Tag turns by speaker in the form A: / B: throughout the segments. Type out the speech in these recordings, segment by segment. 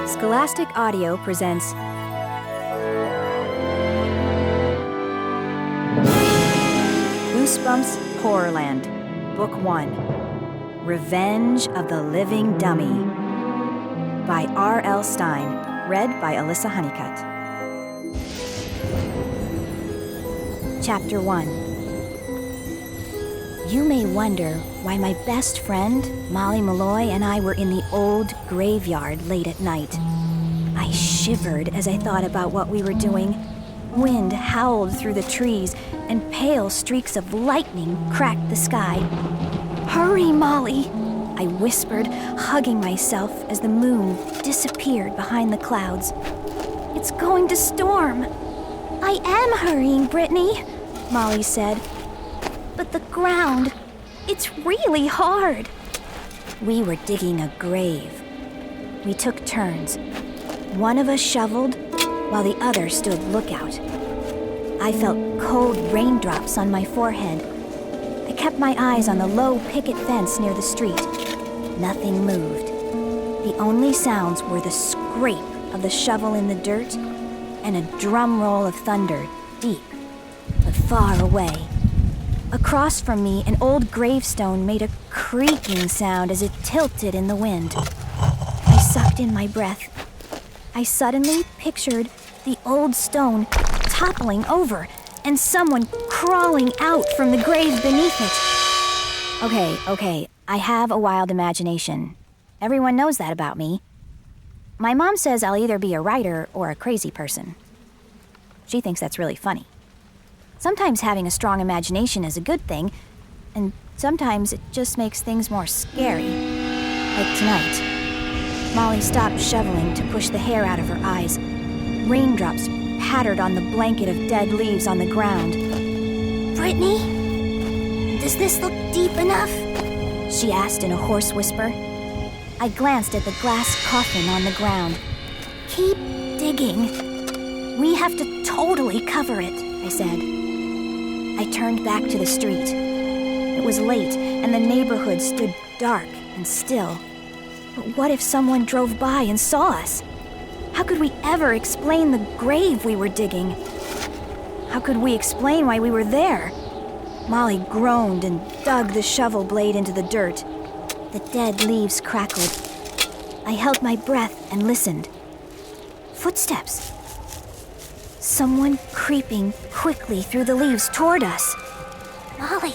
A: Scholastic Audio presents Goosebumps HorrorLand, Book 1, Revenge of the Living Dummy, by R.L. Stine, read by Alyssa Honeycutt. Chapter 1. You may wonder why my best friend, Molly Malloy, and I were in the old graveyard late at night. I shivered as I thought about what we were doing. Wind howled through the trees, and pale streaks of lightning cracked the sky. "Hurry, Molly," I whispered, hugging myself as the moon disappeared behind the clouds. "It's going to storm." "I am hurrying, Britney," Molly said. "But the ground, it's really hard." We were digging a grave. We took turns. One of us shoveled, while the other stood lookout. I felt cold raindrops on my forehead. I kept my eyes on the low picket fence near the street. Nothing moved. The only sounds were the scrape of the shovel in the dirt and a drum roll of thunder, deep but far away. Across from me, an old gravestone made a creaking sound as it tilted in the wind. I sucked in my breath. I suddenly pictured the old stone toppling over and someone crawling out from the grave beneath it. Okay, I have a wild imagination. Everyone knows that about me. My mom says I'll either be a writer or a crazy person. She thinks that's really funny. Sometimes having a strong imagination is a good thing, and sometimes it just makes things more scary. Like tonight. Molly stopped shoveling to push the hair out of her eyes. Raindrops pattered on the blanket of dead leaves on the ground. "Britney, does this look deep enough?" she asked in a hoarse whisper. I glanced at the glass coffin on the ground. "Keep digging. We have to totally cover it," I said. I turned back to the street. It was late, and the neighborhood stood dark and still. But what if someone drove by and saw us? How could we ever explain the grave we were digging? How could we explain why we were there? Molly groaned and dug the shovel blade into the dirt. The dead leaves crackled. I held my breath and listened. Footsteps. Someone creeping quickly through the leaves toward us. "Molly,"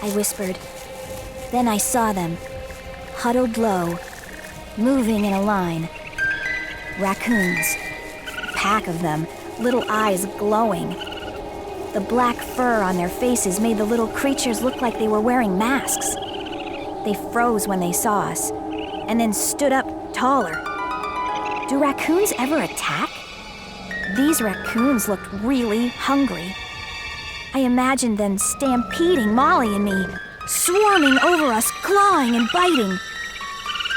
A: I whispered. Then I saw them, huddled low, moving in a line. Raccoons. A pack of them, little eyes glowing. The black fur on their faces made the little creatures look like they were wearing masks. They froze when they saw us, and then stood up taller. Do raccoons ever attack? These raccoons looked really hungry. I imagined them stampeding Molly and me, swarming over us, clawing and biting.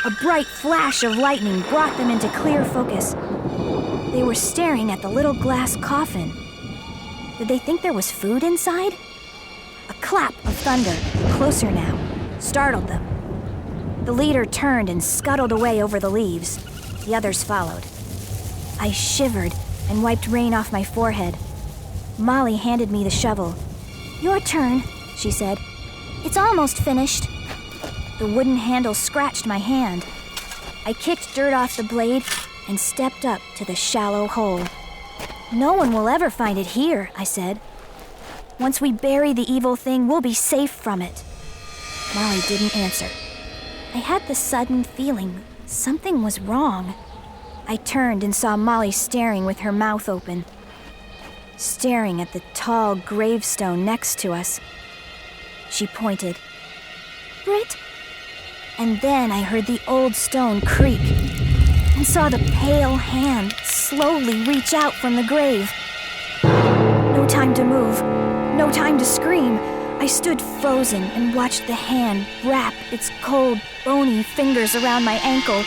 A: A bright flash of lightning brought them into clear focus. They were staring at the little glass coffin. Did they think there was food inside? A clap of thunder, closer now, startled them. The leader turned and scuttled away over the leaves. The others followed. I shivered and wiped rain off my forehead. Molly handed me the shovel. "Your turn," she said. "It's almost finished." The wooden handle scratched my hand. I kicked dirt off the blade and stepped up to the shallow hole. "No one will ever find it here," I said. "Once we bury the evil thing, we'll be safe from it." Molly didn't answer. I had the sudden feeling something was wrong. I turned and saw Molly staring with her mouth open, staring at the tall gravestone next to us. She pointed. "Brit?" And then I heard the old stone creak and saw the pale hand slowly reach out from the grave. No time to move, no time to scream. I stood frozen and watched the hand wrap its cold, bony fingers around my ankle.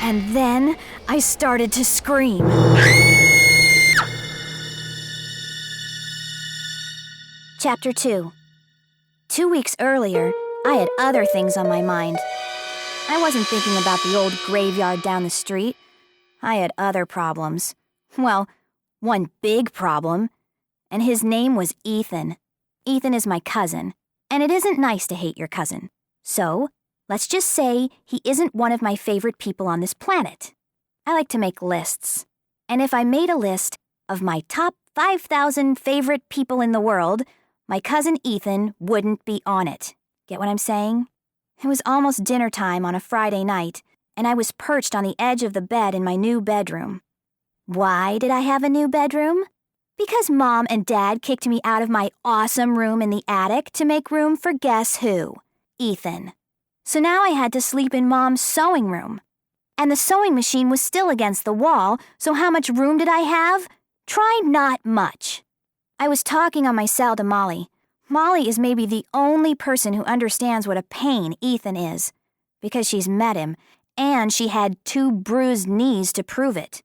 A: And then I started to scream. Chapter 2. 2 weeks earlier, I had other things on my mind. I wasn't thinking about the old graveyard down the street. I had other problems. Well, one big problem. And his name was Ethan. Ethan is my cousin, and it isn't nice to hate your cousin. So, let's just say he isn't one of my favorite people on this planet. I like to make lists. And if I made a list of my top 5,000 favorite people in the world, my cousin Ethan wouldn't be on it. Get what I'm saying? It was almost dinner time on a Friday night, and I was perched on the edge of the bed in my new bedroom. Why did I have a new bedroom? Because Mom and Dad kicked me out of my awesome room in the attic to make room for guess who? Ethan. So now I had to sleep in Mom's sewing room. And the sewing machine was still against the wall, so how much room did I have? Try not much. I was talking on my cell to Molly. Molly is maybe the only person who understands what a pain Ethan is, because she's met him, and she had 2 bruised knees to prove it.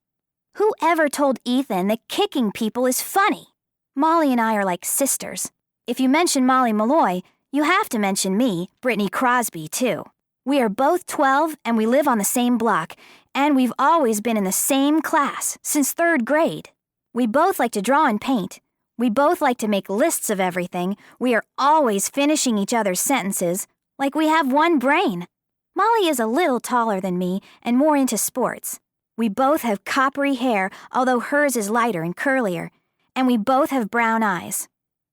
A: Who ever told Ethan that kicking people is funny? Molly and I are like sisters. If you mention Molly Malloy, you have to mention me, Britney Crosby, too. We are both 12 and we live on the same block, and we've always been in the same class since 3rd grade. We both like to draw and paint. We both like to make lists of everything. We are always finishing each other's sentences, like we have one brain. Molly is a little taller than me and more into sports. We both have coppery hair, although hers is lighter and curlier, and we both have brown eyes.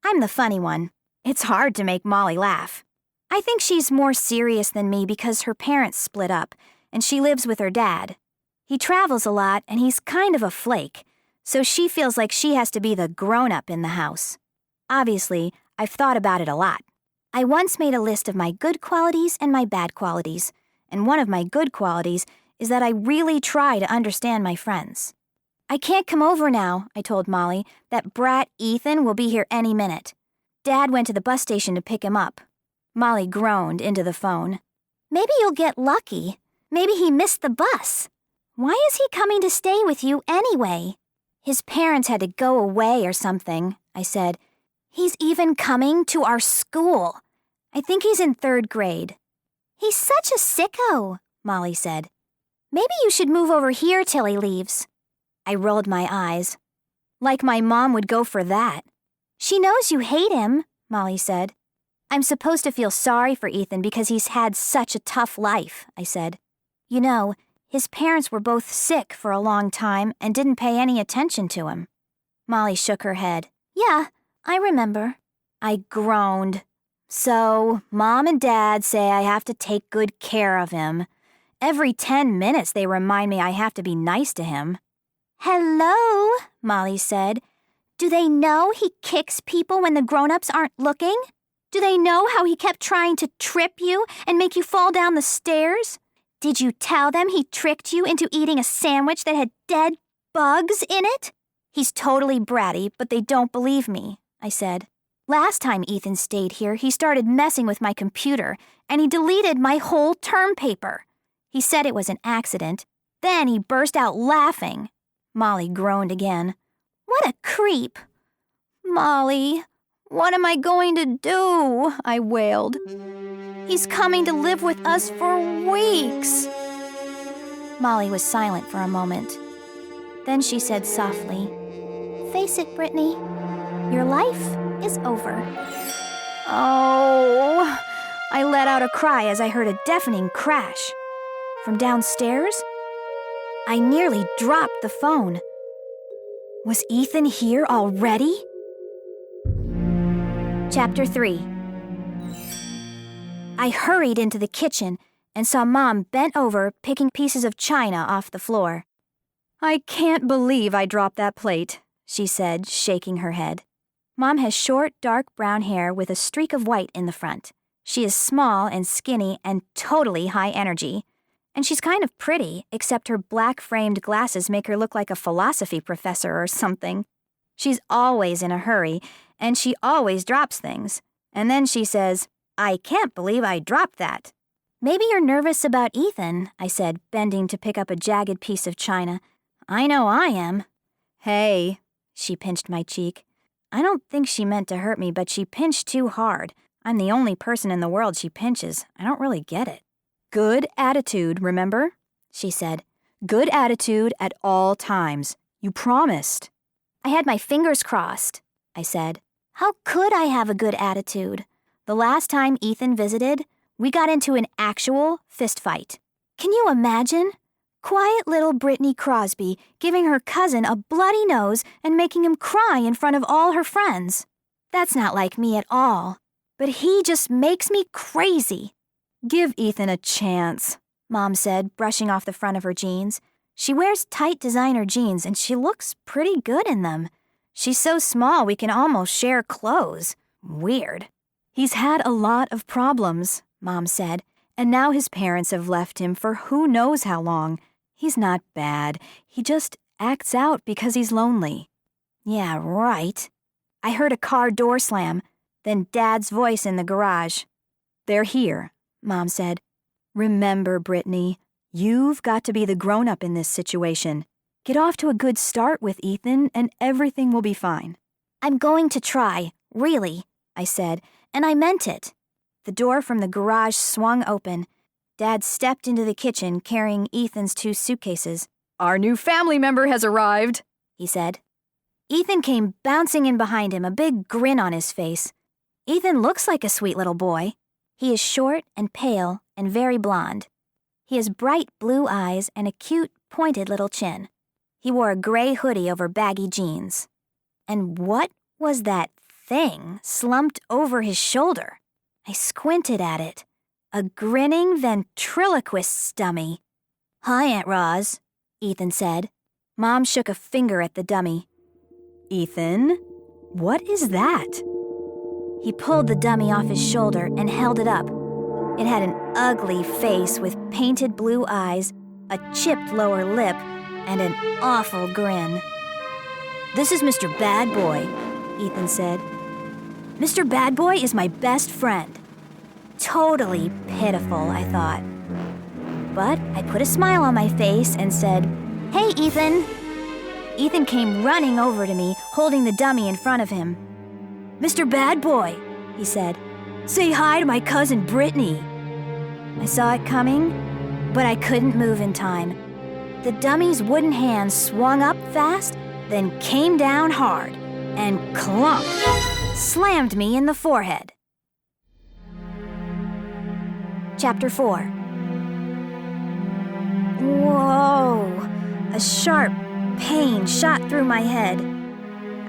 A: I'm the funny one. It's hard to make Molly laugh. I think she's more serious than me because her parents split up, and she lives with her dad. He travels a lot, and he's kind of a flake, so she feels like she has to be the grown-up in the house. Obviously, I've thought about it a lot. I once made a list of my good qualities and my bad qualities, and one of my good qualities is that I really try to understand my friends. I can't come over now, I told Molly. That brat Ethan will be here any minute. Dad went to the bus station to pick him up. Molly groaned into the phone. Maybe you'll get lucky. Maybe he missed the bus. Why is he coming to stay with you anyway? His parents had to go away or something, I said. He's even coming to our school. I think he's in 3rd grade. He's such a sicko, Molly said. Maybe you should move over here till he leaves. I rolled my eyes. Like my mom would go for that. She knows you hate him, Molly said. I'm supposed to feel sorry for Ethan because he's had such a tough life, I said. You know, his parents were both sick for a long time and didn't pay any attention to him. Molly shook her head. Yeah, I remember. I groaned. So, Mom and Dad say I have to take good care of him. Every 10 minutes they remind me I have to be nice to him. Hello, Molly said. Do they know he kicks people when the grown-ups aren't looking? Do they know how he kept trying to trip you and make you fall down the stairs? Did you tell them he tricked you into eating a sandwich that had dead bugs in it? He's totally bratty, but they don't believe me, I said. Last time Ethan stayed here, he started messing with my computer, and he deleted my whole term paper. He said it was an accident. Then he burst out laughing. Molly groaned again. What a creep. Molly, what am I going to do? I wailed. He's coming to live with us for weeks. Molly was silent for a moment. Then she said softly, Face it, Brittany. Your life is over. Oh, I let out a cry as I heard a deafening crash. From downstairs, I nearly dropped the phone. Was Ethan here already? Chapter 3. I hurried into the kitchen and saw Mom bent over picking pieces of china off the floor. I can't believe I dropped that plate, she said, shaking her head. Mom has short, dark brown hair with a streak of white in the front. She is small and skinny and totally high energy. And she's kind of pretty, except her black-framed glasses make her look like a philosophy professor or something. She's always in a hurry, and she always drops things. And then she says, I can't believe I dropped that. Maybe you're nervous about Ethan, I said, bending to pick up a jagged piece of china. I know I am. Hey, she pinched my cheek. I don't think she meant to hurt me, but she pinched too hard. I'm the only person in the world she pinches. I don't really get it.
B: Good attitude, remember? She said. Good attitude at all times. You promised.
A: I had my fingers crossed, I said. How could I have a good attitude? The last time Ethan visited, we got into an actual fist fight. Can you imagine? Quiet little Britney Crosby giving her cousin a bloody nose and making him cry in front of all her friends. That's not like me at all. But he just makes me crazy.
B: Give Ethan a chance, Mom said, brushing off the front of her jeans. She wears tight designer jeans and she looks pretty good in them. She's so small we can almost share clothes. Weird. He's had a lot of problems, Mom said, and now his parents have left him for who knows how long. He's not bad. He just acts out because he's lonely.
A: Yeah, right. I heard a car door slam, then Dad's voice in the garage.
B: They're here, Mom said. Remember, Britney, you've got to be the grown-up in this situation. Get off to a good start with Ethan and everything will be fine.
A: I'm going to try, really, I said, and I meant it. The door from the garage swung open. Dad stepped into the kitchen carrying Ethan's 2 suitcases.
B: Our new family member has arrived,
A: he said. Ethan came bouncing in behind him, a big grin on his face. Ethan looks like a sweet little boy. He is short and pale and very blonde. He has bright blue eyes and a cute, pointed little chin. He wore a gray hoodie over baggy jeans. And what was that thing slumped over his shoulder? I squinted at it. A grinning ventriloquist's dummy. Hi, Aunt Roz, Ethan said. Mom shook a finger at the dummy.
B: Ethan, what is that?
A: He pulled the dummy off his shoulder and held it up. It had an ugly face with painted blue eyes, a chipped lower lip, and an awful grin. This is Mr. Bad Boy, Ethan said. Mr. Bad Boy is my best friend. Totally pitiful, I thought. But I put a smile on my face and said, Hey, Ethan. Ethan came running over to me, holding the dummy in front of him. Mr. Bad Boy, he said, say hi to my cousin Britney. I saw it coming, but I couldn't move in time. The dummy's wooden hand swung up fast, then came down hard, and clunk, slammed me in the forehead. Chapter 4. Whoa! A sharp pain shot through my head.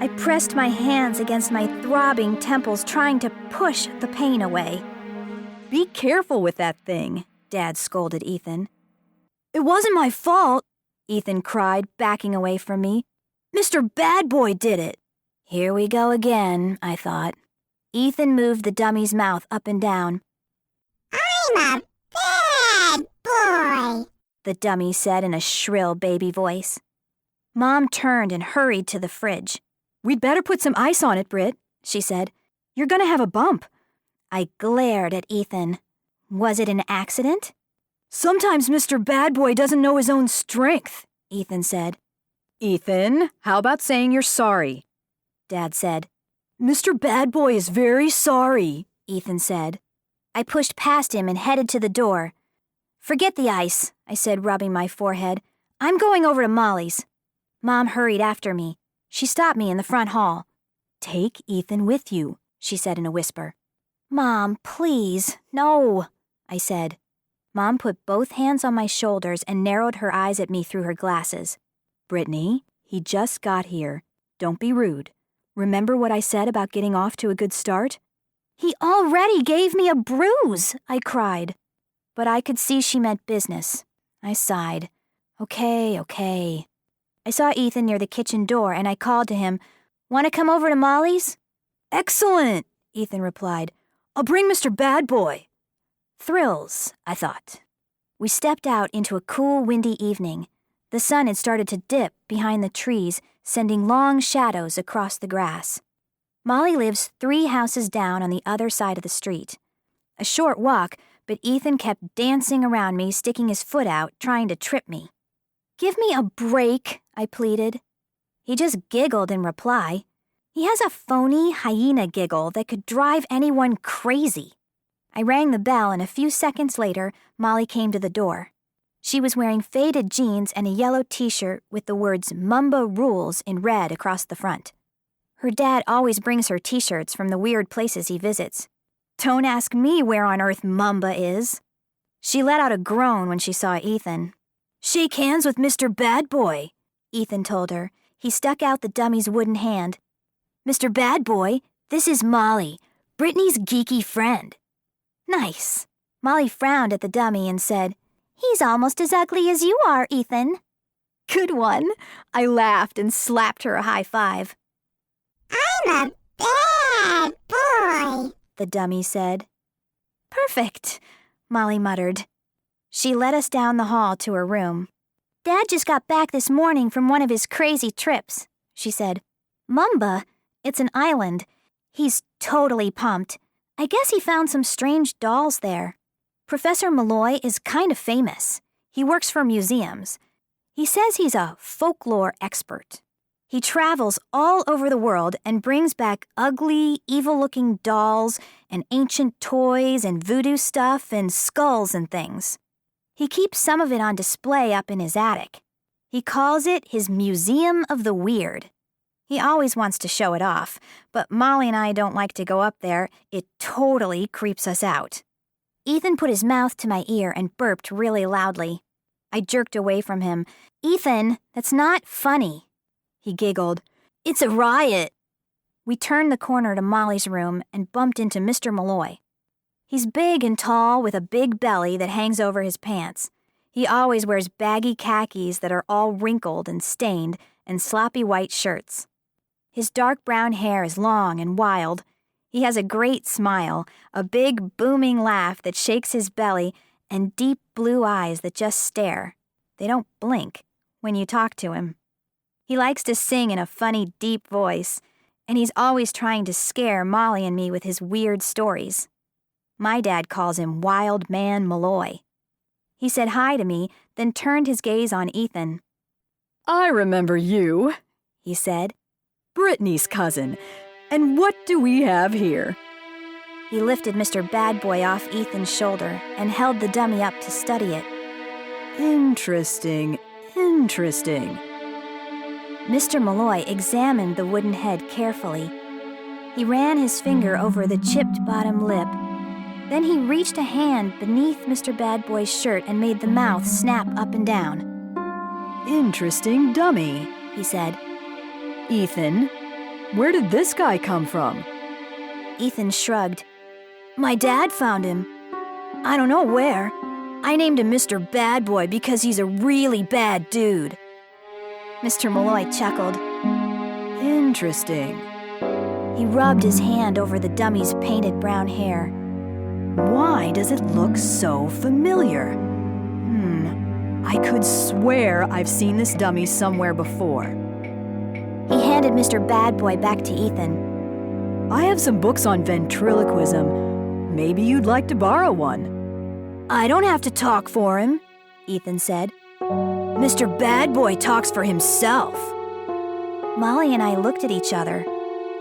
A: I pressed my hands against my throbbing temples, trying to push the pain away.
B: Be careful with that thing, Dad scolded Ethan.
A: It wasn't my fault, Ethan cried, backing away from me. Mr. Bad Boy did it. Here we go again, I thought. Ethan moved the dummy's mouth up and down.
C: I'm a bad boy,
A: the dummy said in a shrill baby voice. Mom turned and hurried to the fridge.
B: We'd better put some ice on it, Brit, she said. You're gonna have a bump.
A: I glared at Ethan. Was it an accident?
B: Sometimes Mr. Bad Boy doesn't know his own strength, Ethan said. Ethan, how about saying you're sorry? Dad said. Mr. Bad Boy is very sorry, Ethan said.
A: I pushed past him and headed to the door. Forget the ice, I said, rubbing my forehead. I'm going over to Molly's. Mom hurried after me. She stopped me in the front hall.
B: Take Ethan with you, she said in a whisper.
A: Mom, please, no, I said. Mom put both hands on my shoulders and narrowed her eyes at me through her glasses.
B: Britney, he just got here. Don't be rude. Remember what I said about getting off to a good start?
A: He already gave me a bruise, I cried. But I could see she meant business. I sighed. Okay. I saw Ethan near the kitchen door and I called to him, Want to come over to Molly's?
B: Excellent, Ethan replied. I'll bring Mr. Bad Boy.
A: Thrills, I thought. We stepped out into a cool, windy evening. The sun had started to dip behind the trees, sending long shadows across the grass. Molly lives 3 houses down on the other side of the street. A short walk, but Ethan kept dancing around me, sticking his foot out, trying to trip me. Give me a break, I pleaded. He just giggled in reply. He has a phony hyena giggle that could drive anyone crazy.
B: I rang the bell, and a few seconds later, Molly came to the door. She was wearing faded jeans and a yellow t-shirt with the words Mumba Rules in red across the front. Her dad always brings her t-shirts from the weird places he visits. Don't ask me where on earth Mumba is. She let out a groan when she saw Ethan. "Shake hands with Mr. Bad Boy," Ethan told her. He stuck out the dummy's wooden hand. "Mr. Bad Boy, this is Molly, Britney's geeky friend." Nice. Molly frowned at the dummy and said,
A: He's almost as ugly as you are, Ethan.
B: "Good one." I laughed and slapped her a high five.
C: I'm a bad boy,
B: the dummy said. "Perfect," Molly muttered. She led us down the hall to her room.
A: Dad just got back this morning from one of his crazy trips, she said. Mumba, it's an island. He's totally pumped. I guess he found some strange dolls there. Professor Malloy is kind of famous. He works for museums. He says he's a folklore expert. He travels all over the world and brings back ugly, evil-looking dolls and ancient toys and voodoo stuff and skulls and things. He keeps some of it on display up in his attic. He calls it his Museum of the Weird. He always wants to show it off, but Molly and I don't like to go up there. It totally creeps us out. Ethan put his mouth to my ear and burped really loudly. I jerked away from him. "Ethan, that's not funny." He giggled. "It's a riot." We turned the corner to Molly's room and bumped into Mr. Malloy. He's big and tall with a big belly that hangs over his pants. He always wears baggy khakis that are all wrinkled and stained and sloppy white shirts. His dark brown hair is long and wild. He has a great smile, a big booming laugh that shakes his belly, and deep blue eyes that just stare. They don't blink when you talk to him. He likes to sing in a funny, deep voice, and he's always trying to scare Molly and me with his weird stories. My dad calls him Wild Man Malloy. He said hi to me, then turned his gaze on Ethan.
D: "I remember you," he said. "Brittany's cousin. And what do we have here?"
B: He lifted Mr. Bad Boy off Ethan's shoulder and held the dummy up to study it.
D: Interesting.
B: Mr. Malloy examined the wooden head carefully. He ran his finger over the chipped bottom lip. Then he reached a hand beneath Mr. Bad Boy's shirt and made the mouth snap up and down.
D: "Interesting dummy,"
B: he said.
D: "Ethan, where did this guy come from?"
B: Ethan shrugged. "My dad found him. I don't know where. I named him Mr. Bad Boy because he's a really bad dude." Mr. Malloy chuckled.
D: "Interesting."
B: He rubbed his hand over the dummy's painted brown hair.
D: "Why does it look so familiar? I could swear I've seen this dummy somewhere before."
B: He handed Mr. Bad Boy back to Ethan.
D: "I have some books on ventriloquism. Maybe you'd like to borrow one."
B: "I don't have to talk for him," Ethan said. "Mr. Bad Boy talks for himself." Molly and I looked at each other.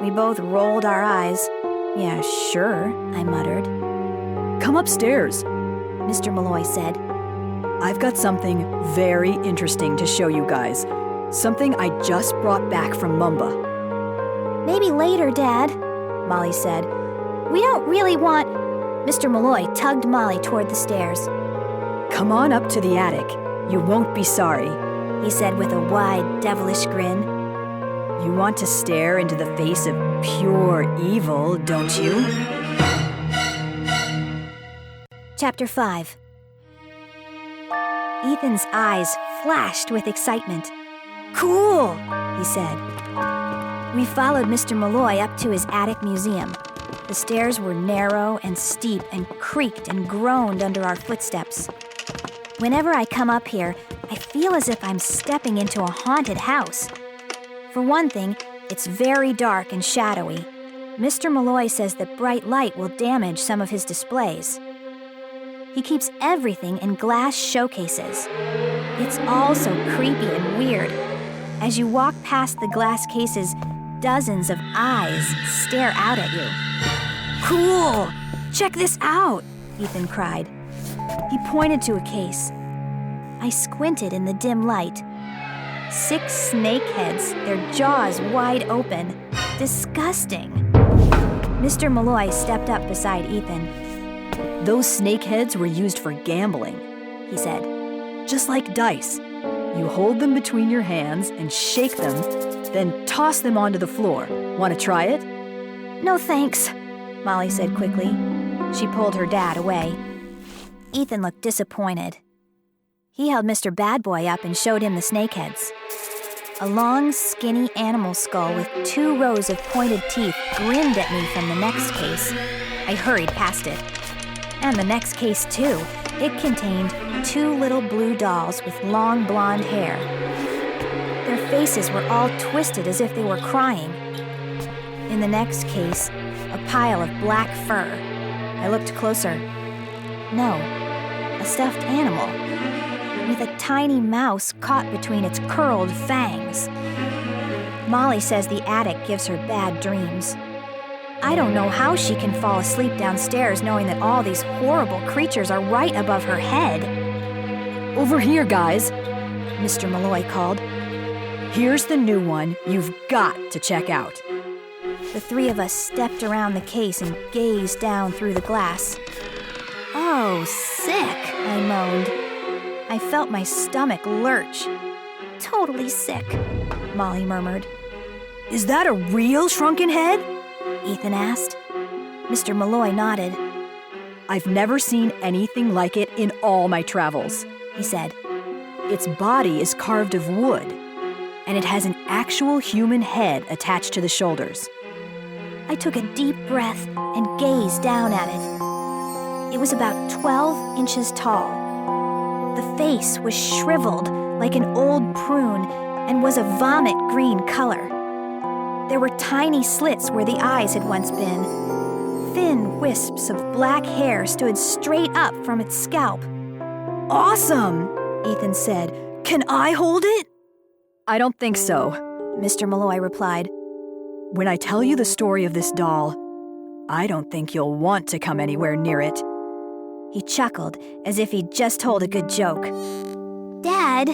B: We both rolled our eyes.
D: "Yeah, sure,"
B: I muttered.
D: "Come upstairs,"
B: Mr. Malloy said.
D: "I've got something very interesting to show you guys. Something I just brought back from Mumba."
A: "Maybe later, Dad," Molly said. "We don't really want—"
B: Mr. Malloy tugged Molly toward the stairs.
D: "Come on up to the attic. You won't be sorry,"
B: he said with a wide, devilish grin.
D: "You want to stare into the face of pure evil, don't you?"
B: Chapter 5. Ethan's eyes flashed with excitement. "Cool," he said. We followed Mr. Malloy up to his attic museum. The stairs were narrow and steep and creaked and groaned under our footsteps. Whenever I come up here, I feel as if I'm stepping into a haunted house. For one thing, it's very dark and shadowy. Mr. Malloy says that bright light will damage some of his displays. He keeps everything in glass showcases. It's all so creepy and weird. As you walk past the glass cases, dozens of eyes stare out at you. "Cool! Check this out, Ethan cried. He pointed to a case. I squinted in the dim light. 6 snake heads, their jaws wide open. Disgusting. Mr. Malloy stepped up beside Ethan.
D: Those snake heads were used for gambling, he said. Just like dice. You hold them between your hands and shake them, then toss them onto the floor. Want to try it?
B: No thanks, Molly said quickly. She pulled her dad away. Ethan looked disappointed. He held Mr. Bad Boy up and showed him the snakeheads. A long, skinny animal skull with 2 rows of pointed teeth grinned at me from the next case. I hurried past it. And the next case, too. It contained 2 little blue dolls with long blonde hair. Their faces were all twisted as if they were crying. In the next case, a pile of black fur. I looked closer. No, a stuffed animal, with a tiny mouse caught between its curled fangs. Molly says the attic gives her bad dreams. I don't know how she can fall asleep downstairs knowing that all these horrible creatures are right above her head.
D: Over here, guys,
B: Mr. Malloy called.
D: Here's the new one you've got to check out.
B: The 3 of us stepped around the case and gazed down through the glass. Oh, sick, I moaned. I felt my stomach lurch. Totally sick, Molly murmured.
D: Is that a real shrunken head?
B: Ethan asked. Mr. Malloy nodded.
D: I've never seen anything like it in all my travels, he said. Its body is carved of wood, and it has an actual human head attached to the shoulders.
B: I took a deep breath and gazed down at it. It was about 12 inches tall. The face was shriveled like an old prune and was a vomit green color. There were tiny slits where the eyes had once been. Thin wisps of black hair stood straight up from its scalp.
D: Awesome,
B: Ethan said.
D: Can I hold it? I don't think so,
B: Mr. Malloy replied.
D: When I tell you the story of this doll, I don't think you'll want to come anywhere near it.
B: He chuckled as if he'd just told a good joke. Dad,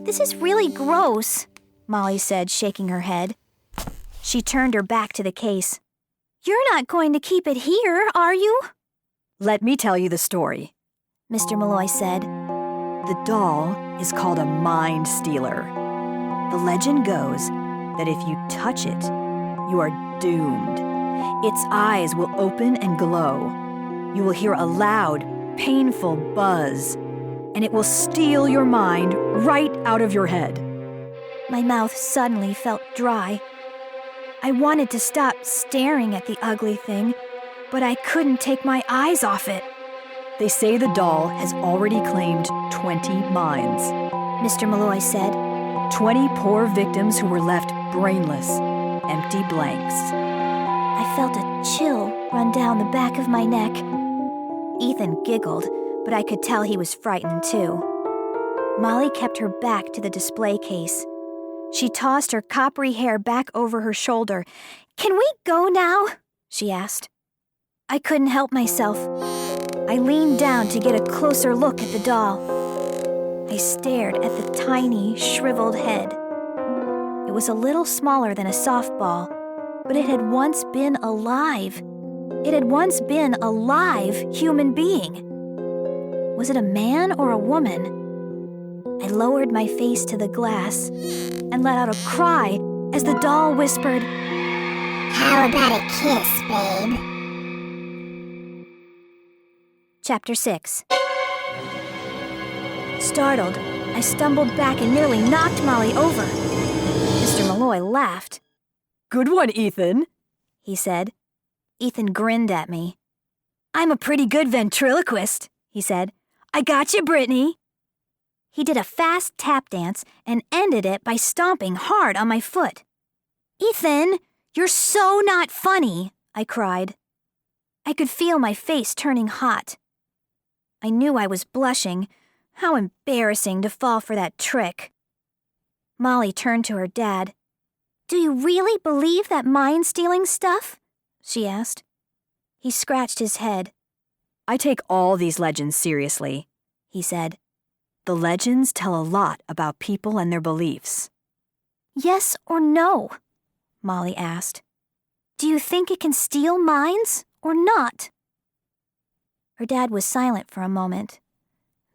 B: this is really gross, Molly said, shaking her head. She turned her back to the case. You're not going to keep it here, are you?
D: Let me tell you the story,
B: Mr. Malloy said.
D: The doll is called a mind stealer. The legend goes that if you touch it, you are doomed. Its eyes will open and glow. You will hear a loud, painful buzz, and it will steal your mind right out of your head.
B: My mouth suddenly felt dry. I wanted to stop staring at the ugly thing, but I couldn't take my eyes off it.
D: They say the doll has already claimed 20 minds,
B: Mr. Malloy said.
D: 20 poor victims who were left brainless, empty blanks.
B: I felt a chill run down the back of my neck. Ethan giggled, but I could tell he was frightened too. Molly kept her back to the display case. She tossed her coppery hair back over her shoulder. Can we go now? She asked. I couldn't help myself. I leaned down to get a closer look at the doll. I stared at the tiny, shriveled head. It was a little smaller than a softball, but it had once been alive. It had once been a live human being. Was it a man or a woman? I lowered my face to the glass and let out a cry as the doll whispered,
C: How about a kiss, babe?
B: Chapter 6. Startled, I stumbled back and nearly knocked Molly over. Mr. Malloy laughed.
D: Good one, Ethan,
B: he said. Ethan grinned at me. I'm a pretty good ventriloquist, he said. I got you, Britney. He did a fast tap dance and ended it by stomping hard on my foot. Ethan, you're so not funny, I cried. I could feel my face turning hot. I knew I was blushing. How embarrassing to fall for that trick. Molly turned to her dad. Do you really believe that mind-stealing stuff? She asked. He scratched his head.
D: I take all these legends seriously, he said. The legends tell a lot about people and their beliefs.
B: Yes or no? Molly asked. Do you think it can steal minds or not? Her dad was silent for a moment.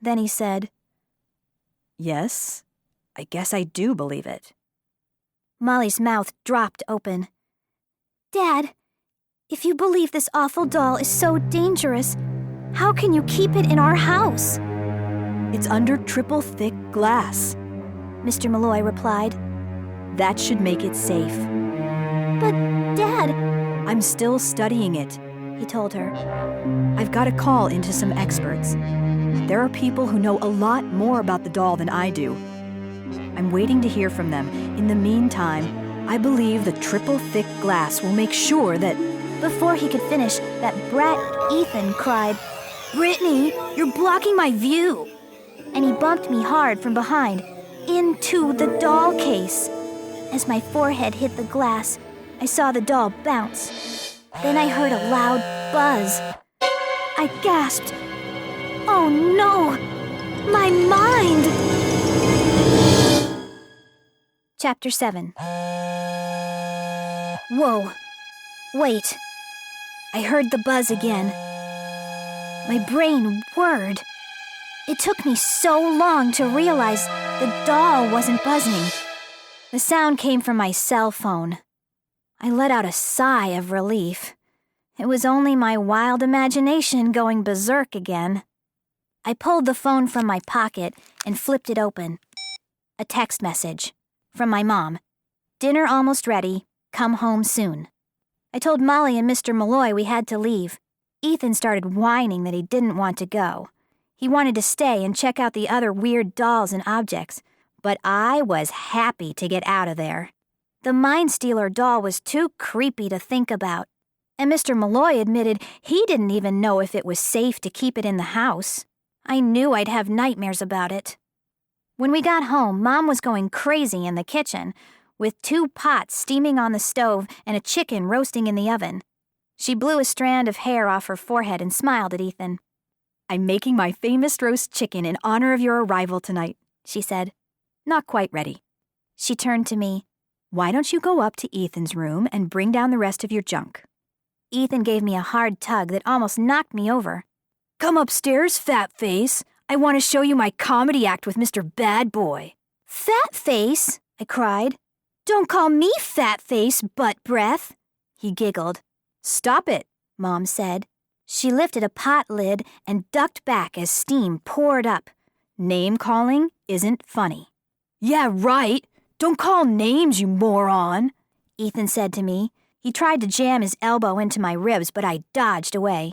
B: Then he said,
D: Yes, I guess I do believe it.
B: Molly's mouth dropped open. Dad, if you believe this awful doll is so dangerous, how can you keep it in our house?
D: It's under triple thick glass,
B: Mr. Malloy replied.
D: That should make it safe.
B: But, Dad...
D: I'm still studying it,
B: he told her.
D: I've got to call into some experts. There are people who know a lot more about the doll than I do. I'm waiting to hear from them. In the meantime, I believe the triple thick glass will make sure that...
B: Before he could finish, that brat Ethan cried, Brittany, you're blocking my view! And he bumped me hard from behind, into the doll case. As my forehead hit the glass, I saw the doll bounce. Then I heard a loud buzz. I gasped. Oh no! My mind! Chapter 7. Whoa. Wait. I heard the buzz again. My brain whirred. It took me so long to realize the doll wasn't buzzing. The sound came from my cell phone. I let out a sigh of relief. It was only my wild imagination going berserk again. I pulled the phone from my pocket and flipped it open. A text message from my mom. Dinner almost ready. Come home soon. I told Molly and Mr. Malloy we had to leave. Ethan started whining that he didn't want to go. He wanted to stay and check out the other weird dolls and objects, but I was happy to get out of there. The Mind Stealer doll was too creepy to think about, and Mr. Malloy admitted he didn't even know if it was safe to keep it in the house. I knew I'd have nightmares about it. When we got home, Mom was going crazy in the kitchen, with 2 pots steaming on the stove and a chicken roasting in the oven. She blew a strand of hair off her forehead and smiled at Ethan.
D: I'm making my famous roast chicken in honor of your arrival tonight, she said. Not quite ready.
B: She turned to me.
D: Why don't you go up to Ethan's room and bring down the rest of your junk?
B: Ethan gave me a hard tug that almost knocked me over.
D: Come upstairs, fat face. I want to show you my comedy act with Mr. Bad Boy.
B: Fat face? I cried. Don't call me fat face, butt breath. He giggled.
D: Stop it,
B: Mom said. She lifted a pot lid and ducked back as steam poured up.
D: Name-calling isn't funny. Yeah, right. Don't call names, you moron,
B: Ethan said to me. He tried to jam his elbow into my ribs, but I dodged away.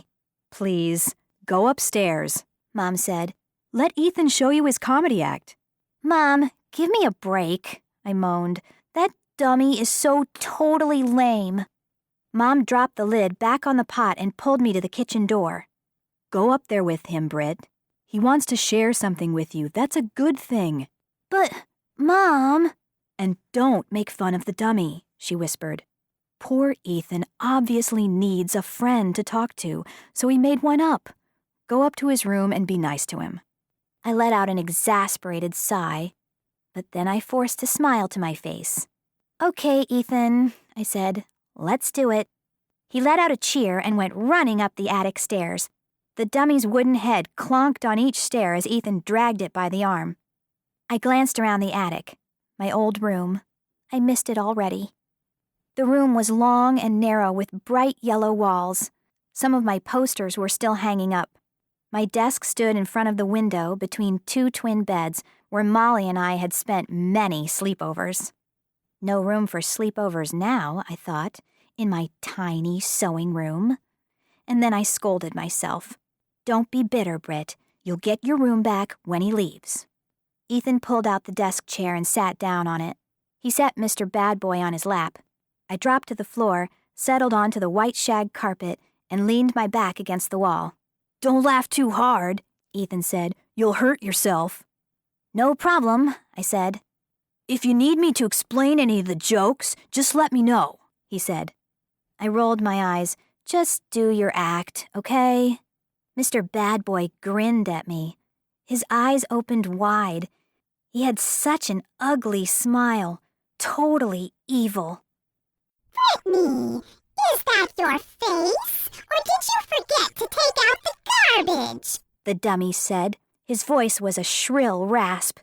D: Please, go upstairs,
B: Mom said.
D: Let Ethan show you his comedy act.
B: Mom, give me a break, I moaned. That dummy is so totally lame. Mom dropped the lid back on the pot and pulled me to the kitchen door.
D: Go up there with him, Britt. He wants to share something with you. That's a good thing.
B: But, Mom...
D: And don't make fun of the dummy, she whispered. Poor Ethan obviously needs a friend to talk to, so he made one up. Go up to his room and be nice to him.
B: I let out an exasperated sigh, but then I forced a smile to my face. Okay, Ethan, I said. Let's do it. He let out a cheer and went running up the attic stairs. The dummy's wooden head clonked on each stair as Ethan dragged it by the arm. I glanced around the attic, my old room. I missed it already. The room was long and narrow with bright yellow walls. Some of my posters were still hanging up. My desk stood in front of the window between 2 twin beds where Molly and I had spent many sleepovers. No room for sleepovers now, I thought, in my tiny sewing room. And then I scolded myself. Don't be bitter, Britt. You'll get your room back when he leaves. Ethan pulled out the desk chair and sat down on it. He set Mr. Bad Boy on his lap. I dropped to the floor, settled onto the white shag carpet, and leaned my back against the wall.
D: Don't laugh too hard, Ethan said. You'll hurt yourself.
B: No problem, I said.
D: If you need me to explain any of the jokes, just let me know, he said.
B: I rolled my eyes. Just do your act, okay? Mr. Bad Boy grinned at me. His eyes opened wide. He had such an ugly smile, totally evil.
C: Britney, is that your face? Or did you forget to take out the garbage?
B: The dummy said. His voice was a shrill rasp.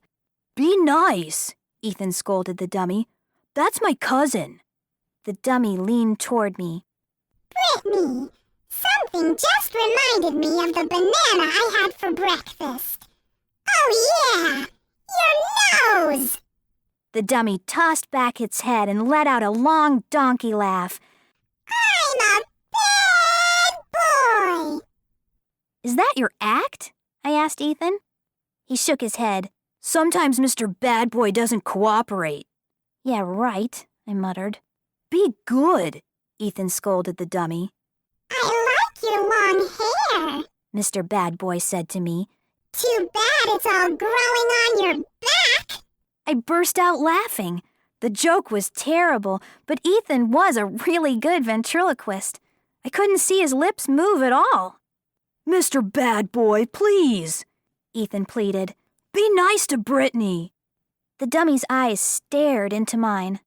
B: Be nice, Ethan scolded the dummy. That's my cousin. The dummy leaned toward me.
C: Britney, something just reminded me of the banana I had for breakfast. Oh yeah, your nose!
B: The dummy tossed back its head and let out a long donkey laugh.
C: I'm a bad boy!
B: Is that your act? I asked Ethan. He shook his head. Sometimes Mr. Bad Boy doesn't cooperate. Yeah, right, I muttered. Be good, Ethan scolded the dummy.
C: I like your long hair,
B: Mr. Bad Boy said to me.
C: Too bad it's all growing on your back.
B: I burst out laughing. The joke was terrible, but Ethan was a really good ventriloquist. I couldn't see his lips move at all. Mr. Bad Boy, please, Ethan pleaded. Be nice to Britney. The dummy's eyes stared into mine.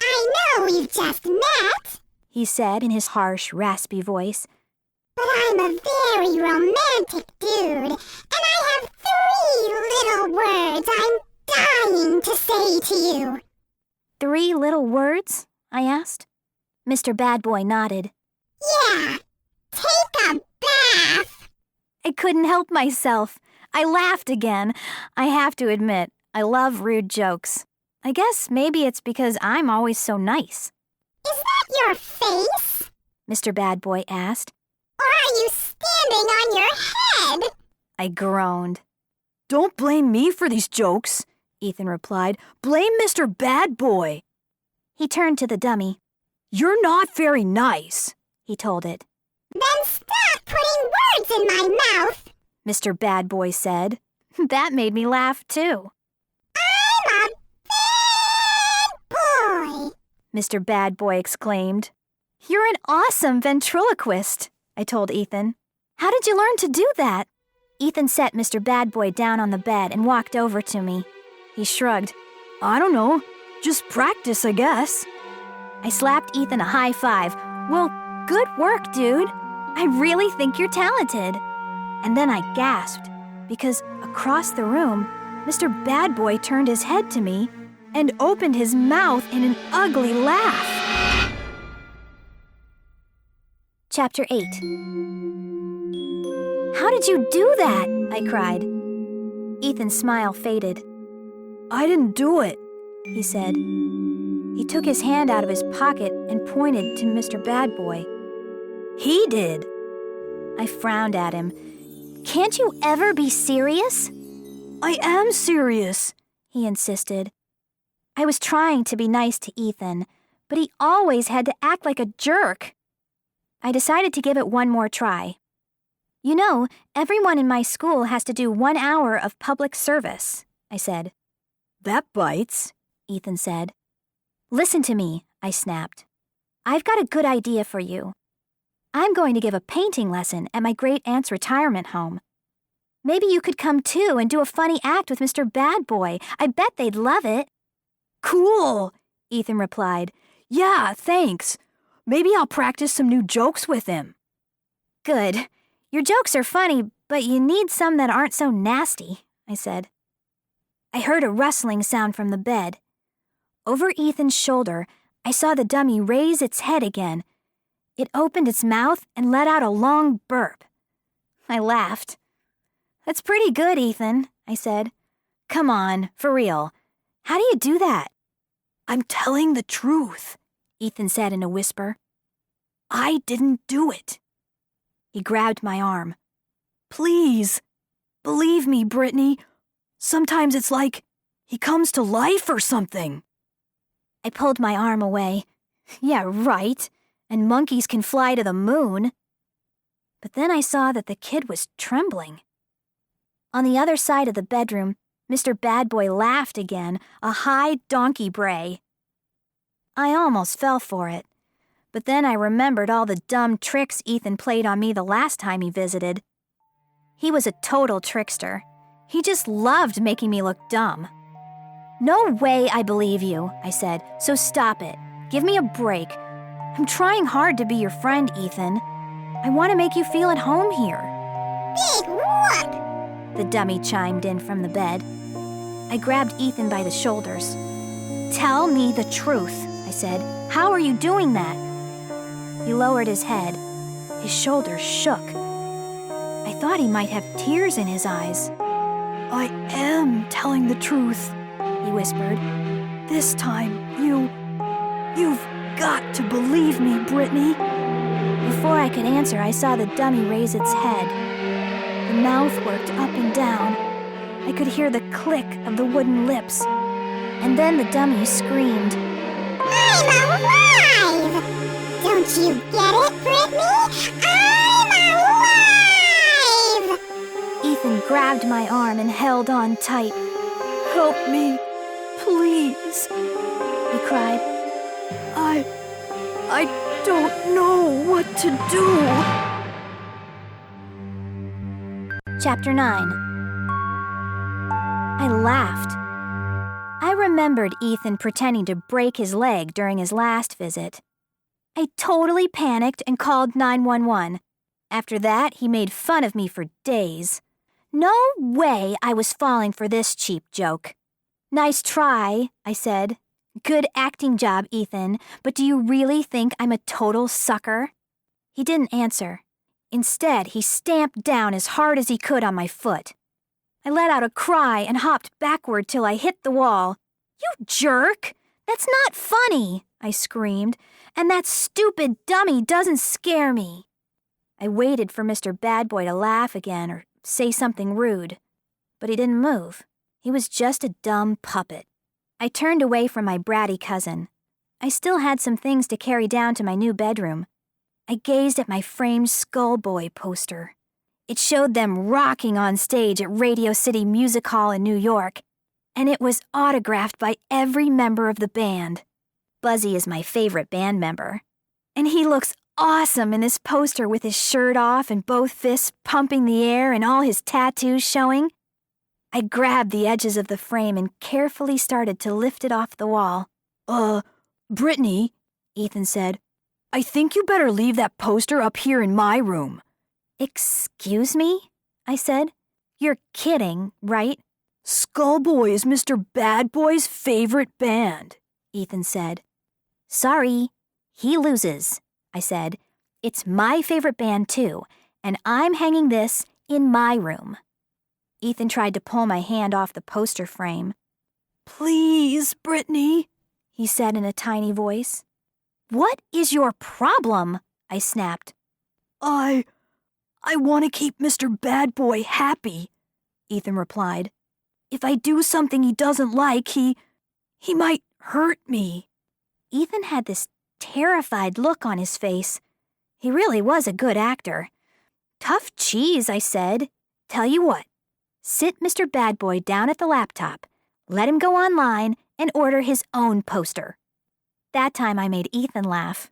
C: I know we've just met,
B: he said in his harsh, raspy voice.
C: but I'm a very romantic dude, and I have 3 little words I'm dying to say to you.
B: 3 little words? I asked. Mr. Bad Boy nodded.
C: Yeah, take a bath.
B: I couldn't help myself. I laughed again. I have to admit, I love rude jokes. I guess maybe it's because I'm always so nice.
C: Is that your face?
B: Mr. Bad Boy asked.
C: Or are you standing on your head?
B: I groaned. Don't blame me for these jokes, Ethan replied. Blame Mr. Bad Boy. He turned to the dummy. You're not very nice, he told it.
C: Then stop putting words in my mouth.
B: Mr. Bad Boy said. That made me laugh, too.
C: I'm a bad boy,
B: Mr. Bad Boy exclaimed. You're an awesome ventriloquist, I told Ethan. How did you learn to do that? Ethan set Mr. Bad Boy down on the bed and walked over to me. He shrugged. I don't know. Just practice, I guess. I slapped Ethan a high five. Well, good work, dude. I really think you're talented. And then I gasped, because across the room, Mr. Bad Boy turned his head to me and opened his mouth in an ugly laugh. Chapter 8. How did you do that? I cried. Ethan's smile faded. I didn't do it, he said. He took his hand out of his pocket and pointed to Mr. Bad Boy. He did. I frowned at him. Can't you ever be serious? I am serious, he insisted. I was trying to be nice to Ethan, but he always had to act like a jerk. I decided to give it one more try. You know, everyone in my school has to do 1 hour of public service, I said. That bites, Ethan said. Listen to me, I snapped. I've got a good idea for you. I'm going to give a painting lesson at my great-aunt's retirement home. Maybe you could come too and do a funny act with Mr. Bad Boy. I bet they'd love it. Cool, Ethan replied. Yeah, thanks. Maybe I'll practice some new jokes with him. Good. Your jokes are funny, but you need some that aren't so nasty, I said. I heard a rustling sound from the bed. Over Ethan's shoulder, I saw the dummy raise its head again. It opened its mouth and let out a long burp. I laughed. That's pretty good, Ethan, I said. Come on, for real. How do you do that? I'm telling the truth, Ethan said in a whisper. I didn't do it. He grabbed my arm. Please, believe me, Britney. Sometimes it's like he comes to life or something. I pulled my arm away. Yeah, right. And monkeys can fly to the moon. But then I saw that the kid was trembling. On the other side of the bedroom, Mr. Bad Boy laughed again, a high donkey bray. I almost fell for it, but then I remembered all the dumb tricks Ethan played on me the last time he visited. He was a total trickster. He just loved making me look dumb. No way I believe you, I said, so stop it. Give me a break. I'm trying hard to be your friend, Ethan. I want to make you feel at home here.
C: Big whoop!
B: The dummy chimed in from the bed. I grabbed Ethan by the shoulders. Tell me the truth, I said. How are you doing that? He lowered his head. His shoulders shook. I thought he might have tears in his eyes. I am telling the truth, he whispered. This time, you've got to believe me, Britney. Before I could answer, I saw the dummy raise its head. The mouth worked up and down. I could hear the click of the wooden lips. And then the dummy screamed.
C: I'm alive! Don't you get it, Britney? I'm alive!
B: Ethan grabbed my arm and held on tight. Help me, please, he cried. I don't know what to do. Chapter 9. I laughed. I remembered Ethan pretending to break his leg during his last visit. I totally panicked and called 911. After that, he made fun of me for days. No way I was falling for this cheap joke. Nice try, I said. Good acting job, Ethan, but do you really think I'm a total sucker? He didn't answer. Instead, he stamped down as hard as he could on my foot. I let out a cry and hopped backward till I hit the wall. You jerk! That's not funny, I screamed, and that stupid dummy doesn't scare me. I waited for Mr. Bad Boy to laugh again or say something rude, but he didn't move. He was just a dumb puppet. I turned away from my bratty cousin. I still had some things to carry down to my new bedroom. I gazed at my framed Skullboy poster. It showed them rocking on stage at Radio City Music Hall in New York, and it was autographed by every member of the band. Buzzy is my favorite band member, and he looks awesome in this poster with his shirt off and both fists pumping the air and all his tattoos showing. I grabbed the edges of the frame and carefully started to lift it off the wall. Brittany, Ethan said, I think you better leave that poster up here in my room. Excuse me? I said. You're kidding, right? Skullboy is Mr. Bad Boy's favorite band, Ethan said. Sorry, he loses, I said. It's my favorite band too, and I'm hanging this in my room. Ethan tried to pull my hand off the poster frame. Please, Brittany, he said in a tiny voice. What is your problem? I snapped. I want to keep Mr. Bad Boy happy, Ethan replied. If I do something he doesn't like, he might hurt me. Ethan had this terrified look on his face. He really was a good actor. Tough cheese, I said. Tell you what. Sit Mr. Bad Boy down at the laptop, let him go online, and order his own poster. That time I made Ethan laugh.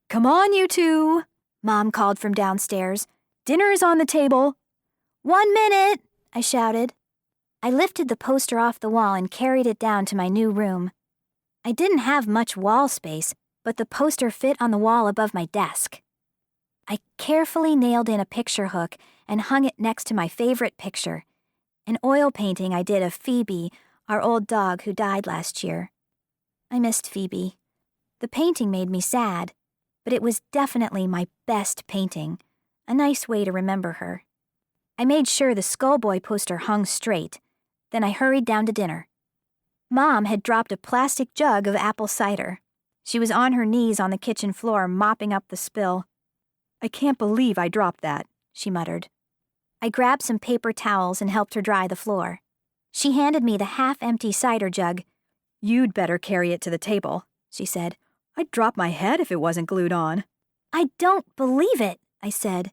B: Come on, you two, Mom called from downstairs. Dinner is on the table. 1 minute, I shouted. I lifted the poster off the wall and carried it down to my new room. I didn't have much wall space, but the poster fit on the wall above my desk. I carefully nailed in a picture hook and hung it next to my favorite picture, an oil painting I did of Phoebe, our old dog who died last year. I missed Phoebe. The painting made me sad, but it was definitely my best painting, a nice way to remember her. I made sure the Skullboy poster hung straight, then I hurried down to dinner. Mom had dropped a plastic jug of apple cider. She was on her knees on the kitchen floor mopping up the spill. I can't believe I dropped that, she muttered. I grabbed some paper towels and helped her dry the floor. She handed me the half-empty cider jug. You'd better carry it to the table, she said. I'd drop my head if it wasn't glued on. I don't believe it, I said.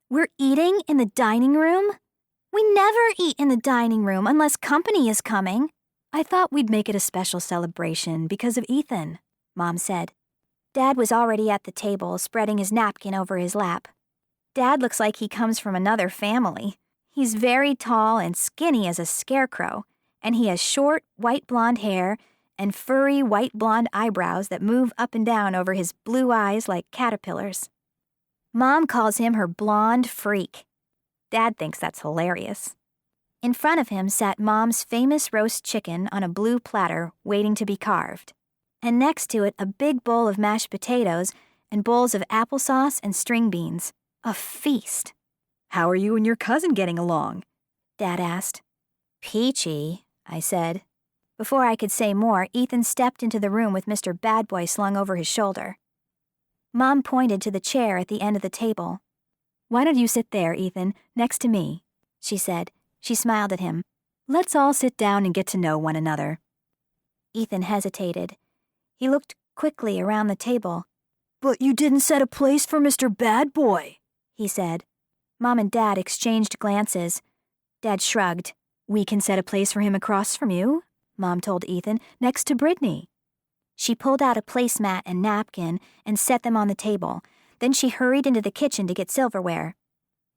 B: We're eating in the dining room? We never eat in the dining room unless company is coming. I thought we'd make it a special celebration because of Ethan, Mom said. Dad was already at the table, spreading his napkin over his lap. Dad looks like he comes from another family. He's very tall and skinny as a scarecrow, and he has short, white blonde hair and furry, white blonde eyebrows that move up and down over his blue eyes like caterpillars. Mom calls him her blonde freak. Dad thinks that's hilarious. In front of him sat Mom's famous roast chicken on a blue platter waiting to be carved, and next to it a big bowl of mashed potatoes and bowls of applesauce and string beans. A feast.
D: How are you and your cousin getting along?
B: Dad asked. Peachy, I said. Before I could say more, Ethan stepped into the room with Mr. Bad Boy slung over his shoulder. Mom pointed to the chair at the end of the table. "Why don't you sit there, Ethan, next to me?" she said. She smiled at him. "Let's all sit down and get to know one another." Ethan hesitated. He looked quickly around the table. "But you didn't set a place for Mr. Bad Boy," he said. Mom and Dad exchanged glances. Dad shrugged. "We can set a place for him across from you," Mom told Ethan, "next to Britney." She pulled out a placemat and napkin and set them on the table. Then she hurried into the kitchen to get silverware.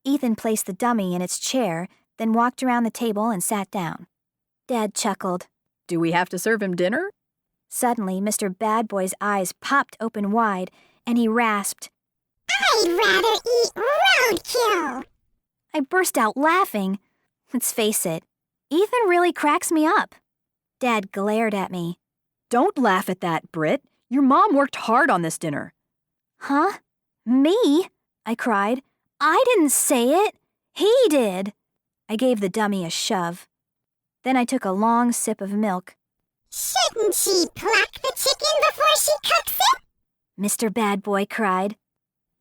B: Ethan placed the dummy in its chair, then walked around the table and sat down. Dad chuckled.
D: "Do we have to serve him dinner?"
B: Suddenly, Mr. Bad Boy's eyes popped open wide, and he rasped,
C: I'd rather eat roadkill.
B: I burst out laughing. Let's face it, Ethan really cracks me up. Dad glared at me.
D: "Don't laugh at that, Britt. Your mom worked hard on this dinner."
B: Huh? Me? I cried. I didn't say it. He did. I gave the dummy a shove. Then I took a long sip of milk.
C: Shouldn't she pluck the chicken before she cooks it?
B: Mr. Bad Boy cried.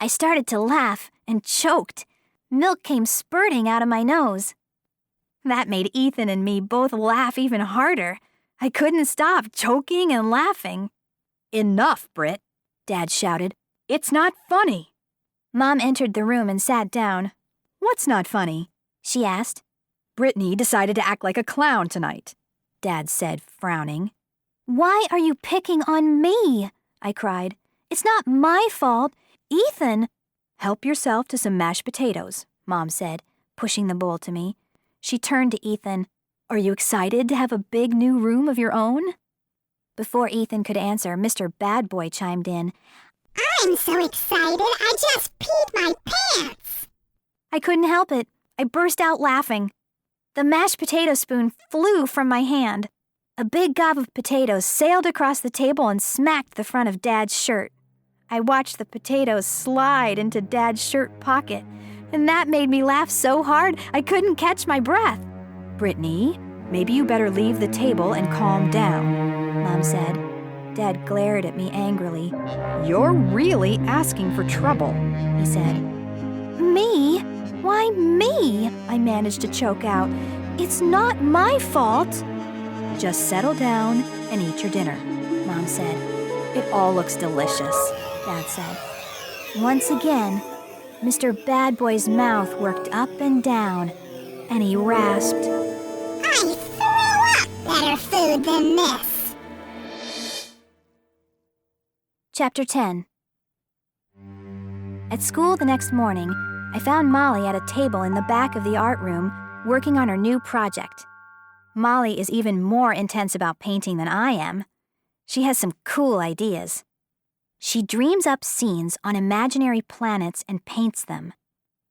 B: I started to laugh and choked. Milk came spurting out of my nose. That made Ethan and me both laugh even harder. I couldn't stop choking and laughing.
D: "Enough, Britt," Dad shouted. "It's not funny."
B: Mom entered the room and sat down.
D: "What's not funny?"
B: she asked.
D: "Brittany decided to act like a clown tonight,"
B: Dad said, frowning. Why are you picking on me? I cried. It's not my fault. Ethan.
D: "Help yourself to some mashed potatoes," Mom said, pushing the bowl to me. She turned to Ethan. "Are you excited to have a big new room of your own?"
B: Before Ethan could answer, Mr. Bad Boy chimed in.
C: I'm so excited, I just peed my pants.
B: I couldn't help it. I burst out laughing. The mashed potato spoon flew from my hand. A big gob of potatoes sailed across the table and smacked the front of Dad's shirt. I watched the potatoes slide into Dad's shirt pocket, and that made me laugh so hard I couldn't catch my breath.
D: "Brittany, maybe you better leave the table and calm down," Mom said. Dad glared at me angrily. "You're really asking for trouble," he said.
B: Me? Why me? I managed to choke out. It's not my fault.
D: "Just settle down and eat your dinner," Mom said. "It all looks delicious," Dad said.
B: Once again, Mr. Bad Boy's mouth worked up and down, and he rasped,
C: I throw up better food than this.
B: Chapter 10. At school the next morning, I found Molly at a table in the back of the art room working on her new project. Molly is even more intense about painting than I am. She has some cool ideas. She dreams up scenes on imaginary planets and paints them.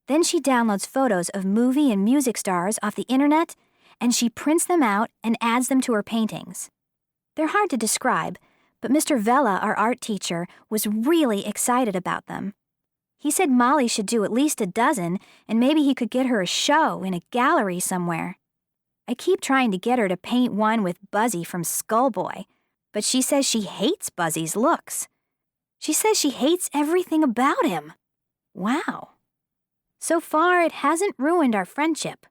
B: Then she downloads photos of movie and music stars off the internet, and she prints them out and adds them to her paintings. They're hard to describe, but Mr. Vella, our art teacher, was really excited about them. He said Molly should do at least a dozen, and maybe he could get her a show in a gallery somewhere. I keep trying to get her to paint one with Buzzy from Skullboy, but she says she hates Buzzy's looks. She says she hates everything about him. Wow. So far, it hasn't ruined our friendship.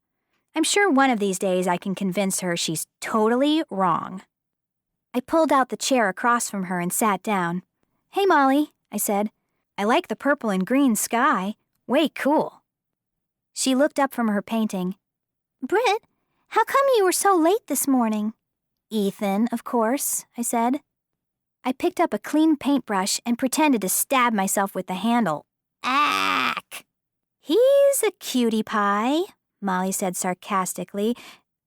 B: I'm sure one of these days I can convince her she's totally wrong. I pulled out the chair across from her and sat down. Hey, Molly, I said. I like the purple and green sky. Way cool. She looked up from her painting. Britt, how come you were so late this morning? Ethan, of course, I said. I picked up a clean paintbrush and pretended to stab myself with the handle. Ack! He's a cutie pie, Molly said sarcastically,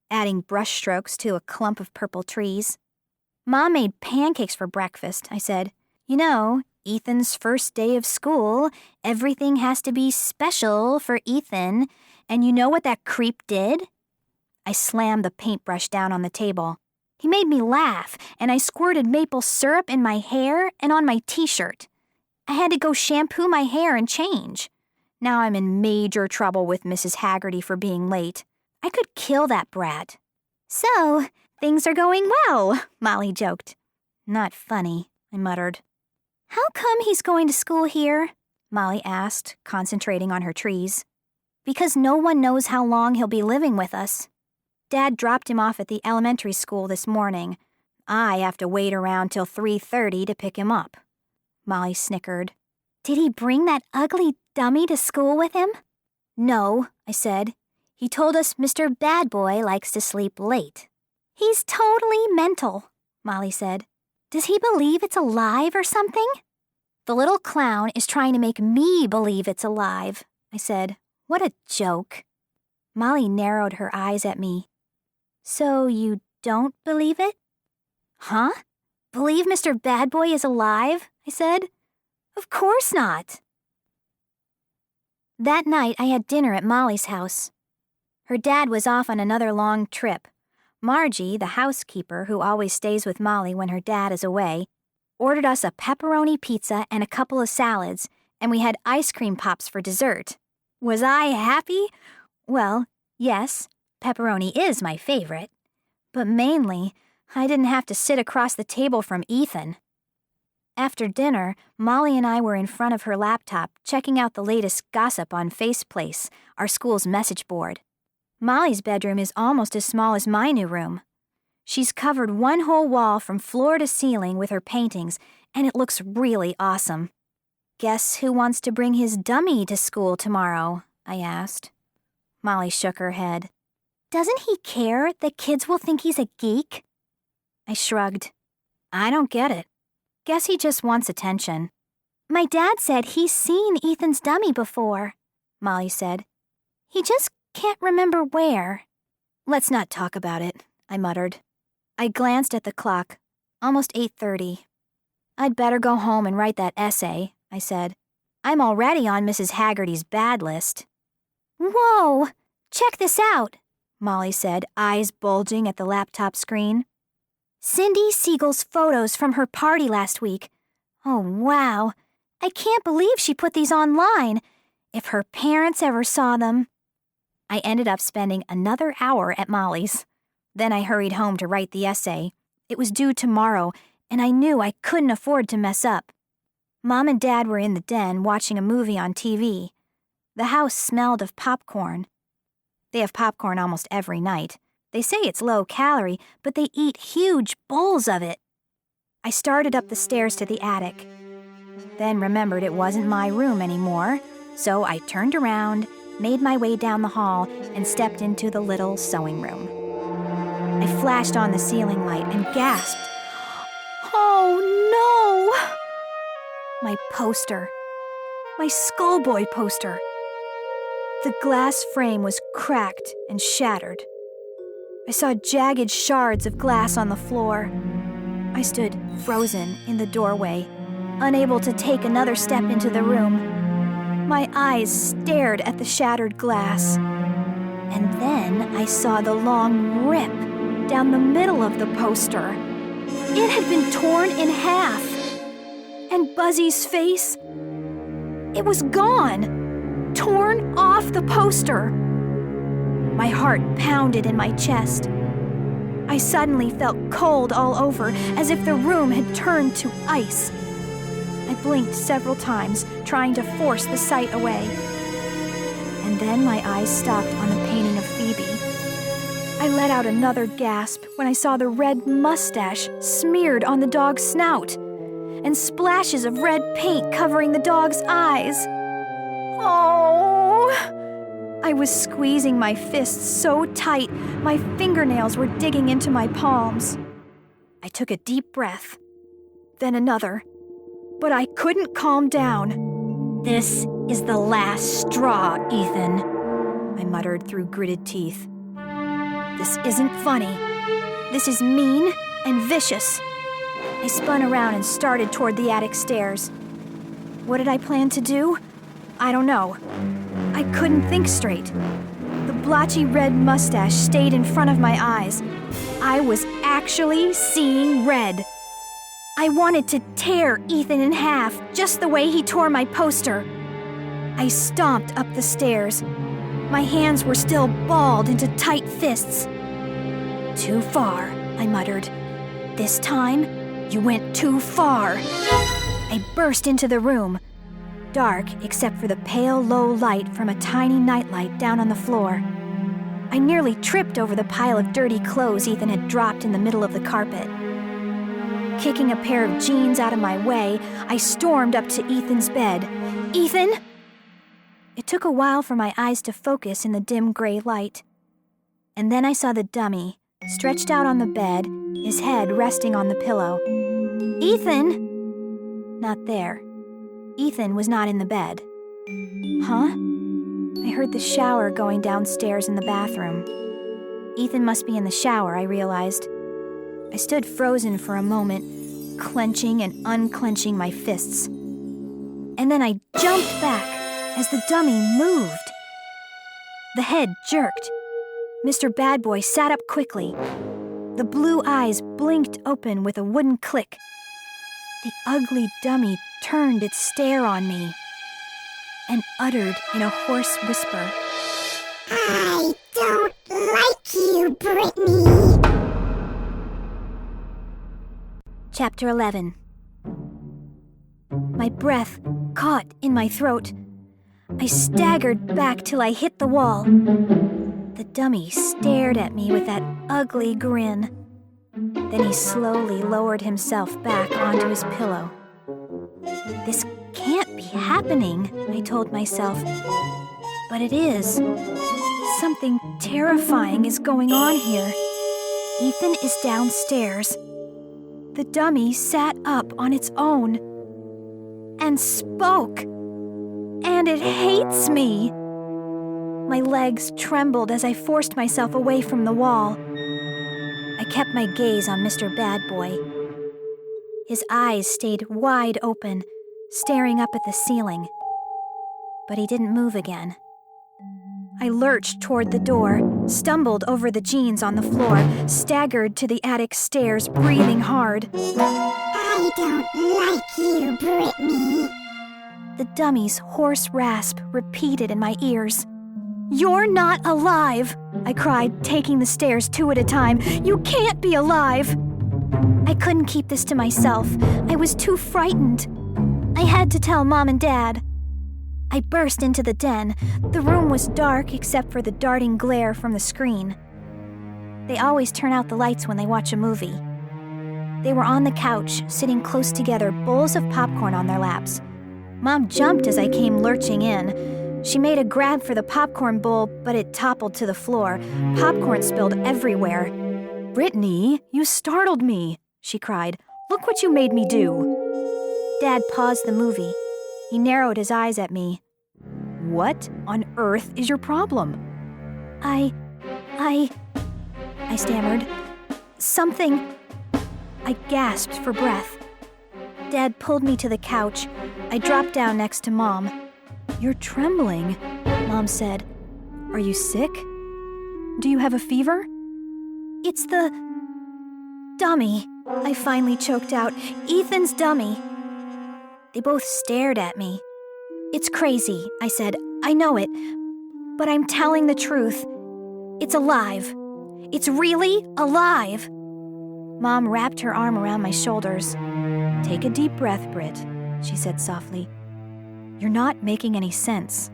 B: adding brushstrokes to a clump of purple trees. Mom made pancakes for breakfast, I said. You know, Ethan's first day of school, everything has to be special for Ethan, and you know what that creep did? I slammed the paintbrush down on the table. He made me laugh, and I squirted maple syrup in my hair and on my t-shirt. I had to go shampoo my hair and change. Now I'm in major trouble with Mrs. Haggerty for being late. I could kill that brat. So, things are going well, Molly joked. Not funny, I muttered. How come he's going to school here? Molly asked, concentrating on her trees. Because no one knows how long he'll be living with us. Dad dropped him off at the elementary school this morning. I have to wait around till 3:30 to pick him up. Molly snickered. Did he bring that ugly dummy to school with him? No, I said. He told us Mr. Bad Boy likes to sleep late. He's totally mental, Molly said. Does he believe it's alive or something? The little clown is trying to make me believe it's alive, I said. What a joke. Molly narrowed her eyes at me. So you don't believe it? Huh? Believe Mr. Bad Boy is alive? I said. Of course not. That night I had dinner at Molly's house. Her dad was off on another long trip. Margie, the housekeeper who always stays with Molly when her dad is away, ordered us a pepperoni pizza and a couple of salads, and we had ice cream pops for dessert. Was I happy? Well, yes, pepperoni is my favorite. But mainly, I didn't have to sit across the table from Ethan. After dinner, Molly and I were in front of her laptop checking out the latest gossip on Faceplace, our school's message board. Molly's bedroom is almost as small as my new room. She's covered one whole wall from floor to ceiling with her paintings, and it looks really awesome. Guess who wants to bring his dummy to school tomorrow? I asked. Molly shook her head. Doesn't he care that kids will think he's a geek? I shrugged. I don't get it. Guess he just wants attention. My dad said he's seen Ethan's dummy before, Molly said. He just can't remember where. Let's not talk about it, I muttered. I glanced at the clock. Almost 8:30. I'd better go home and write that essay, I said. I'm already on Mrs. Haggerty's bad list. Whoa! Check this out, Molly said, eyes bulging at the laptop screen. Cindy Siegel's photos from her party last week. Oh, wow. I can't believe she put these online. If her parents ever saw them. I ended up spending another hour at Molly's. Then I hurried home to write the essay. It was due tomorrow, and I knew I couldn't afford to mess up. Mom and Dad were in the den watching a movie on TV. The house smelled of popcorn. They have popcorn almost every night. They say it's low-calorie, but they eat huge bowls of it. I started up the stairs to the attic. Then remembered it wasn't my room anymore, so I turned around, made my way down the hall, and stepped into the little sewing room. I flashed on the ceiling light and gasped. Oh, no! My poster. My Skullboy poster. The glass frame was cracked and shattered. I saw jagged shards of glass on the floor. I stood frozen in the doorway, unable to take another step into the room. My eyes stared at the shattered glass. And then I saw the long rip down the middle of the poster. It had been torn in half. And Buzzy's face? It was gone, torn off the poster. My heart pounded in my chest. I suddenly felt cold all over, as if the room had turned to ice. I blinked several times, trying to force the sight away. And then my eyes stopped on the painting of Phoebe. I let out another gasp when I saw the red mustache smeared on the dog's snout, and splashes of red paint covering the dog's eyes. Oh! I was squeezing my fists so tight, my fingernails were digging into my palms. I took a deep breath, then another, but I couldn't calm down. This is the last straw, Ethan. I muttered through gritted teeth. This isn't funny. This is mean and vicious. I spun around and started toward the attic stairs. What did I plan to do? I don't know. I couldn't think straight. The blotchy red mustache stayed in front of my eyes. I was actually seeing red. I wanted to tear Ethan in half, just the way he tore my poster. I stomped up the stairs. My hands were still balled into tight fists. Too far, I muttered. This time, you went too far. I burst into the room. Dark except for the pale, low light from a tiny nightlight down on the floor. I nearly tripped over the pile of dirty clothes Ethan had dropped in the middle of the carpet. Kicking a pair of jeans out of my way, I stormed up to Ethan's bed. Ethan! It took a while for my eyes to focus in the dim gray light. And then I saw the dummy, stretched out on the bed, his head resting on the pillow. Ethan! Not there. Ethan was not in the bed. Huh? I heard the shower going downstairs in the bathroom. Ethan must be in the shower, I realized. I stood frozen for a moment, clenching and unclenching my fists. And then I jumped back as the dummy moved. The head jerked. Mr. Bad Boy sat up quickly. The blue eyes blinked open with a wooden click. The ugly dummy turned its stare on me and uttered in a hoarse whisper,
C: I don't like you, Britney.
B: Chapter 11. My breath caught in my throat. I staggered back till I hit the wall. The dummy stared at me with that ugly grin. Then he slowly lowered himself back onto his pillow. This can't be happening, I told myself. But it is. Something terrifying is going on here. Ethan is downstairs. The dummy sat up on its own and spoke. And it hates me. My legs trembled as I forced myself away from the wall. I kept my gaze on Mr. Bad Boy. His eyes stayed wide open, staring up at the ceiling. But he didn't move again. I lurched toward the door, stumbled over the jeans on the floor, staggered to the attic stairs, breathing hard.
C: I don't like you, Britney.
B: The dummy's hoarse rasp repeated in my ears. You're not alive, I cried, taking the stairs 2 at a time. You can't be alive. I couldn't keep this to myself. I was too frightened. I had to tell Mom and Dad. I burst into the den. The room was dark except for the darting glare from the screen. They always turn out the lights when they watch a movie. They were on the couch, sitting close together, bowls of popcorn on their laps. Mom jumped as I came lurching in. She made a grab for the popcorn bowl, but it toppled to the floor. Popcorn spilled everywhere.
D: Britney, you startled me, she cried. Look what you made me do.
B: Dad paused the movie. He narrowed his eyes at me.
D: What on earth is your problem?
B: I stammered. Something. I gasped for breath. Dad pulled me to the couch. I dropped down next to Mom.
D: You're trembling, Mom said. Are you sick? Do you have a fever?
B: It's the dummy, I finally choked out. Ethan's dummy. They both stared at me. It's crazy, I said. I know it. But I'm telling the truth. It's alive. It's really alive. Mom wrapped her arm around my shoulders.
D: Take a deep breath, Brit, she said softly. You're not making any sense.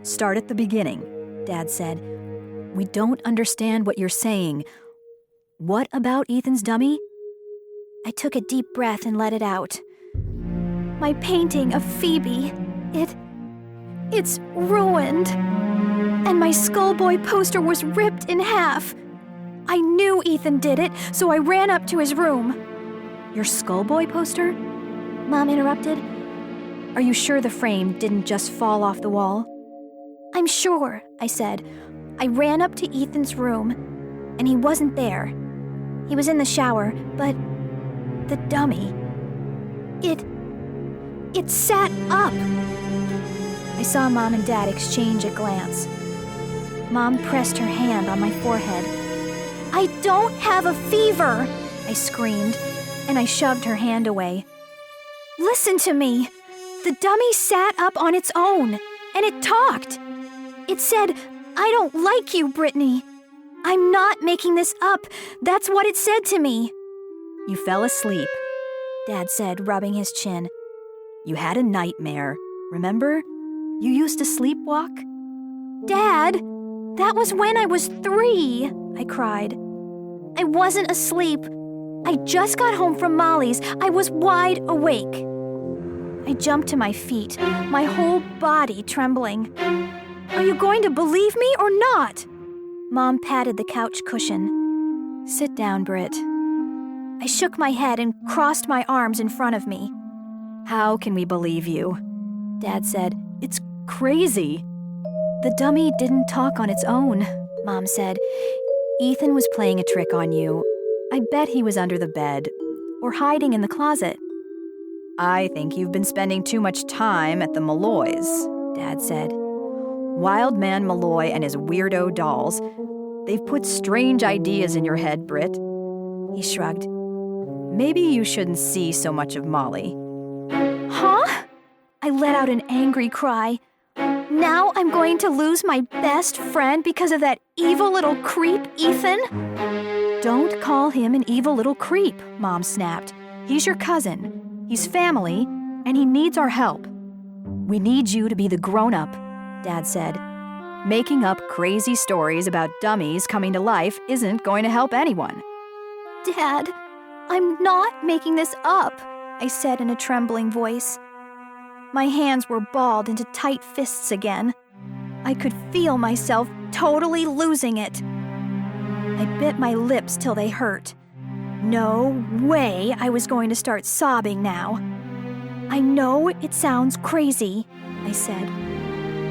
D: Start at the beginning, Dad said. We don't understand what you're saying. What about Ethan's dummy?
B: I took a deep breath and let it out. My painting of Phoebe, it's ruined. And my Skullboy poster was ripped in half. I knew Ethan did it, so I ran up to his room.
D: Your Skullboy poster?
B: Mom interrupted.
D: Are you sure the frame didn't just fall off the wall?
B: I'm sure, I said. I ran up to Ethan's room, and he wasn't there. He was in the shower, but the dummy, it sat up. I saw Mom and Dad exchange a glance. Mom pressed her hand on my forehead. I don't have a fever, I screamed, and I shoved her hand away. Listen to me. The dummy sat up on its own, and it talked. It said, I don't like you, Britney. I'm not making this up. That's what it said to me.
D: You fell asleep,
B: Dad said, rubbing his chin.
D: You had a nightmare, remember? You used to sleepwalk?
B: Dad, that was when I was 3, I cried. I wasn't asleep. I just got home from Molly's. I was wide awake. I jumped to my feet, my whole body trembling. Are you going to believe me or not? Mom patted the couch cushion.
D: Sit down, Britt.
B: I shook my head and crossed my arms in front of me.
D: How can we believe you?
B: Dad said.
D: It's crazy.
B: The dummy didn't talk on its own, Mom said.
D: Ethan was playing a trick on you. I bet he was under the bed or hiding in the closet. I think you've been spending too much time at the Malloys, Dad said. Wild Man Malloy and his weirdo dolls. They've put strange ideas in your head, Britt. He shrugged. Maybe you shouldn't see so much of Molly.
B: Huh? I let out an angry cry. Now I'm going to lose my best friend because of that evil little creep, Ethan?
D: Don't call him an evil little creep, Mom snapped. He's your cousin. He's family, and he needs our help. We need you to be the grown-up, Dad said. Making up crazy stories about dummies coming to life isn't going to help anyone.
B: Dad, I'm not making this up, I said in a trembling voice. My hands were balled into tight fists again. I could feel myself totally losing it. I bit my lips till they hurt. No way I was going to start sobbing now. I know it sounds crazy, I said,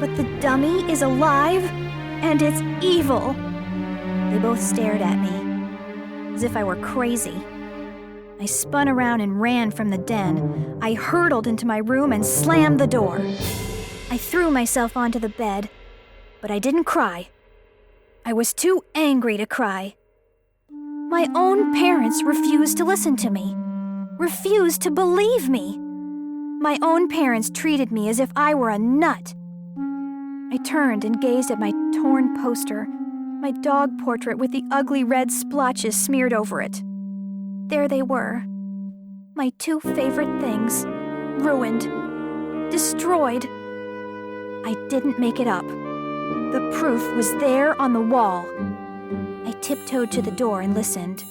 B: but the dummy is alive and it's evil. They both stared at me, as if I were crazy. I spun around and ran from the den. I hurtled into my room and slammed the door. I threw myself onto the bed, but I didn't cry. I was too angry to cry. My own parents refused to listen to me, refused to believe me. My own parents treated me as if I were a nut. I turned and gazed at my torn poster, my dog portrait with the ugly red splotches smeared over it. There they were, my 2 favorite things, ruined, destroyed. I didn't make it up. The proof was there on the wall. I tiptoed to the door and listened.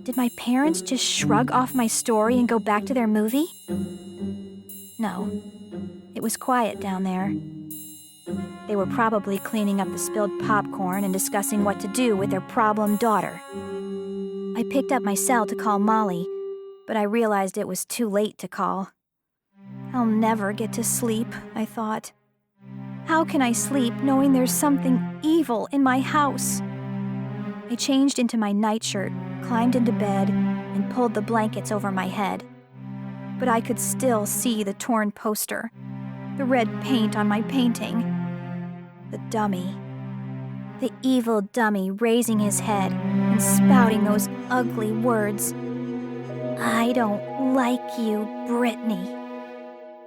B: Did my parents just shrug off my story and go back to their movie? No, it was quiet down there. They were probably cleaning up the spilled popcorn and discussing what to do with their problem daughter. I picked up my cell to call Molly, but I realized it was too late to call. I'll never get to sleep, I thought. How can I sleep knowing there's something evil in my house? I changed into my nightshirt, climbed into bed, and pulled the blankets over my head. But I could still see the torn poster, the red paint on my painting, the dummy. The evil dummy raising his head and spouting those ugly words. I don't like you, Britney.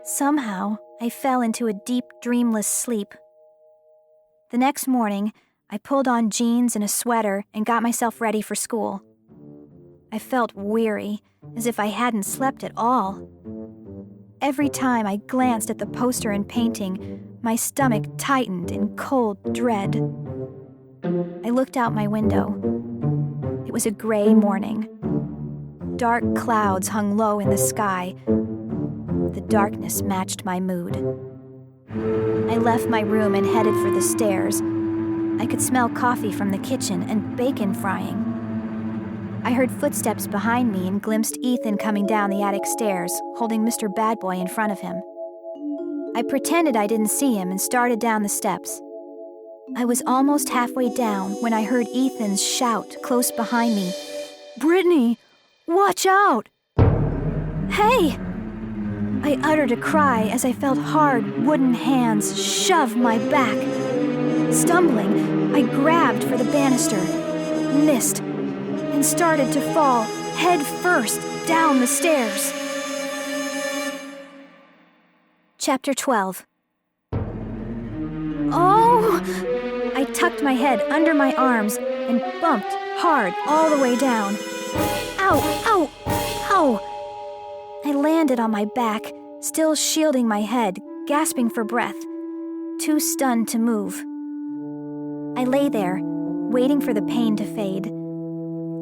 B: Somehow, I fell into a deep, dreamless sleep. The next morning, I pulled on jeans and a sweater and got myself ready for school. I felt weary, as if I hadn't slept at all. Every time I glanced at the poster and painting, my stomach tightened in cold dread. I looked out my window. It was a gray morning. Dark clouds hung low in the sky. The darkness matched my mood. I left my room and headed for the stairs. I could smell coffee from the kitchen and bacon frying. I heard footsteps behind me and glimpsed Ethan coming down the attic stairs, holding Mr. Bad Boy in front of him. I pretended I didn't see him and started down the steps. I was almost halfway down when I heard Ethan's shout close behind me. "Britney, watch out!" "Hey!" I uttered a cry as I felt hard wooden hands shove my back. Stumbling, I grabbed for the banister, missed, and started to fall head first down the stairs. Chapter 12. Oh! I tucked my head under my arms and bumped hard all the way down. Ow! Ow! Ow! I landed on my back, still shielding my head, gasping for breath, too stunned to move. I lay there, waiting for the pain to fade.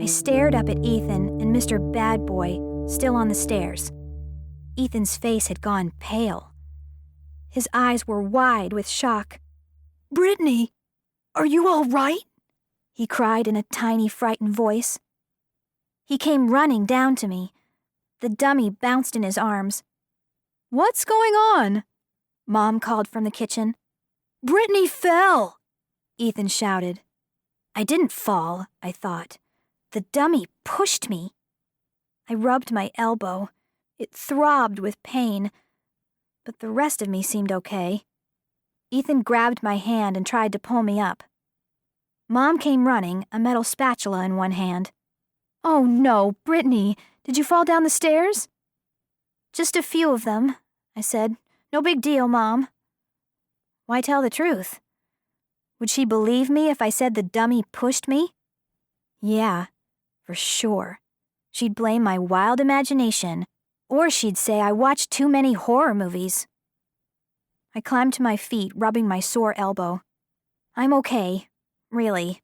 B: I stared up at Ethan and Mr. Bad Boy, still on the stairs. Ethan's face had gone pale. His eyes were wide with shock. "Britney, are you all right?" he cried in a tiny, frightened voice. He came running down to me. The dummy bounced in his arms. "What's going on?" Mom called from the kitchen. "Britney fell!" Ethan shouted. I didn't fall, I thought. The dummy pushed me. I rubbed my elbow. It throbbed with pain, but the rest of me seemed okay. Ethan grabbed my hand and tried to pull me up. Mom came running, a metal spatula in one hand. "Oh no, Britney, did you fall down the stairs?" "Just a few of them," I said. "No big deal, Mom." Why tell the truth? Would she believe me if I said the dummy pushed me? Yeah, for sure. She'd blame my wild imagination, or she'd say I watched too many horror movies. I climbed to my feet, rubbing my sore elbow. "I'm okay, really."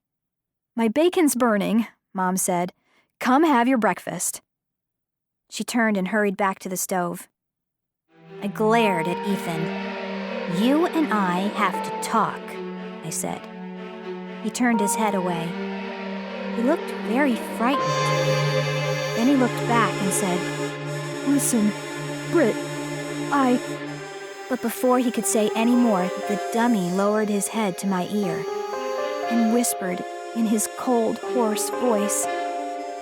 B: "My bacon's burning," Mom said. "Come have your breakfast." She turned and hurried back to the stove. I glared at Ethan. "You and I have to talk," I said. He turned his head away. He looked very frightened. Then he looked back and said, "Listen, Brit, But before he could say any more, the dummy lowered his head to my ear and whispered in his cold, hoarse voice,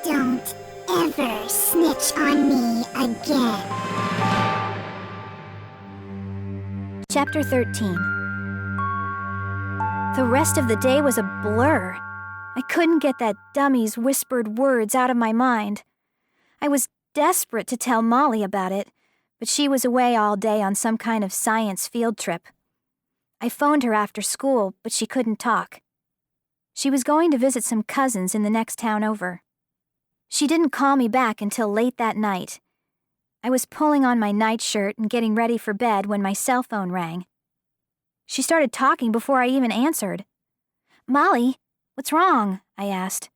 C: "Don't ever snitch on me again."
B: Chapter 13. The rest of the day was a blur. I couldn't get that dummy's whispered words out of my mind. I was desperate to tell Molly about it, but she was away all day on some kind of science field trip. I phoned her after school, but she couldn't talk. She was going to visit some cousins in the next town over. She didn't call me back until late that night. I was pulling on my nightshirt and getting ready for bed when my cell phone rang. She started talking before I even answered. "Molly, what's wrong?" I asked.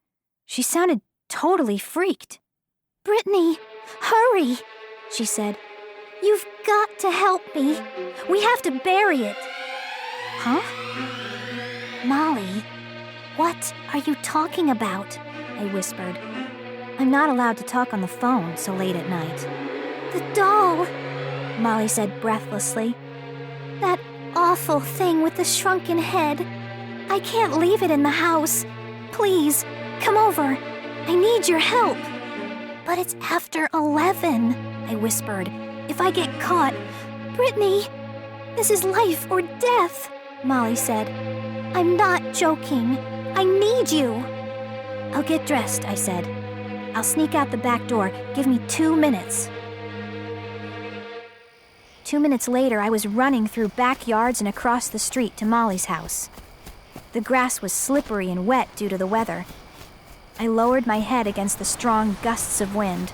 B: She sounded totally freaked.
A: "Britney, hurry," she said. "You've got to help me. We have to bury it."
B: Huh?
A: "Molly, what are you talking about?" I whispered.
B: I'm not allowed to talk on the phone so late at night.
A: "The doll,"
B: Molly said breathlessly.
A: "that awful thing with the shrunken head. I can't leave it in the house. Please, come over. I need your help." "But it's after 11, I whispered. "If I get caught..." "Britney, this is life or death," Molly said. "I'm not joking. I need you."
B: "I'll get dressed," I said. "I'll sneak out the back door. Give me 2 minutes." 2 minutes later, I was running through backyards and across the street to Molly's house. The grass was slippery and wet due to the weather. I lowered my head against the strong gusts of wind.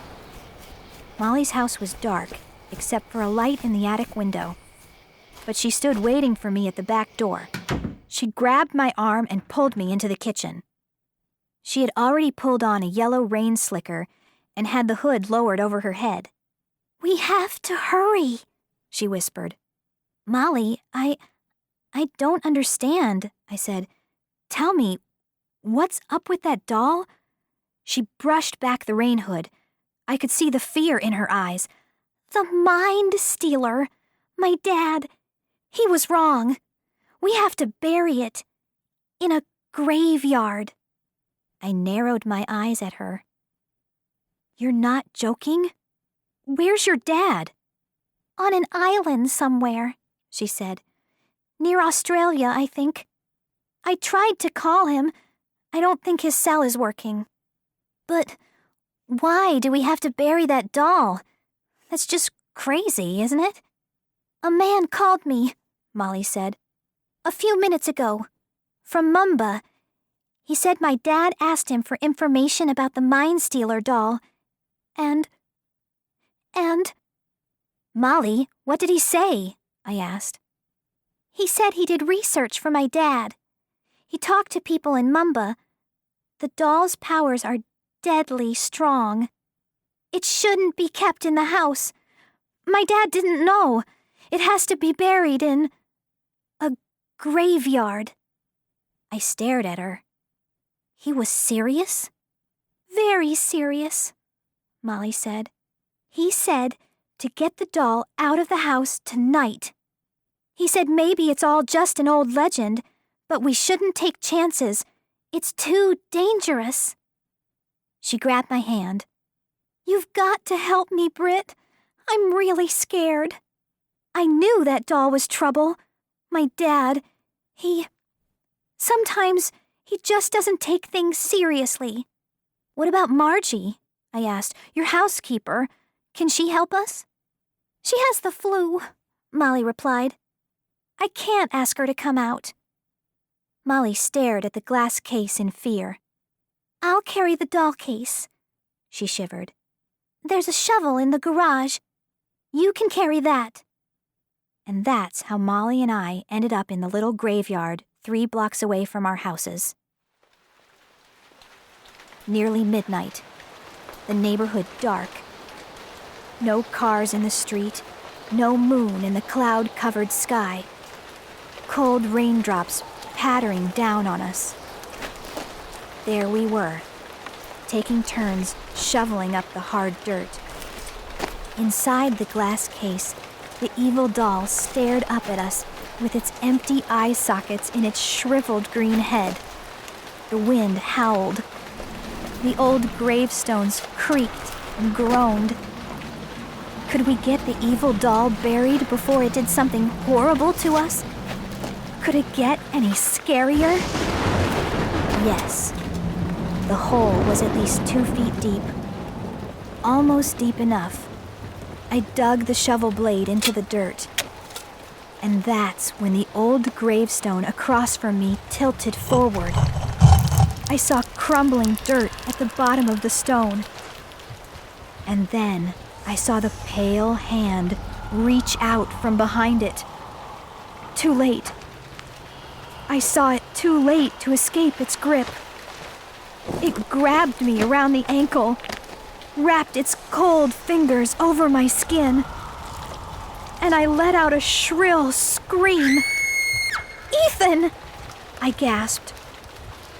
B: Molly's house was dark, except for a light in the attic window. But she stood waiting for me at the back door. She grabbed my arm and pulled me into the kitchen. She had already pulled on a yellow rain slicker and had the hood lowered over her head.
A: "We have to hurry," she whispered.
B: "Molly, I don't understand," I said. "Tell me, what's up with that doll?" She brushed back the rain hood. I could see the fear in her eyes.
A: "The mind stealer. My dad,
B: He was wrong. We have to bury it in a graveyard. I narrowed my eyes at her. You're not joking? Where's your dad? On an island somewhere, she said. Near Australia, I think. I tried to call him. I don't think his cell is working. But why do we have to bury that doll? That's just crazy, isn't it? A man called me, Molly said. A few minutes ago. From Mumba. He said my dad asked him for information about the Mind Stealer doll. And... Molly, what did he say? I asked. He said he did research for my dad. He talked to people in Mumba. The doll's powers are deadly strong. It shouldn't be kept in the house. My dad didn't know. It has to be buried in a graveyard. I stared at her. He was serious? Very serious, Molly said. He said to get the doll out of the house tonight. He said maybe it's all just an old legend, but we shouldn't take chances. It's too dangerous. She grabbed my hand. You've got to help me, Britt. I'm really scared. I knew that doll was trouble. My dad, sometimes he just doesn't take things seriously. What about Margie? I asked. Your housekeeper. Can she help us? She has the flu, Molly replied. I can't ask her to come out. Molly stared at the glass case in fear. I'll carry the doll case, she shivered. There's a shovel in the garage. You can carry that. And that's how Molly and I ended up in the little graveyard 3 blocks away from our houses. Nearly midnight. The neighborhood dark. No cars in the street. No moon in the cloud-covered sky. Cold raindrops pattering down on us. There we were, taking turns shoveling up the hard dirt. Inside the glass case, the evil doll stared up at us with its empty eye sockets in its shriveled green head. The wind howled. The old gravestones creaked and groaned. Could we get the evil doll buried before it did something horrible to us? Could it get any scarier? Yes. The hole was at least 2 feet deep. Almost deep enough. I dug the shovel blade into the dirt. And that's when the old gravestone across from me tilted forward. I saw crumbling dirt at the bottom of the stone. And then I saw the pale hand reach out from behind it. Too late. I saw it too late to escape its grip. It grabbed me around the ankle, wrapped its cold fingers over my skin, and I let out a shrill scream. Ethan! I gasped.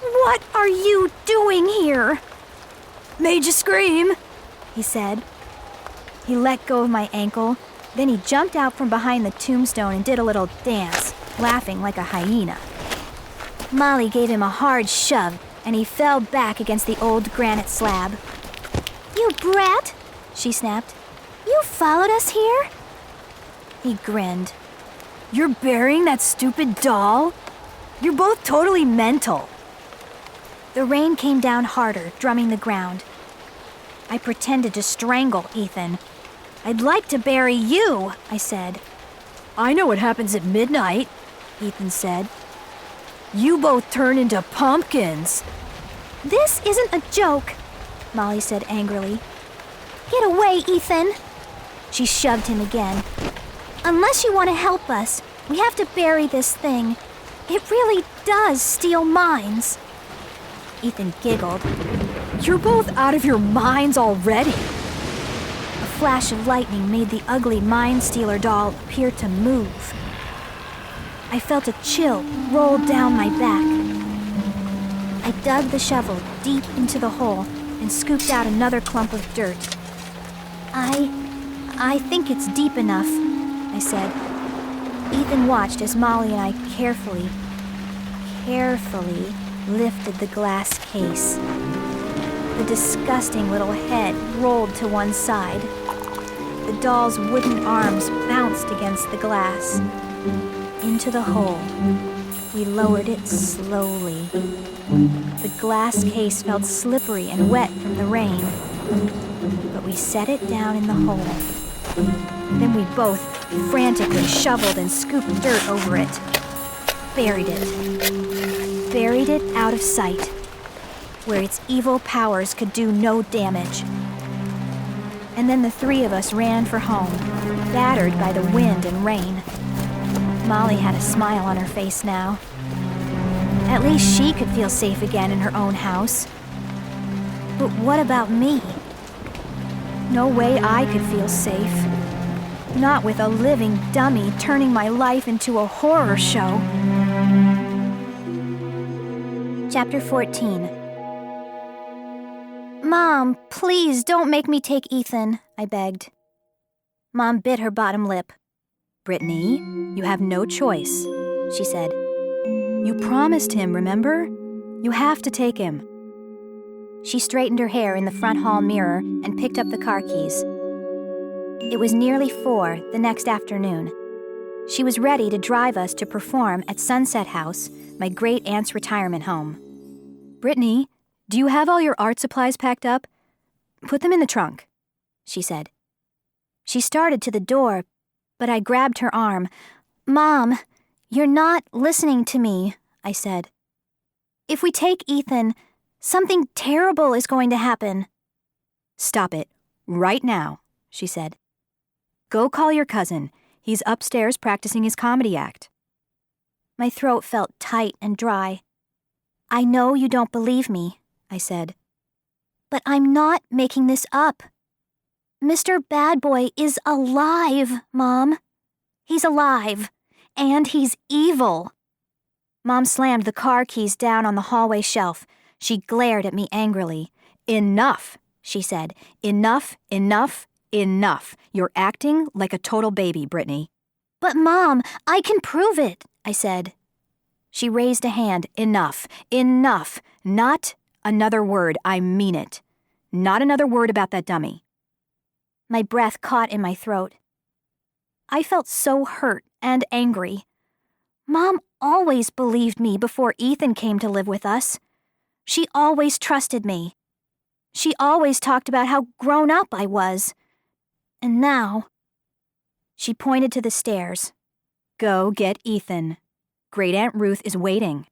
B: What are you doing here? Made you scream, he said. He let go of my ankle, then he jumped out from behind the tombstone and did a little dance, laughing like a hyena. Molly gave him a hard shove, and he fell back against the old granite slab. You brat, she snapped. You followed us here? He grinned. You're burying that stupid doll? You're both totally mental. The rain came down harder, drumming the ground. I pretended to strangle Ethan. I'd like to bury you, I said. I know what happens at midnight, Ethan said. You both turn into pumpkins. This isn't a joke, Molly said angrily. Get away, Ethan. She shoved him again. Unless you want to help us, we have to bury this thing. It really does steal minds. Ethan giggled. You're both out of your minds already. A flash of lightning made the ugly Mind Stealer doll appear to move. I felt a chill roll down my back. I dug the shovel deep into the hole and scooped out another clump of dirt. I think it's deep enough, I said. Ethan watched as Molly and I carefully lifted the glass case. The disgusting little head rolled to one side. The doll's wooden arms bounced against the glass. Into the hole, we lowered it slowly. The glass case felt slippery and wet from the rain, but we set it down in the hole. Then we both frantically shoveled and scooped dirt over it. Buried it out of sight, where its evil powers could do no damage. And then the three of us ran for home, battered by the wind and rain. Molly had a smile on her face now. At least she could feel safe again in her own house. But what about me? No way I could feel safe. Not with a living dummy turning my life into a horror show. Chapter 14. Mom, please don't make me take Ethan, I begged. Mom bit her bottom lip.
D: Brittany, you have no choice, she said. You promised him, remember? You have to take him.
B: She straightened her hair in the front hall mirror and picked up the car keys. It was nearly 4 the next afternoon. She was ready to drive us to perform at Sunset House, my great-aunt's retirement home.
D: Brittany, do you have all your art supplies packed up? Put them in the trunk, she said.
B: She started to the door, but I grabbed her arm. Mom, you're not listening to me, I said. If we take Ethan, something terrible is going to happen.
D: Stop it, right now, she said. Go call your cousin. He's upstairs practicing his comedy act.
B: My throat felt tight and dry. I know you don't believe me, I said. But I'm not making this up. Mr. Bad Boy is alive, Mom. He's alive, and he's evil. Mom slammed the car keys down on the hallway shelf. She glared at me angrily.
D: Enough, she said. Enough. You're acting like a total baby, Brittany.
B: But Mom, I can prove it, I said. She raised a hand.
D: Enough. Not another word, I mean it. Not another word about that dummy.
B: My breath caught in my throat. I felt so hurt and angry. Mom always believed me before Ethan came to live with us. She always trusted me. She always talked about how grown up I was. And now... She pointed to the stairs.
D: Go get Ethan. Great Aunt Ruth is waiting.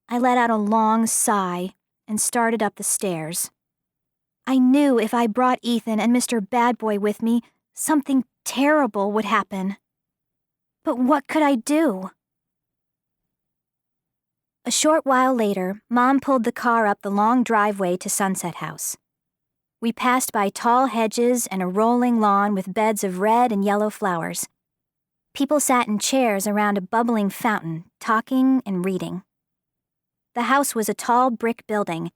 B: I let out a long sigh and started up the stairs. I knew if I brought Ethan and Mr. Bad Boy with me, something terrible would happen. But what could I do? A short while later, Mom pulled the car up the long driveway to Sunset House. We passed by tall hedges and a rolling lawn with beds of red and yellow flowers. People sat in chairs around a bubbling fountain, talking and reading. The house was a tall brick building.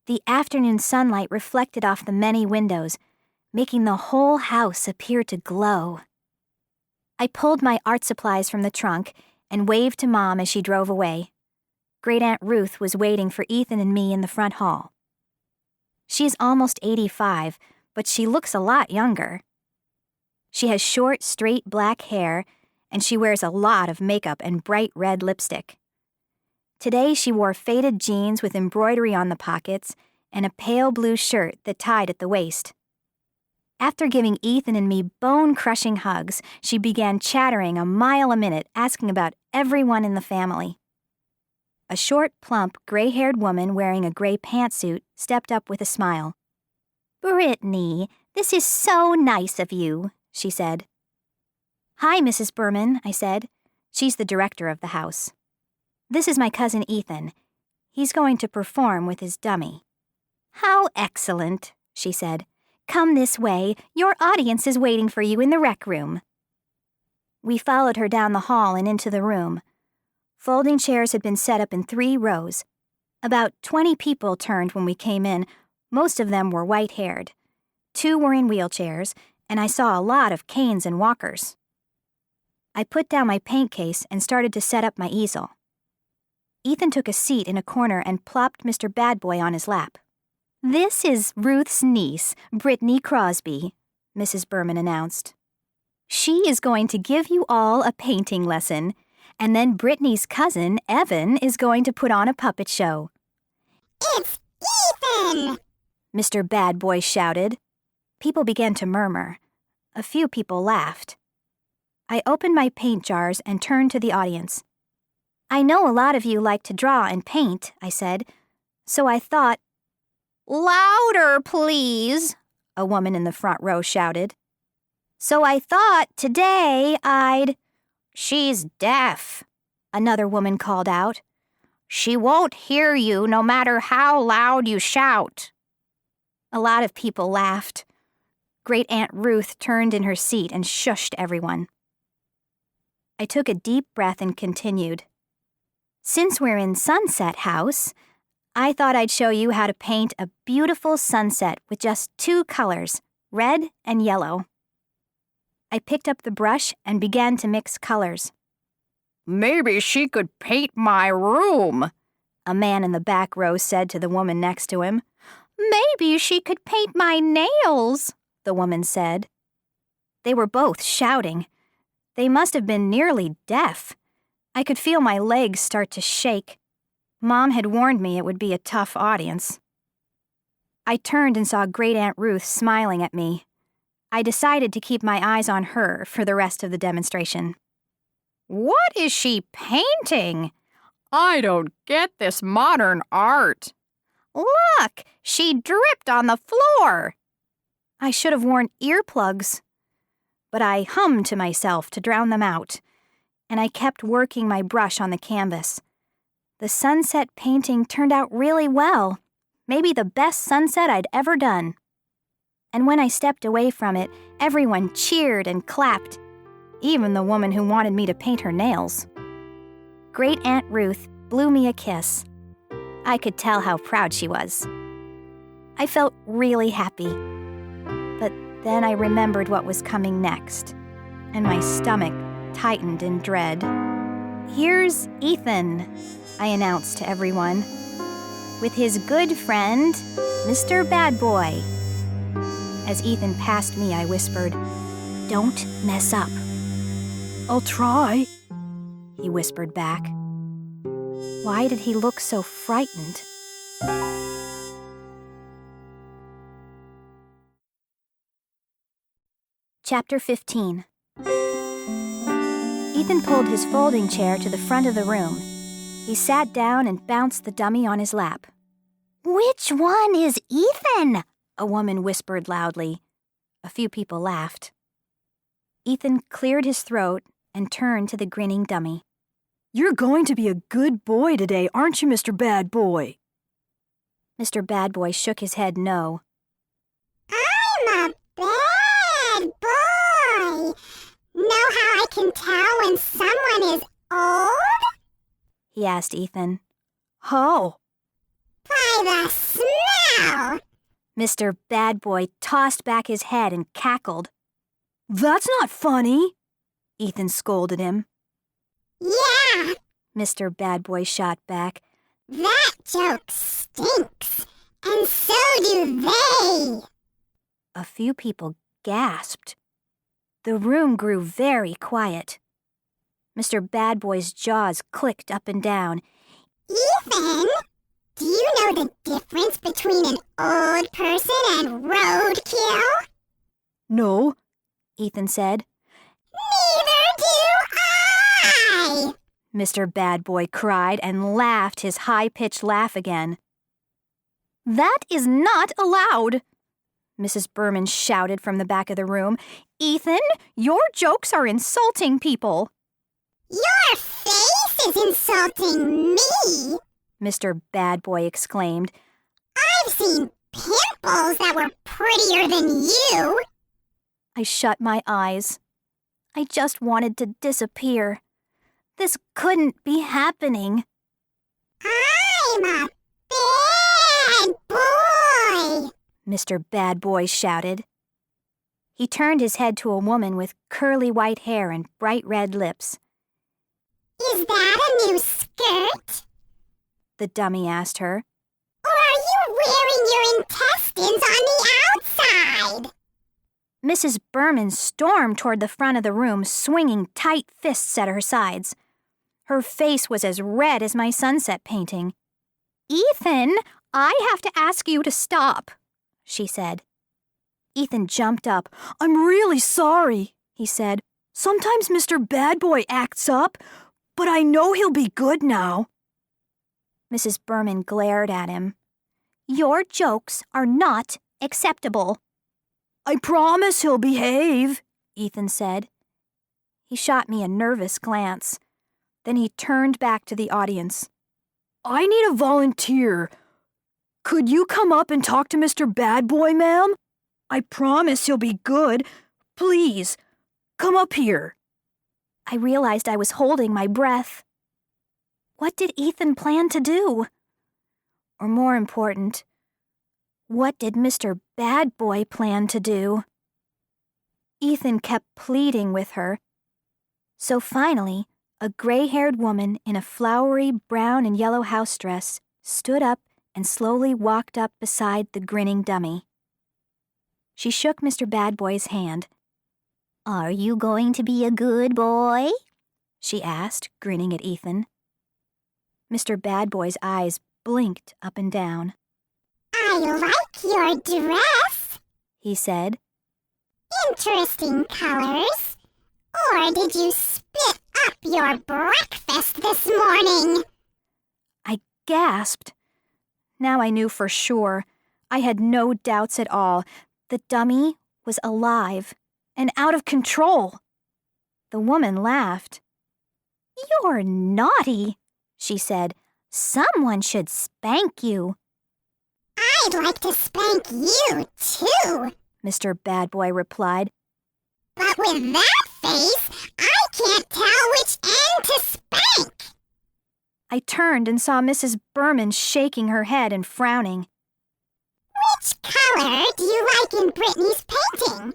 B: The afternoon sunlight reflected off the many windows, making the whole house appear to glow. I pulled my art supplies from the trunk and waved to Mom as she drove away. Great Aunt Ruth was waiting for Ethan and me in the front hall. She's almost 85, but she looks a lot younger. She has short, straight black hair, and she wears a lot of makeup and bright red lipstick. Today she wore faded jeans with embroidery on the pockets and a pale blue shirt that tied at the waist. After giving Ethan and me bone-crushing hugs, she began chattering a mile a minute, asking about everyone in the family. A short, plump, gray-haired woman wearing a gray pantsuit stepped up with a smile. "Brittany, this is so nice of you," she said. "Hi, Mrs. Berman," I said. She's the director of the house. "This is my cousin Ethan. He's going to perform with his dummy." "How excellent," she said. "Come this way. Your audience is waiting for you in the rec room." We followed her down the hall and into the room. Folding chairs had been set up in 3 rows. About 20 people turned when we came in. Most of them were white-haired. 2 were in wheelchairs, and I saw a lot of canes and walkers. I put down my paint case and started to set up my easel. Ethan took a seat in a corner and plopped Mr. Bad Boy on his lap. "This is Ruth's niece, Britney Crosby," Mrs. Berman announced. "She is going to give you all a painting lesson, and then Britney's cousin, Evan, is going to put on a puppet show."
C: It's Ethan!
B: Mr. Bad Boy shouted. People began to murmur. A few people laughed. I opened my paint jars and turned to the audience. "I know a lot of you like to draw and paint," I said, "so I thought—" "Louder, please," a woman in the front row shouted. "So I thought today I'd—" "She's deaf," another woman called out. "She won't hear you no matter how loud you shout." A lot of people laughed. Great Aunt Ruth turned in her seat and shushed everyone. I took a deep breath and continued. "Since we're in Sunset House, I thought I'd show you how to paint a beautiful sunset with just 2 colors, red and yellow." I picked up the brush and began to mix colors. "Maybe she could paint my room," a man in the back row said to the woman next to him. "Maybe she could paint my nails," the woman said. They were both shouting. They must have been nearly deaf. I could feel my legs start to shake. Mom had warned me it would be a tough audience. I turned and saw Great Aunt Ruth smiling at me. I decided to keep my eyes on her for the rest of the demonstration. "What is she painting? I don't get this modern art." "Look, she dripped on the floor." I should have worn earplugs. But I hummed to myself to drown them out, and I kept working my brush on the canvas. The sunset painting turned out really well, maybe the best sunset I'd ever done. And when I stepped away from it, everyone cheered and clapped, even the woman who wanted me to paint her nails. Great Aunt Ruth blew me a kiss. I could tell how proud she was. I felt really happy. But then I remembered what was coming next, and my stomach tightened in dread. "Here's Ethan," I announced to everyone, "with his good friend, Mr. Bad Boy." As Ethan passed me, I whispered, "Don't mess up."
D: I'll try,
B: he whispered back. Why did he look so frightened? Chapter 15. Ethan pulled his folding chair to the front of the room. He sat down and bounced the dummy on his lap. "Which one is Ethan?" a woman whispered loudly. A few people laughed. Ethan cleared his throat and turned to the grinning dummy.
D: "You're going to be a good boy today, aren't you, Mr. Bad Boy?"
B: Mr. Bad Boy shook his head no.
C: I'm a bad boy. Know how I can tell when someone is old?
B: He asked Ethan. "How?"
C: By the smell.
B: Mr. Bad Boy tossed back his head and cackled.
D: "That's not funny,"
B: Ethan scolded him.
C: Yeah,
B: Mr. Bad Boy shot back.
C: that joke stinks. And so do they.
B: A few people gasped. The room grew very quiet. Mr. Bad Boy's jaws clicked up and down.
C: Ethan, do you know the difference between an old person and roadkill?
D: "No,"
B: Ethan said.
C: Neither do I!
B: Mr. Bad Boy cried and laughed his high-pitched laugh again. "That is not allowed," Mrs. Berman shouted from the back of the room. "Ethan, your jokes are insulting people."
C: Your face is insulting me.
B: Mr. Bad Boy exclaimed.
C: I've seen pimples that were prettier than you.
B: I shut my eyes. I just wanted to disappear. This couldn't be happening.
C: I'm a bad boy.
B: Mr. Bad Boy shouted. He turned his head to a woman with curly white hair and bright red lips.
C: Is that a new skirt?
B: The dummy asked her.
C: Or are you wearing your intestines on the outside?
B: Mrs. Berman stormed toward the front of the room, swinging tight fists at her sides. Her face was as red as my sunset painting. "Ethan, I have to ask you to stop," she said. Ethan jumped up. "I'm really sorry," he said. "Sometimes Mr. Bad Boy acts up, but I know he'll be good now." Mrs. Berman glared at him. "Your jokes are not acceptable." "I promise he'll behave," Ethan said. He shot me a nervous glance. Then he turned back to the audience. "I need a volunteer. Could you come up and talk to Mr. Bad Boy, ma'am? I promise he'll be good. Please, come up here." I realized I was holding my breath. What did Ethan plan to do? Or more important, what did Mr. Bad Boy plan to do? Ethan kept pleading with her. So finally, a gray-haired woman in a flowery brown and yellow house dress stood up and slowly walked up beside the grinning dummy. She shook Mr. Bad Boy's hand. "Are you going to be a good boy?" she asked, grinning at Ethan. Mr. Bad Boy's eyes blinked up and down.
C: I like your dress,
B: he said.
C: Interesting colors. Or did you spit up your breakfast this morning?
B: I gasped. Now I knew for sure. I had no doubts at all. The dummy was alive and out of control. The woman laughed. "You're naughty," she said. "Someone should spank you."
C: I'd like to spank you, too,
B: Mr. Bad Boy replied.
C: but with that face, I can't tell which end to spank.
B: I turned and saw Mrs. Berman shaking her head and frowning.
C: Which color do you like in Britney's painting?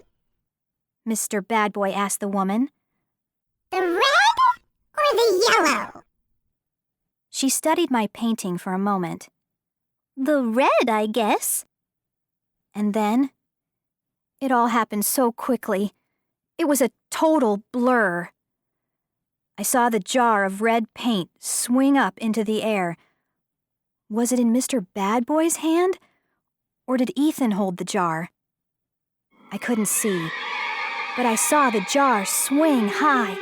B: Mr. Bad Boy asked the woman.
C: The red or the yellow?
B: She studied my painting for a moment. "The red, I guess." And then, it all happened so quickly. It was a total blur. I saw the jar of red paint swing up into the air. Was it in Mr. Bad Boy's hand? Or did Ethan hold the jar? I couldn't see, but I saw the jar swing high.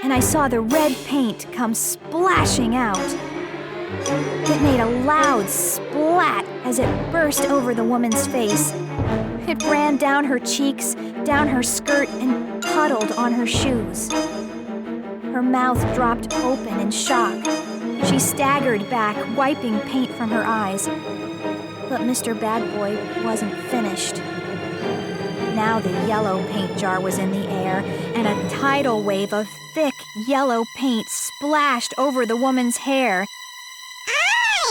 B: And I saw the red paint come splashing out. It made a loud splat as it burst over the woman's face. It ran down her cheeks, down her skirt, and puddled on her shoes. Her mouth dropped open in shock. She staggered back, wiping paint from her eyes. But Mr. Bad Boy wasn't finished. Now the yellow paint jar was in the air, and a tidal wave of thick yellow paint splashed over the woman's hair.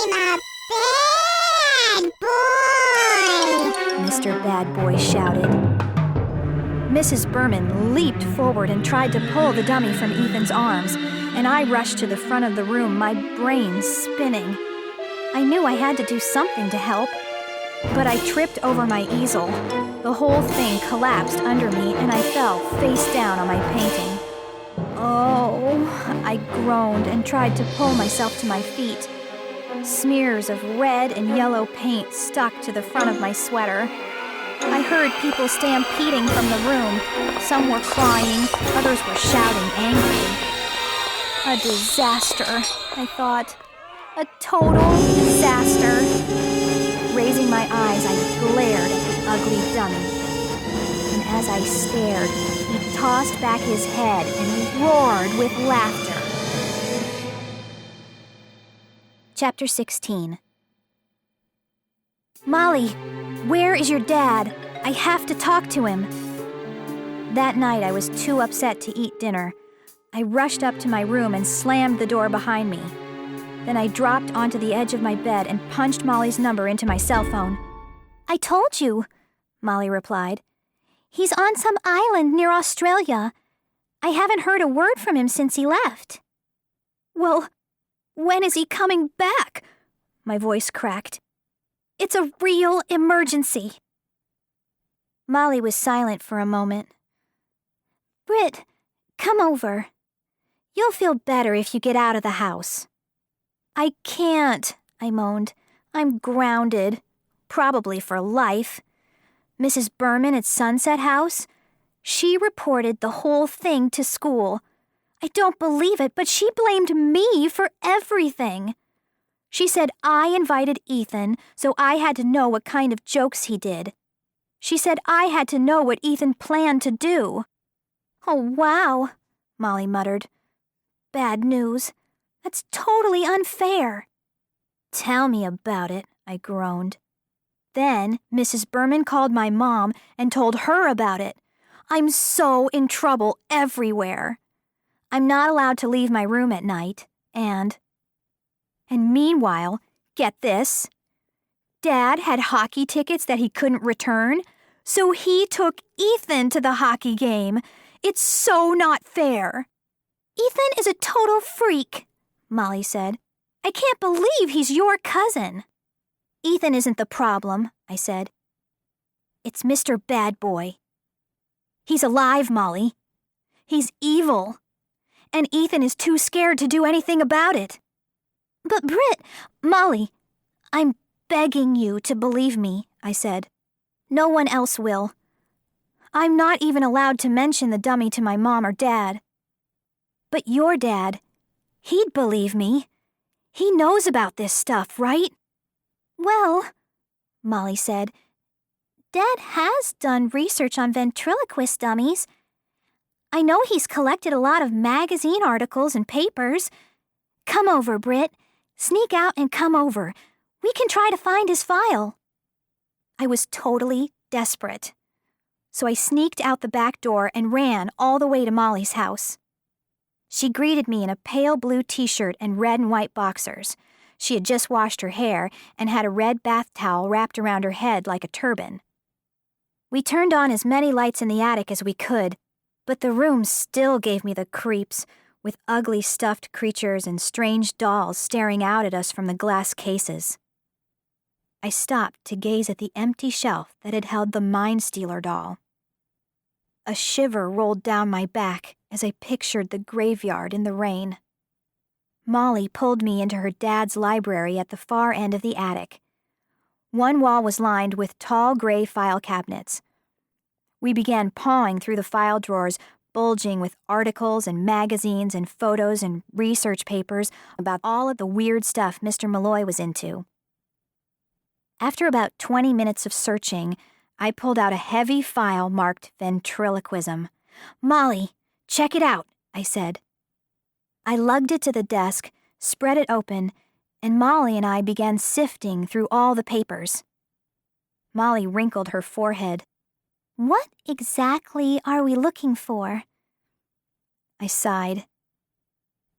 C: I'm a bad boy,
B: Mr. Bad Boy shouted. Mrs. Berman leaped forward and tried to pull the dummy from Ethan's arms, and I rushed to the front of the room, my brain spinning. I knew I had to do something to help, but I tripped over my easel. The whole thing collapsed under me, and I fell face down on my painting. "Oh," I groaned and tried to pull myself to my feet. Smears of red and yellow paint stuck to the front of my sweater. I heard people stampeding from the room. Some were crying, others were shouting angrily. A disaster, I thought. A total disaster. Raising my eyes, I glared at the ugly dummy. And as I stared, he tossed back his head and roared with laughter. Chapter 16. "Molly, where is your dad? I have to talk to him." That night, I was too upset to eat dinner. I rushed up to my room and slammed the door behind me. Then I dropped onto the edge of my bed and punched Molly's number into my cell phone. "I told you," Molly replied. He's on some island near Australia. I haven't heard a word from him since he left. Well, when is he coming back? My voice cracked. It's a real emergency. Molly was silent for a moment. Brit, come over. You'll feel better if you get out of the house. I can't, I moaned. I'm grounded, probably for life. Mrs. Berman at Sunset House, she reported the whole thing to school. I don't believe it, but she blamed me for everything. She said I invited Ethan, so I had to know what kind of jokes he did. She said I had to know what Ethan planned to do. Oh, wow, Molly muttered. Bad news. That's totally unfair. Tell me about it, I groaned. Then Mrs. Berman called my mom and told her about it. I'm so in trouble everywhere. I'm not allowed to leave my room at night, and meanwhile, get this, Dad had hockey tickets that he couldn't return, so he took Ethan to the hockey game. It's so not fair. Ethan is a total freak, Molly said. I can't believe he's your cousin. Ethan isn't the problem, I said. It's Mr. Bad Boy. He's alive, Molly. He's evil. And Ethan is too scared to do anything about it. But Britt, Molly, I'm begging you to believe me, I said. No one else will. I'm not even allowed to mention the dummy to my mom or Dad. But your dad, he'd believe me. He knows about this stuff, right? Well, Molly said, Dad has done research on ventriloquist dummies. I know he's collected a lot of magazine articles and papers. Come over, Britt. Sneak out and come over. We can try to find his file. I was totally desperate. So I sneaked out the back door and ran all the way to Molly's house. She greeted me in a pale blue t-shirt and red and white boxers. She had just washed her hair and had a red bath towel wrapped around her head like a turban. We turned on as many lights in the attic as we could, but the room still gave me the creeps, with ugly stuffed creatures and strange dolls staring out at us from the glass cases. I stopped to gaze at the empty shelf that had held the Mind Stealer doll. A shiver rolled down my back as I pictured the graveyard in the rain. Molly pulled me into her dad's library at the far end of the attic. One wall was lined with tall gray file cabinets. We began pawing through the file drawers, bulging with articles and magazines and photos and research papers about all of the weird stuff Mr. Malloy was into. After about 20 minutes of searching, I pulled out a heavy file marked ventriloquism. Molly, check it out, I said. I lugged it to the desk, spread it open, and Molly and I began sifting through all the papers. Molly wrinkled her forehead. What exactly are we looking for? I sighed.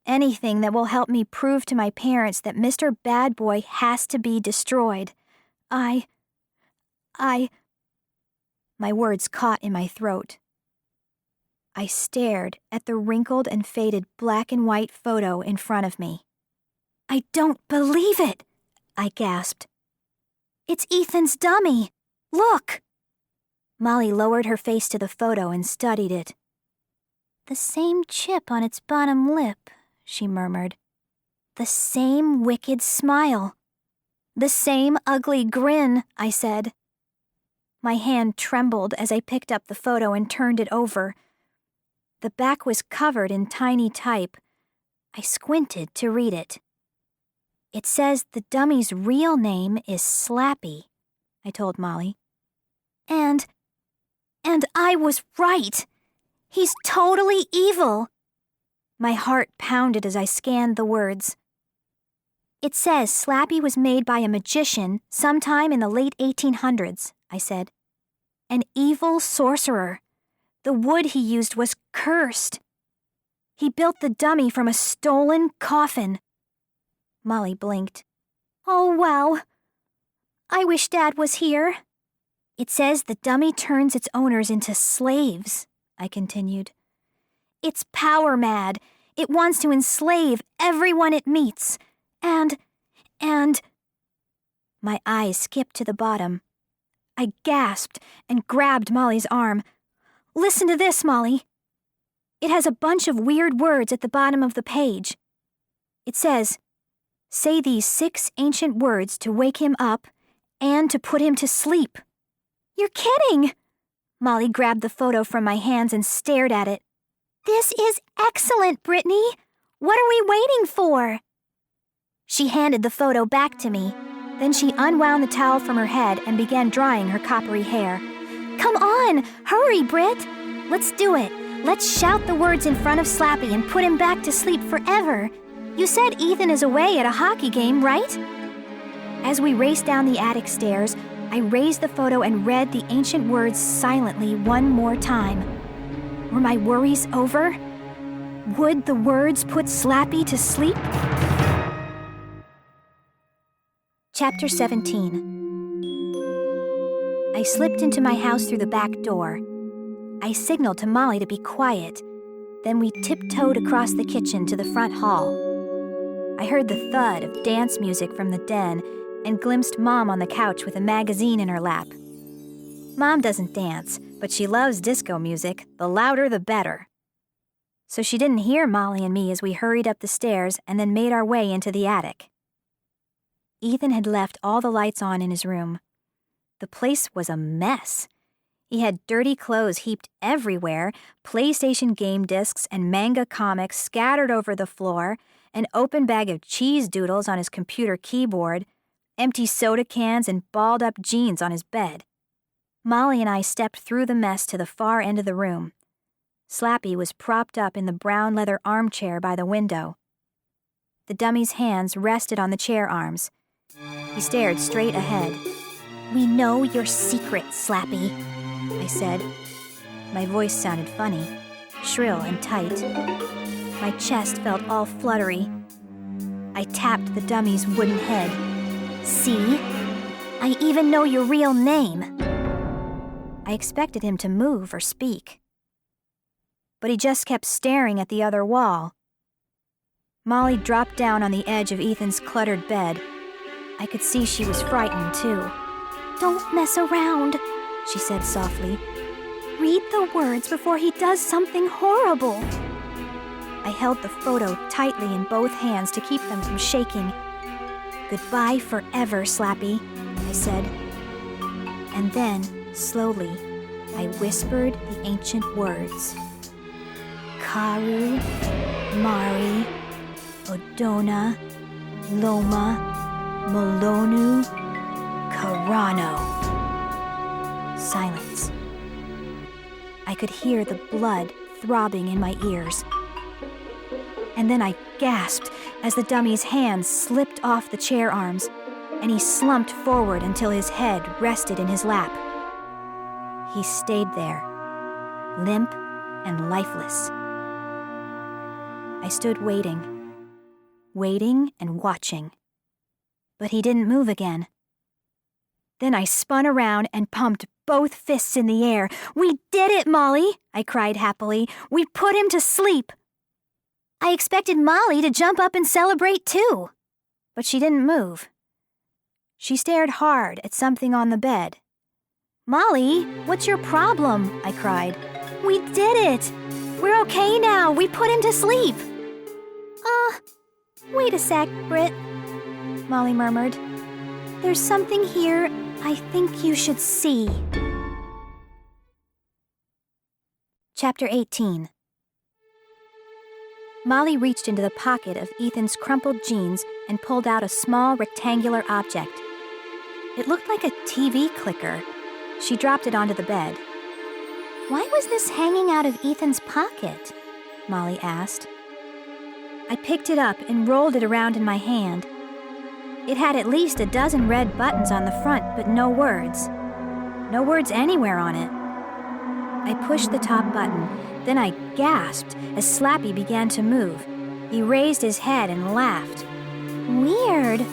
B: Anything that will help me prove to my parents that Mr. Bad Boy has to be destroyed. My words caught in my throat. I stared at the wrinkled and faded black and white photo in front of me. I don't believe it, I gasped. It's Ethan's dummy. Look! Molly lowered her face to the photo and studied it. The same chip on its bottom lip, she murmured. The same wicked smile. The same ugly grin, I said. My hand trembled as I picked up the photo and turned it over. The back was covered in tiny type. I squinted to read it. It says the dummy's real name is Slappy, I told Molly. And I was right. He's totally evil. My heart pounded as I scanned the words. It says Slappy was made by a magician sometime in the late 1800s, I said. An evil sorcerer. The wood he used was cursed. He built the dummy from a stolen coffin. Molly blinked. Oh, wow. I wish Dad was here. It says the dummy turns its owners into slaves, I continued. It's power mad. It wants to enslave everyone it meets. And... My eyes skipped to the bottom. I gasped and grabbed Molly's arm. Listen to this, Molly. It has a bunch of weird words at the bottom of the page. It says, say these 6 ancient words to wake him up and to put him to sleep. You're kidding! Molly grabbed the photo from my hands and stared at it. This is excellent, Britney! What are we waiting for? She handed the photo back to me. Then she unwound the towel from her head and began drying her coppery hair. Come on! Hurry, Brit! Let's do it. Let's shout the words in front of Slappy and put him back to sleep forever. You said Ethan is away at a hockey game, right? As we raced down the attic stairs, I raised the photo and read the ancient words silently one more time. Were my worries over? Would the words put Slappy to sleep? Chapter 17. I slipped into my house through the back door. I signaled to Molly to be quiet. Then we tiptoed across the kitchen to the front hall. I heard the thud of dance music from the den and glimpsed Mom on the couch with a magazine in her lap. Mom doesn't dance, but she loves disco music. The louder, the better. So she didn't hear Molly and me as we hurried up the stairs and then made our way into the attic. Ethan had left all the lights on in his room. The place was a mess. He had dirty clothes heaped everywhere, PlayStation game discs and manga comics scattered over the floor, an open bag of cheese doodles on his computer keyboard, empty soda cans and balled-up jeans on his bed. Molly and I stepped through the mess to the far end of the room. Slappy was propped up in the brown leather armchair by the window. The dummy's hands rested on the chair arms. He stared straight ahead. We know your secret, Slappy, I said. My voice sounded funny, shrill and tight. My chest felt all fluttery. I tapped the dummy's wooden head. See? I even know your real name. I expected him to move or speak. But he just kept staring at the other wall. Molly dropped down on the edge of Ethan's cluttered bed. I could see she was frightened, too. Don't mess around, she said softly. Read the words before he does something horrible. I held the photo tightly in both hands to keep them from shaking. Goodbye forever, Slappy, I said. And then, slowly, I whispered the ancient words. Karu, Mari, Odona, Loma, Molonu, Karano. Silence. I could hear the blood throbbing in my ears. And then I gasped as the dummy's hands slipped off the chair arms, and he slumped forward until his head rested in his lap. He stayed there, limp and lifeless. I stood waiting and watching. But he didn't move again. Then I spun around and pumped both fists in the air. We did it, Molly, I cried happily. We put him to sleep. I expected Molly to jump up and celebrate too, but she didn't move. She stared hard at something on the bed. Molly, what's your problem? I cried. We did it. We're okay now. We put him to sleep. Wait a sec, Brit, Molly murmured. There's something here I think you should see. Chapter 18. Molly reached into the pocket of Ethan's crumpled jeans and pulled out a small rectangular object. It looked like a TV clicker. She dropped it onto the bed. Why was this hanging out of Ethan's pocket? Molly asked. I picked it up and rolled it around in my hand. It had at least a dozen red buttons on the front, but no words. No words anywhere on it. I pushed the top button, then I gasped as Slappy began to move. He raised his head and laughed. Weird,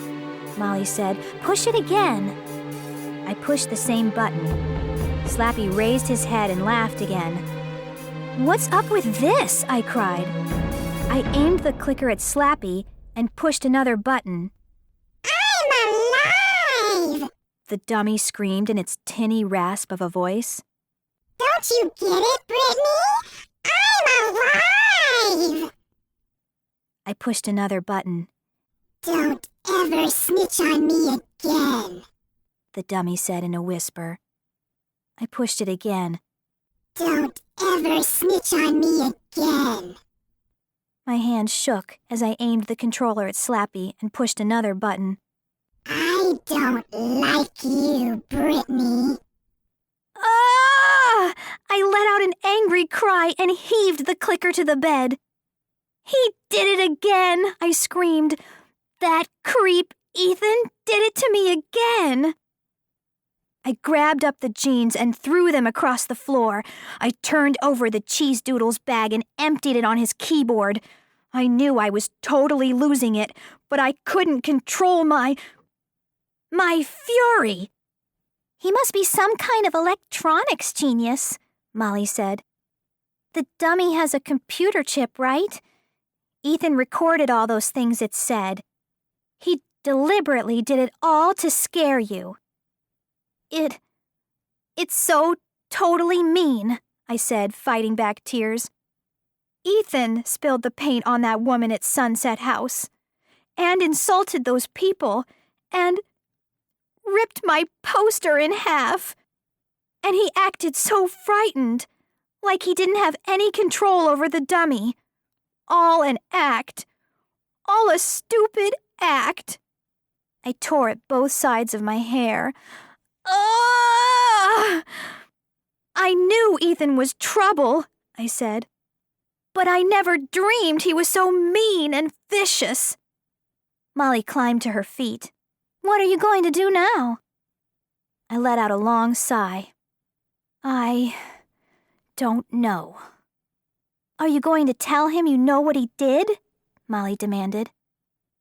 B: Molly said. Push it again. I pushed the same button. Slappy raised his head and laughed again. "What's up with this?" I cried. I aimed the clicker at Slappy and pushed another button.
C: I'm alive!
B: The dummy screamed in its tinny rasp of a voice.
C: Don't you get it, Britney? I'm alive!
B: I pushed another button.
C: Don't ever snitch on me again,
B: The dummy said in a whisper. I pushed it again.
C: Don't ever snitch on me again.
B: My hand shook as I aimed the controller at Slappy and pushed another button.
C: I don't like you, Britney.
B: Ah! I let out an angry cry and heaved the clicker to the bed. "He did it again!" I screamed. "That creep Ethan did it to me again!" I grabbed up the jeans and threw them across the floor. I turned over the cheese doodles bag and emptied it on his keyboard. I knew I was totally losing it, but I couldn't control my fury. "He must be some kind of electronics genius," Molly said. "The dummy has a computer chip, right? Ethan recorded all those things it said. He deliberately did it all to scare you." It's so totally mean," I said, fighting back tears. "Ethan spilled the paint on that woman at Sunset House, and insulted those people, and ripped my poster in half. And he acted so frightened, like he didn't have any control over the dummy. All an act. All a stupid act." I tore at both sides of my hair. "Ah!" "I knew Ethan was trouble," I said. "But I never dreamed he was so mean and vicious." Molly climbed to her feet. "What are you going to do now?" I let out a long sigh. "I don't know." "Are you going to tell him you know what he did?" Molly demanded.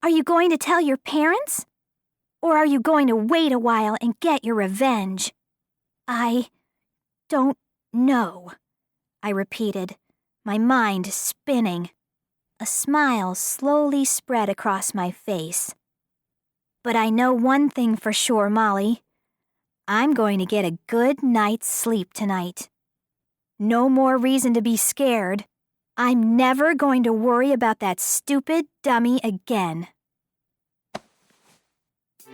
B: "Are you going to tell your parents? Or are you going to wait a while and get your revenge?" "I don't know," I repeated, my mind spinning. A smile slowly spread across my face. "But I know one thing for sure, Molly. I'm going to get a good night's sleep tonight. No more reason to be scared. I'm never going to worry about that stupid dummy again."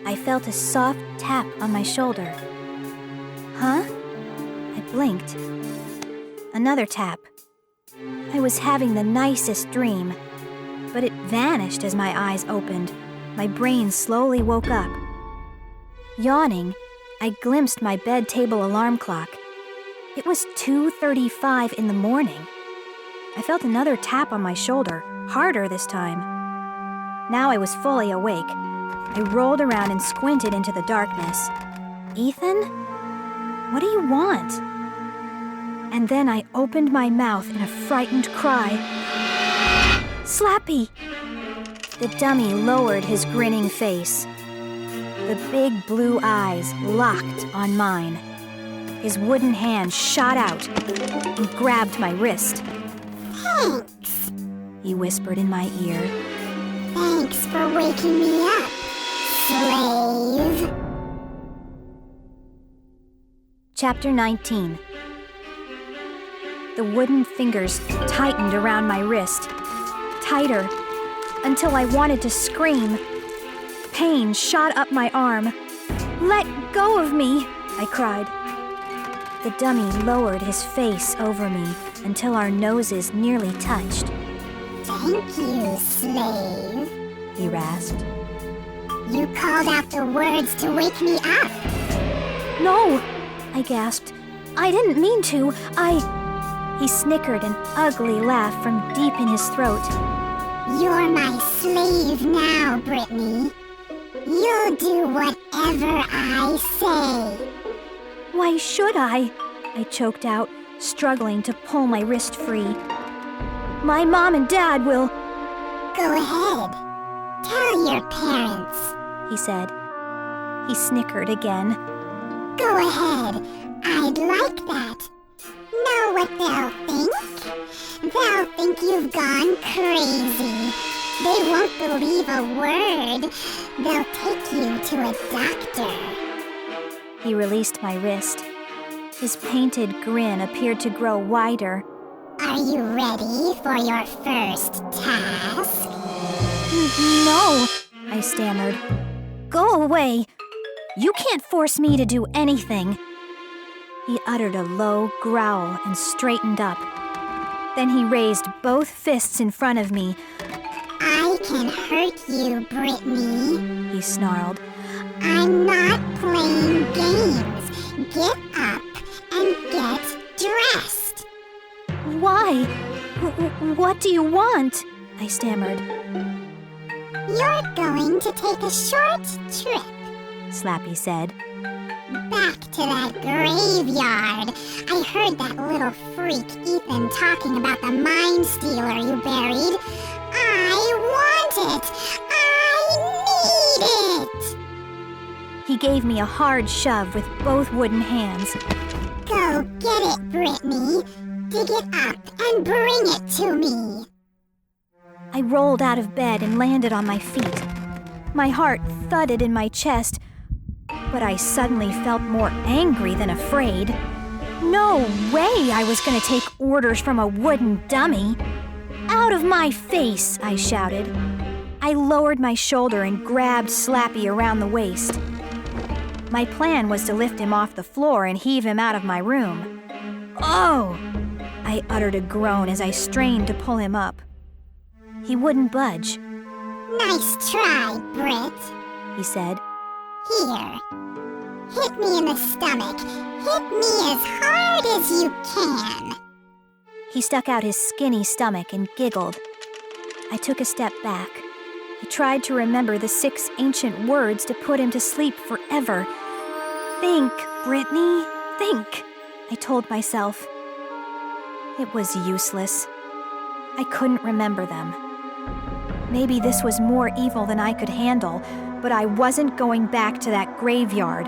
B: I felt a soft tap on my shoulder. "Huh?" I blinked. Another tap. I was having the nicest dream, but it vanished as my eyes opened. My brain slowly woke up. Yawning, I glimpsed my bed table alarm clock. It was 2:35 in the morning. I felt another tap on my shoulder, harder this time. Now I was fully awake. I rolled around and squinted into the darkness. "Ethan? What do you want?" And then I opened my mouth in a frightened cry. "Slappy!" The dummy lowered his grinning face. The big blue eyes locked on mine. His wooden hand shot out and grabbed my wrist.
C: Thanks.
B: He whispered in my ear.
C: Thanks for waking me up, slave.
B: Chapter 19. The wooden fingers tightened around my wrist, tighter, until I wanted to scream. Pain shot up my arm. "Let go of me!" I cried. The dummy lowered his face over me until our noses nearly touched.
C: Thank you, slave,
B: He rasped.
C: You called out the words to wake me up.
B: "No!" I gasped. "I didn't mean to. He snickered an ugly laugh from deep in his throat.
C: You're my slave now, Britney. You'll do whatever I say.
B: "Why should I?" I choked out, struggling to pull my wrist free. "My mom and dad will..."
C: Go ahead. Tell your parents.
B: He said. He snickered again.
C: Go ahead. I'd like that. Know what they'll think? They'll think you've gone crazy. They won't believe a word. They'll take you to a doctor.
B: He released my wrist. His painted grin appeared to grow wider.
C: Are you ready for your first task?
B: No, I stammered. Go away. You can't force me to do anything. He uttered a low growl and straightened up. Then he raised both fists in front of me.
C: I can hurt you, Britney,
B: he snarled.
C: I'm not playing games. Get up and get dressed.
B: Why? What do you want? I stammered.
C: You're going to take a short trip.
B: Slappy said.
C: Back to that graveyard. I heard that little freak Ethan talking about the mind stealer you buried. I want it. I need it.
B: He gave me a hard shove with both wooden hands.
C: Go get it, Britney. Dig it up and bring it to me.
B: I rolled out of bed and landed on my feet. My heart thudded in my chest, but I suddenly felt more angry than afraid. No way I was going to take orders from a wooden dummy. Out of my face, I shouted. I lowered my shoulder and grabbed Slappy around the waist. My plan was to lift him off the floor and heave him out of my room. Oh! I uttered a groan as I strained to pull him up. He wouldn't budge.
C: Nice try, Brit,
B: he said.
C: Here. Hit me in the stomach. Hit me as hard as you can.
B: He stuck out his skinny stomach and giggled. I took a step back. I tried to remember the 6 ancient words to put him to sleep forever. Think, Britney, think, I told myself. It was useless. I couldn't remember them. Maybe this was more evil than I could handle, but I wasn't going back to that graveyard.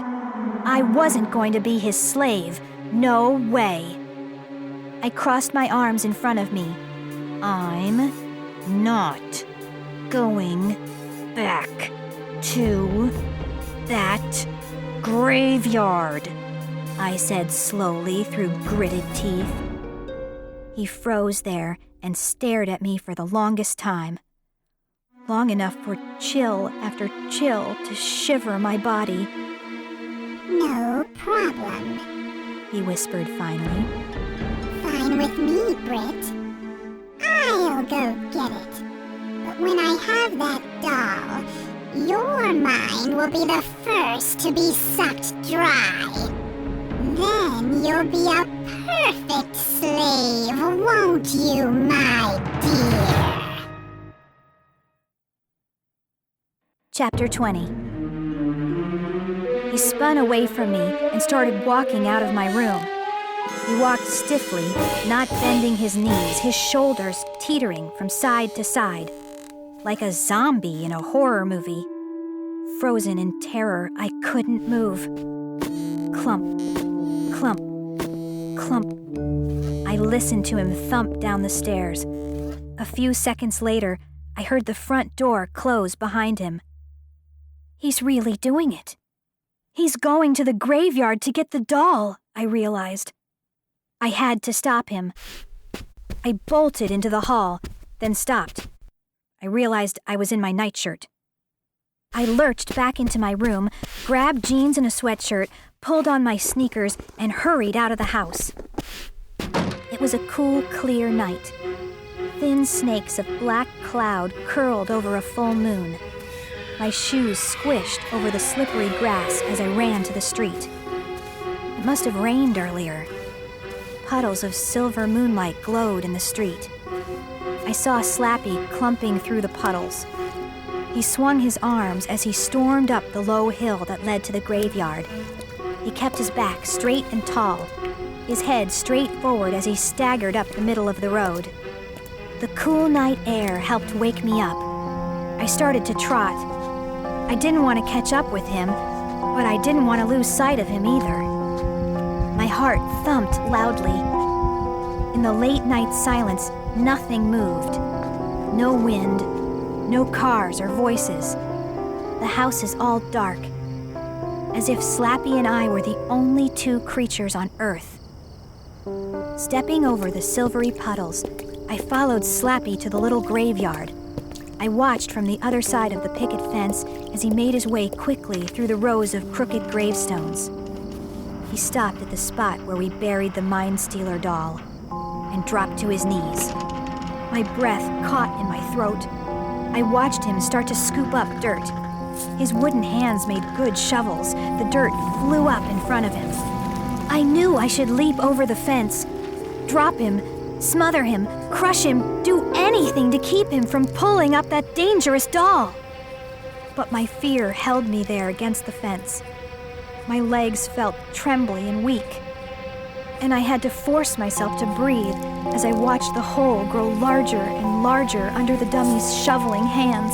B: I wasn't going to be his slave. No way. I crossed my arms in front of me. I'm not going back to that graveyard, I said slowly through gritted teeth. He froze there and stared at me for the longest time. Long enough for chill after chill to shiver my body.
C: No problem,
B: he whispered finally.
C: Fine with me, Brit. I'll go get it. But when I have that doll, your mind will be the first to be sucked dry. Then you'll be a perfect slave, won't you, my dear?
B: Chapter 20. He spun away from me and started walking out of my room. He walked stiffly, not bending his knees, his shoulders teetering from side to side, like a zombie in a horror movie. Frozen in terror, I couldn't move. Clump, clump, clump. I listened to him thump down the stairs. A few seconds later, I heard the front door close behind him. He's really doing it. He's going to the graveyard to get the doll, I realized. I had to stop him. I bolted into the hall, then stopped. I realized I was in my nightshirt. I lurched back into my room, grabbed jeans and a sweatshirt, pulled on my sneakers, and hurried out of the house. It was a cool, clear night. Thin snakes of black cloud curled over a full moon. My shoes squished over the slippery grass as I ran to the street. It must have rained earlier. Puddles of silver moonlight glowed in the street. I saw Slappy clumping through the puddles. He swung his arms as he stormed up the low hill that led to the graveyard. He kept his back straight and tall, his head straight forward as he staggered up the middle of the road. The cool night air helped wake me up. I started to trot. I didn't want to catch up with him, but I didn't want to lose sight of him either. My My heart thumped loudly. In the late night silence, nothing moved. No wind, no cars or voices. The house is all dark, as if Slappy and I were the only two creatures on Earth. Stepping over the silvery puddles, I followed Slappy to the little graveyard. I watched from the other side of the picket fence as he made his way quickly through the rows of crooked gravestones. He stopped at the spot where we buried the Mind Stealer doll and dropped to his knees. My breath caught in my throat. I watched him start to scoop up dirt. His wooden hands made good shovels. The dirt flew up in front of him. I knew I should leap over the fence, drop him, smother him, crush him, do anything to keep him from pulling up that dangerous doll. But my fear held me there against the fence. My legs felt trembly and weak, and I had to force myself to breathe as I watched the hole grow larger and larger under the dummy's shoveling hands.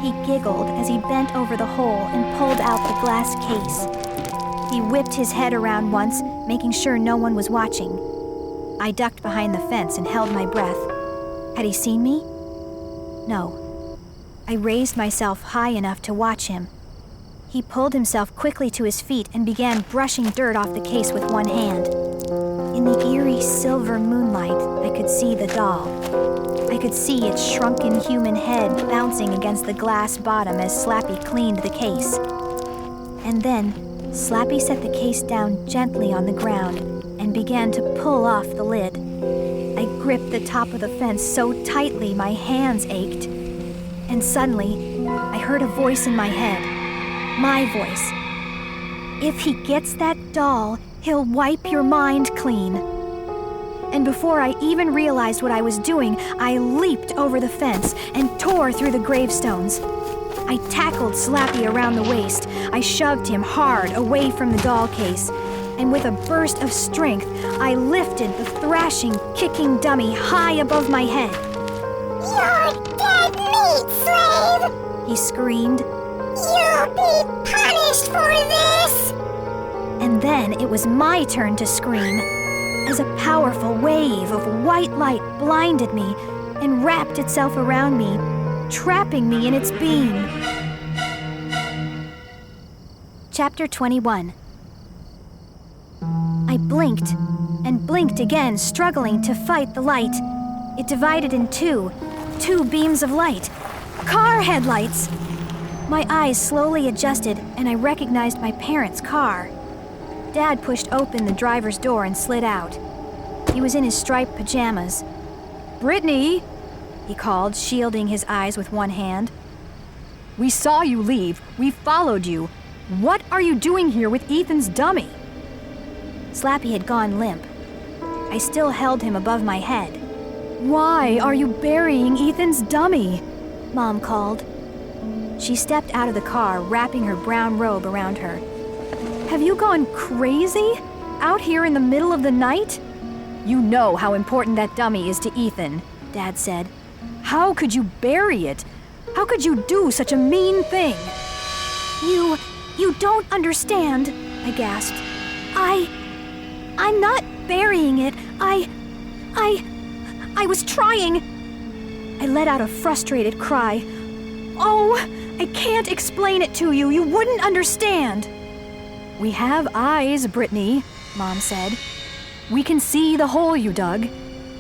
B: He giggled as he bent over the hole and pulled out the glass case. He whipped his head around once, making sure no one was watching. I ducked behind the fence and held my breath. Had he seen me? No. I raised myself high enough to watch him. He pulled himself quickly to his feet and began brushing dirt off the case with one hand. In the eerie silver moonlight, I could see the doll. I could see its shrunken human head bouncing against the glass bottom as Slappy cleaned the case. And then, Slappy set the case down gently on the ground and began to pull off the lid. I gripped the top of the fence so tightly my hands ached. And suddenly, I heard a voice in my head. My voice. If he gets that doll, he'll wipe your mind clean. And before I even realized what I was doing, I leaped over the fence and tore through the gravestones. I tackled Slappy around the waist. I shoved him hard away from the doll case. And with a burst of strength, I lifted the thrashing, kicking dummy high above my head.
C: You're dead meat, slave!
B: He screamed.
C: You'll be punished for this!
B: And then it was my turn to scream, as a powerful wave of white light blinded me and wrapped itself around me, trapping me in its beam. Chapter 21. I blinked and blinked again, struggling to fight the light. It divided in two beams of light. Car headlights! My eyes slowly adjusted, and I recognized my parents' car. Dad pushed open the driver's door and slid out. He was in his striped pajamas. "Britney," he called, shielding his eyes with one hand. "We saw you leave. We followed you. What are you doing here with Ethan's dummy?" Slappy had gone limp. I still held him above my head. "Why are you burying Ethan's dummy?" Mom called. She stepped out of the car, wrapping her brown robe around her. "Have you gone crazy? Out here in the middle of the night?" "You know how important that dummy is to Ethan," Dad said. "How could you bury it? How could you do such a mean thing?" You don't understand," I gasped. I'm not burying it. I was trying. I let out a frustrated cry. "Oh, I can't explain it to you. You wouldn't understand." "We have eyes, Britney," Mom said. "We can see the hole you dug.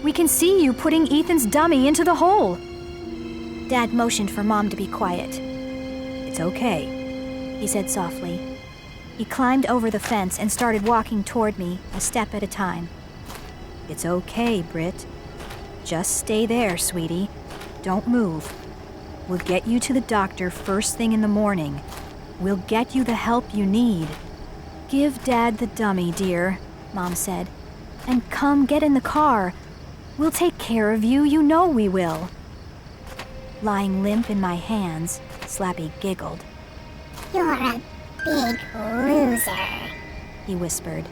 B: We can see you putting Ethan's dummy into the hole." Dad motioned for Mom to be quiet. "It's okay," he said softly. He climbed over the fence and started walking toward me, a step at a time. "It's okay, Brit. Just stay there, sweetie. Don't move. We'll get you to the doctor first thing in the morning. We'll get you the help you need. Give Dad the dummy, dear," Mom said. "And come get in the car. We'll take care of you. You know we will." Lying limp in my hands, Slappy giggled.
C: You're a big loser, he whispered.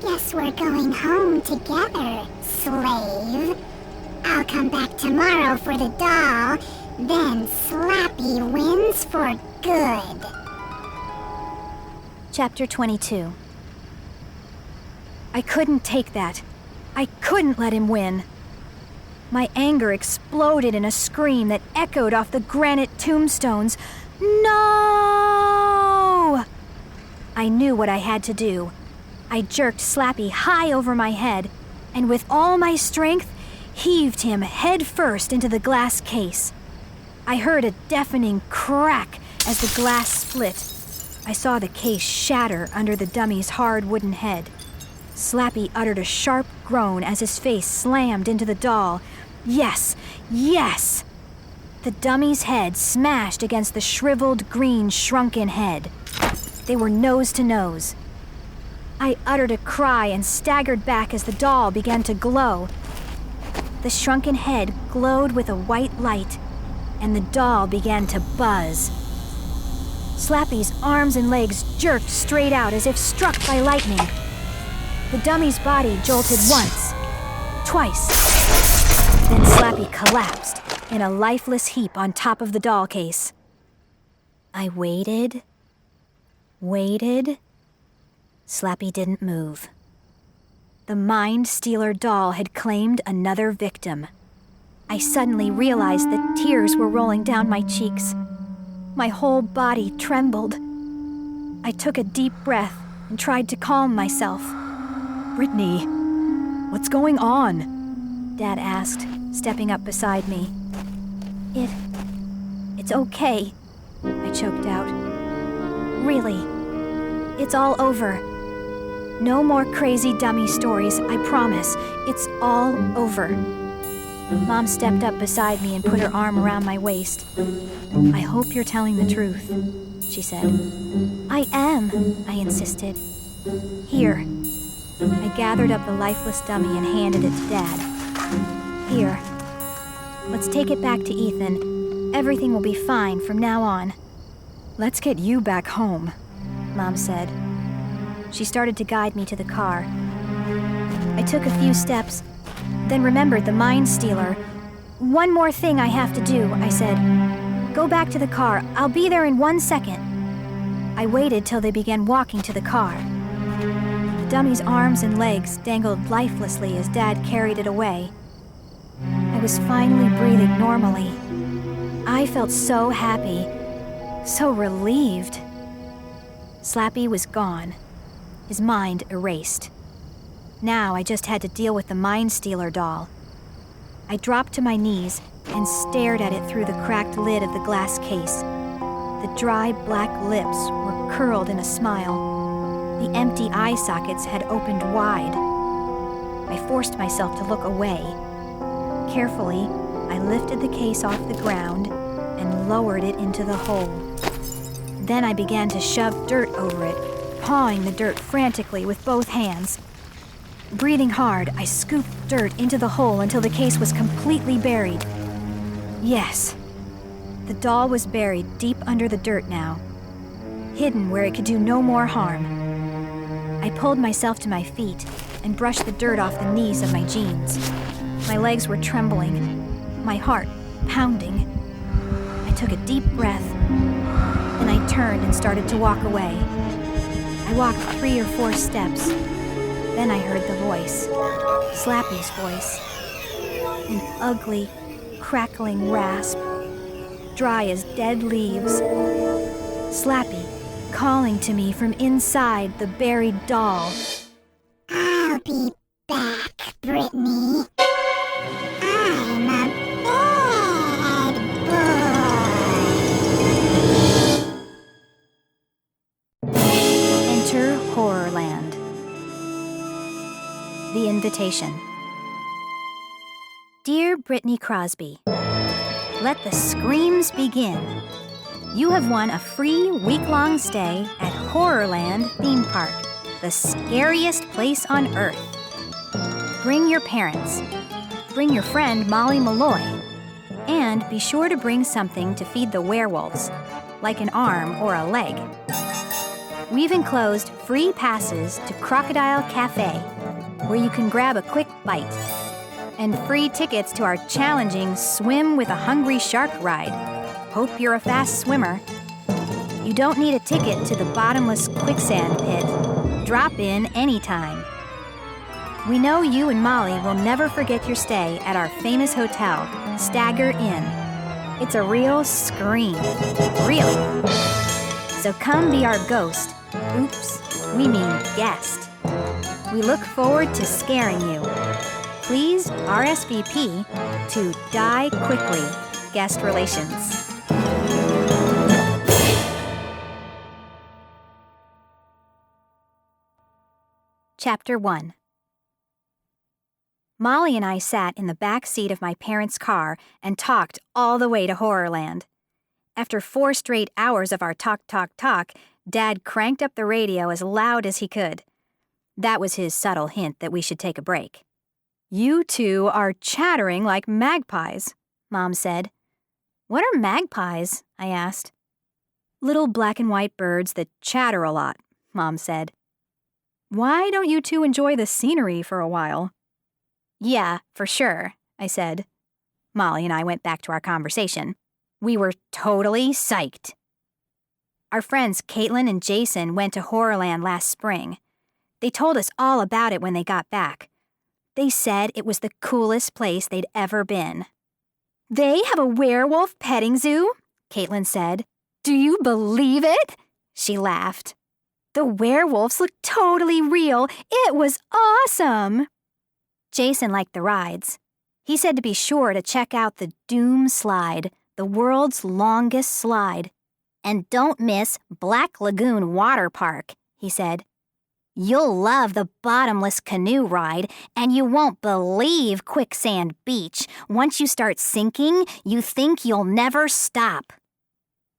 C: Guess we're going home together, slave. I'll come back tomorrow for the doll, then Slappy wins for good.
B: Chapter 22. I couldn't take that. I couldn't let him win. My anger exploded in a scream that echoed off the granite tombstones. No! I knew what I had to do. I jerked Slappy high over my head, and with all my strength, heaved him head first into the glass case. I heard a deafening crack as the glass split. I saw the case shatter under the dummy's hard wooden head. Slappy uttered a sharp groan as his face slammed into the doll. Yes, yes! The dummy's head smashed against the shriveled, green, shrunken head. They were nose to nose. I uttered a cry and staggered back as the doll began to glow. The shrunken head glowed with a white light, and the doll began to buzz. Slappy's arms and legs jerked straight out as if struck by lightning. The dummy's body jolted once, twice. Then Slappy collapsed in a lifeless heap on top of the doll case. I waited. Slappy didn't move. The Mind Stealer doll had claimed another victim. I suddenly realized that tears were rolling down my cheeks. My whole body trembled. I took a deep breath and tried to calm myself.
D: Britney, what's going on?
B: Dad asked, stepping up beside me. It's okay, I choked out. Really, it's all over. No more crazy dummy stories, I promise. It's all over. Mom stepped up beside me and put her arm around my waist. I hope you're telling the truth, she said. I am, I insisted. Here. I gathered up the lifeless dummy and handed it to Dad. Here. Let's take it back to Ethan. Everything will be fine from now on.
D: Let's get you back home,
B: Mom said. She started to guide me to the car. I took a few steps, then remembered the Mind Stealer. One more thing I have to do, I said. Go back to the car. I'll be there in 1 second. I waited till they began walking to the car. The dummy's arms and legs dangled lifelessly as Dad carried it away. I was finally breathing normally. I felt so happy, so relieved. Slappy was gone, his mind erased. Now I just had to deal with the Mind Stealer doll. I dropped to my knees and stared at it through the cracked lid of the glass case. The dry black lips were curled in a smile. The empty eye sockets had opened wide. I forced myself to look away. Carefully, I lifted the case off the ground and lowered it into the hole. Then I began to shove dirt over it, pawing the dirt frantically with both hands. Breathing hard, I scooped dirt into the hole until the case was completely buried. Yes, the doll was buried deep under the dirt now, hidden where it could do no more harm. I pulled myself to my feet and brushed the dirt off the knees of my jeans. My legs were trembling, my heart pounding. I took a deep breath, then I turned and started to walk away. I walked 3 or 4 steps. Then I heard the voice, Slappy's voice. An ugly, crackling rasp, dry as dead leaves. Slappy calling to me from inside the buried doll.
C: I'll be back, Britney. I'm a bad boy.
B: Enter HorrorLand. The Invitation. Dear Britney Crosby, let the screams begin. You have won a free week-long stay at HorrorLand Theme Park, the scariest place on Earth. Bring your parents. Bring your friend Molly Malloy. And be sure to bring something to feed the werewolves, like an arm or a leg. We've enclosed free passes to Crocodile Cafe, where you can grab a quick bite, and free tickets to our challenging Swim with a Hungry Shark ride. Hope you're a fast swimmer. You don't need a ticket to the bottomless quicksand pit. Drop in anytime. We know you and Molly will never forget your stay at our famous hotel, Stagger Inn. It's a real scream. Really. So come be our ghost. Oops, we mean guest. We look forward to scaring you. Please RSVP to Die Quickly, Guest Relations. Chapter 1. Molly and I sat in the back seat of my parents' car and talked all the way to HorrorLand. After 4 straight hours of our talk, Dad cranked up the radio as loud as he could. That was his subtle hint that we should take a break. You two are chattering like magpies, Mom said. What are magpies? I asked. Little black and white birds that chatter a lot, Mom said. Why don't you two enjoy the scenery for a while? Yeah, for sure, I said. Molly and I went back to our conversation. We were totally psyched. Our friends Caitlin and Jason went to HorrorLand last spring. They told us all about it when they got back. They said it was the coolest place they'd ever been. They have a werewolf petting zoo? Caitlin said. Do you believe it? She laughed. The werewolves looked totally real. It was awesome. Jason liked the rides. He said to be sure to check out the Doom Slide, the world's longest slide. And don't miss Black Lagoon Water Park, he said. You'll love the bottomless canoe ride, and you won't believe Quicksand Beach. Once you start sinking, you think you'll never stop.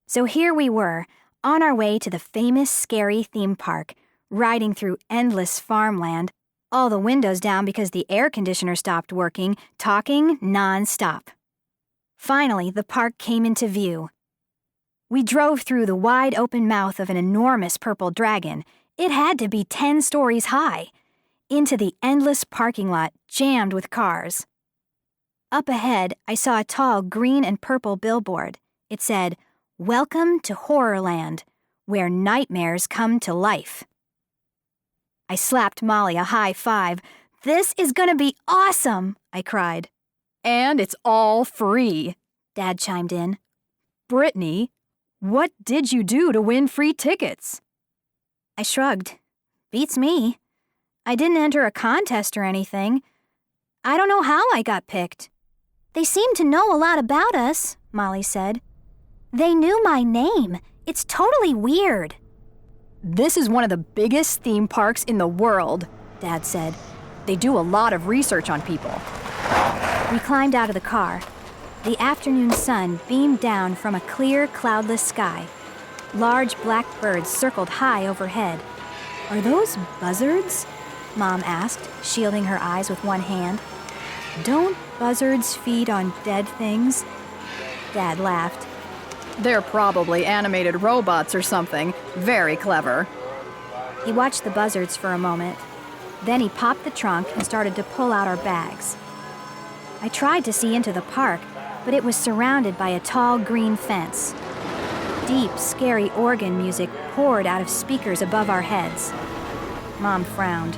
B: So here we were, on our way to the famous scary theme park, riding through endless farmland, all the windows down because the air conditioner stopped working, talking non-stop. Finally, the park came into view. We drove through the wide open mouth of an enormous purple dragon. It had to be 10 stories high, into the endless parking lot jammed with cars. Up ahead, I saw a tall green and purple billboard. It said, Welcome to HorrorLand, where nightmares come to life. I slapped Molly a high five. This is gonna be awesome, I cried. And it's all free, Dad chimed in. Britney, what did you do to win free tickets? I shrugged. Beats me. I didn't enter a contest or anything. I don't know how I got picked. They seem to know a lot about us, Molly said. They knew my name. It's totally weird. This is one of the biggest theme parks in the world, Dad said. They do a lot of research on people. We climbed out of the car. The afternoon sun beamed down from a clear, cloudless sky. Large black birds circled high overhead. Are those buzzards? Mom asked, shielding her eyes with one hand. Don't buzzards feed on dead things? Dad laughed. They're probably animated robots or something. Very clever. He watched the buzzards for a moment. Then he popped the trunk and started to pull out our bags. I tried to see into the park, but it was surrounded by a tall green fence. Deep, scary organ music poured out of speakers above our heads. Mom frowned.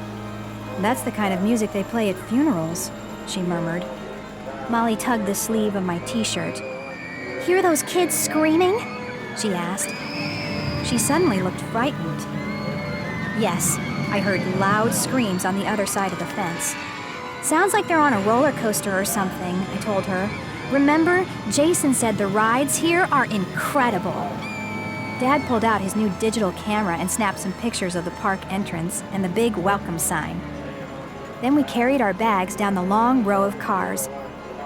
B: That's the kind of music they play at funerals, she murmured. Molly tugged the sleeve of my t-shirt. Hear those kids screaming? She asked. She suddenly looked frightened. Yes, I heard loud screams on the other side of the fence. Sounds like they're on a roller coaster or something, I told her. Remember, Jason said the rides here are incredible. Dad pulled out his new digital camera and snapped some pictures of the park entrance and the big welcome sign. Then we carried our bags down the long row of cars.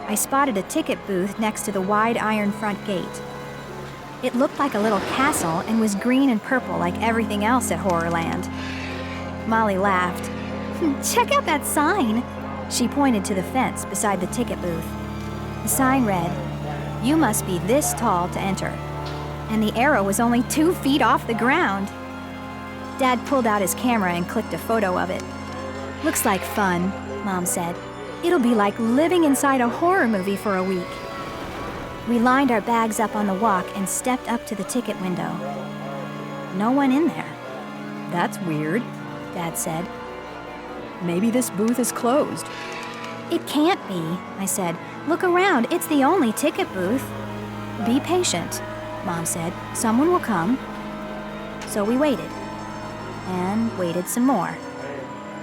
B: I spotted a ticket booth next to the wide iron front gate. It looked like a little castle and was green and purple like everything else at HorrorLand. Molly laughed. Check out that sign. She pointed to the fence beside the ticket booth. The sign read, You must be this tall to enter. And the arrow was only 2 feet off the ground. Dad pulled out his camera and clicked a photo of it. Looks like fun, Mom said. It'll be like living inside a horror movie for a week. We lined our bags up on the walk and stepped up to the ticket window. No one in there. That's weird, Dad said.
D: Maybe this booth is closed.
B: It can't be, I said. Look around, it's the only ticket booth. Be patient, Mom said. Someone will come. So we waited. And waited some more.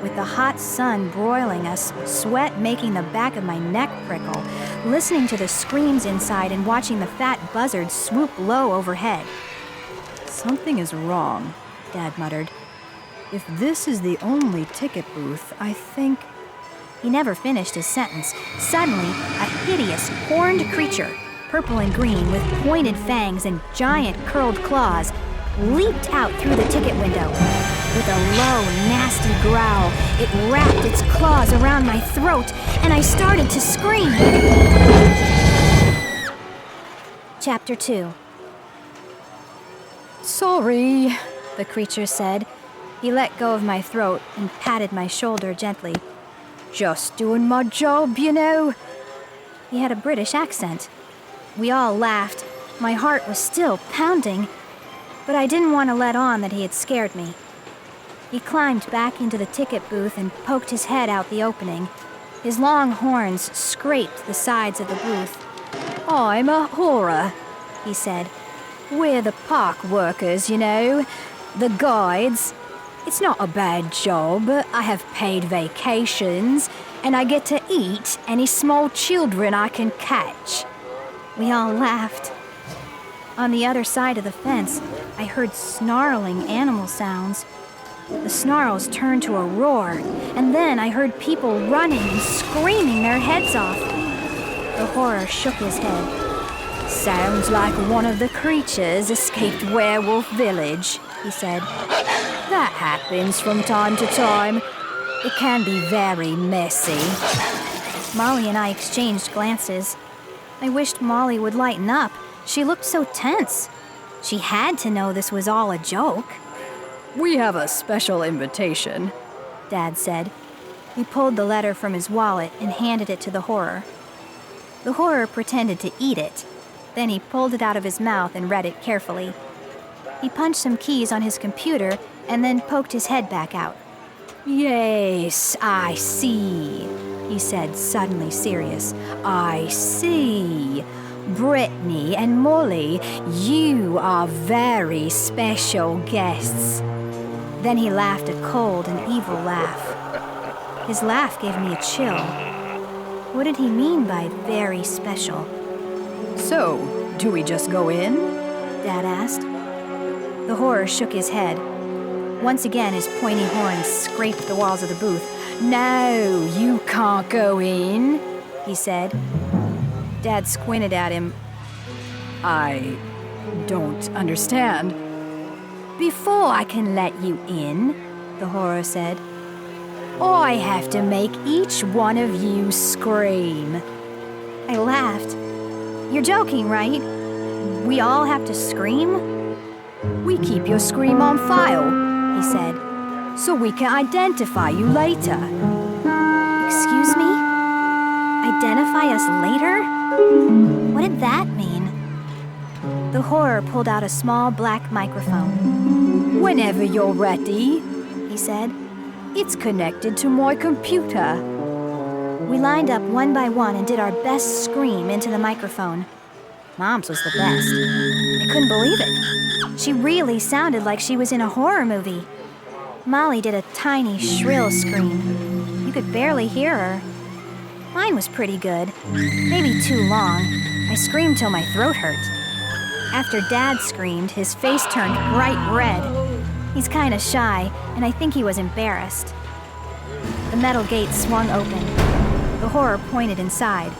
B: With the hot sun broiling us, sweat making the back of my neck prickle, listening to the screams inside and watching the fat buzzard swoop low overhead.
D: Something is wrong, Dad muttered. If this is the only ticket booth, I think...
B: He never finished his sentence. Suddenly, a hideous, horned creature, purple and green with pointed fangs and giant curled claws, leaped out through the ticket window. With a low, nasty growl, it wrapped its claws around my throat, and I started to scream. Chapter 2.
D: Sorry,
B: the creature said. He let go of my throat and patted my shoulder gently.
D: Just doing my job, you know.
B: He had a British accent. We all laughed. My heart was still pounding, but I didn't want to let on that he had scared me. He climbed back into the ticket booth and poked his head out the opening. His long horns scraped the sides of the booth.
D: I'm a horror,
B: he said.
D: We're the park workers, you know. The guides. It's not a bad job. I have paid vacations, and I get to eat any small children I can catch.
B: We all laughed. On the other side of the fence, I heard snarling animal sounds. The snarls turned to a roar, and then I heard people running and screaming their heads off. The horror shook his head.
D: Sounds like one of the creatures escaped Werewolf Village, he said. That happens from time to time. It can be very messy.
B: Molly and I exchanged glances. I wished Molly would lighten up. She looked so tense. She had to know this was all a joke.
D: We have a special invitation,
B: Dad said. He pulled the letter from his wallet and handed it to the horror. The horror pretended to eat it. Then he pulled it out of his mouth and read it carefully. He punched some keys on his computer and then poked his head back out.
D: Yes, I see, he said, suddenly serious. I see. Brittany and Molly, you are very special guests.
B: Then he laughed a cold and evil laugh. His laugh gave me a chill. What did he mean by very special?
D: So, do we just go in?
B: Dad asked. The horror shook his head. Once again, his pointy horns scraped the walls of the booth.
D: No, you can't go in,
B: he said.
D: Dad squinted at him. I don't understand.
B: Before I can let you in, the horror said,
D: I have to make each one of you scream.
B: I laughed. You're joking, right? We all have to scream?
D: We keep your scream on file, he said, so we can identify you later.
B: Excuse me? Identify us later? What did that mean? The horror pulled out a small black microphone.
D: Whenever you're ready,
B: he said.
D: It's connected to my computer.
B: We lined up one by one and did our best scream into the microphone. Mom's was the best. I couldn't believe it. She really sounded like she was in a horror movie. Molly did a tiny, shrill scream. You could barely hear her. Mine was pretty good. Maybe too long. I screamed till my throat hurt. After Dad screamed, his face turned bright red. He's kind of shy, and I think he was embarrassed. The metal gate swung open. The horror pointed inside.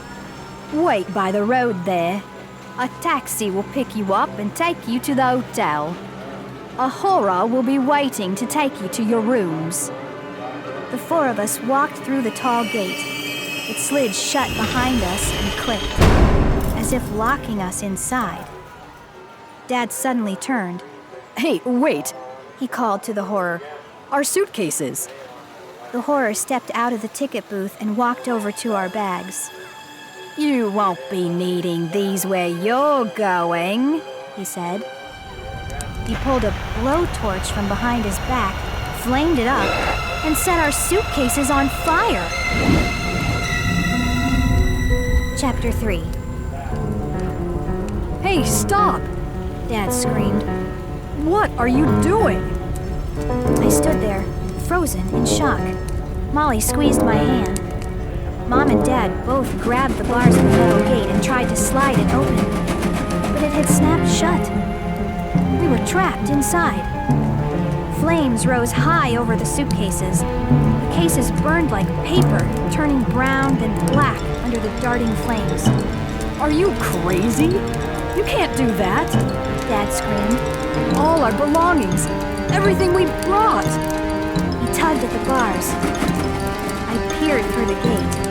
D: Wait by the road there. A taxi will pick you up and take you to the hotel. A horror will be waiting to take you to your rooms.
B: The four of us walked through the tall gate. It slid shut behind us and clicked, as if locking us inside. Dad suddenly turned.
D: Hey, wait,
B: he called to the horror.
D: Our suitcases.
B: The horror stepped out of the ticket booth and walked over to our bags.
D: You won't be needing these where you're going, he said.
B: He pulled a blowtorch from behind his back, flamed it up, and set our suitcases on fire. Chapter 3.
D: Hey, stop!
B: Dad screamed.
D: What are you doing?
B: I stood there, frozen in shock. Molly squeezed my hand. Mom and Dad both grabbed the bars of the metal gate and tried to slide it open, but it had snapped shut. We were trapped inside. Flames rose high over the suitcases. The cases burned like paper, turning brown then black under the darting flames.
D: Are you crazy? You can't do that.
B: Dad screamed.
D: All our belongings, everything we brought.
B: He tugged at the bars. I peered through the gate.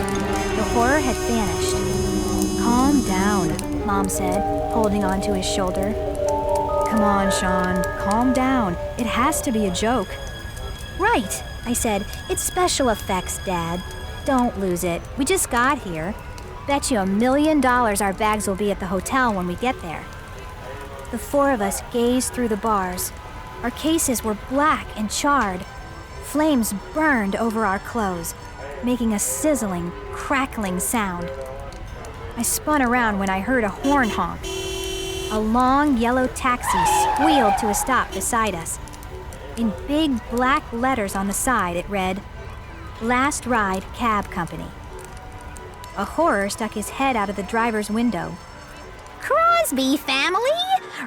B: The horror had vanished.
D: Calm down,
B: Mom said, holding onto his shoulder.
D: Come on, Sean, calm down. It has to be a joke.
B: Right, I said. It's special effects, Dad. Don't lose it. We just got here. Bet you $1 million our bags will be at the hotel when we get there. The four of us gazed through the bars. Our cases were black and charred. Flames burned over our clothes, making a sizzling, crackling sound. I spun around when I heard a horn honk. A long yellow taxi squealed to a stop beside us. In big black letters on the side, it read, "Last Ride Cab Company." A horror stuck his head out of the driver's window. "Crosby family,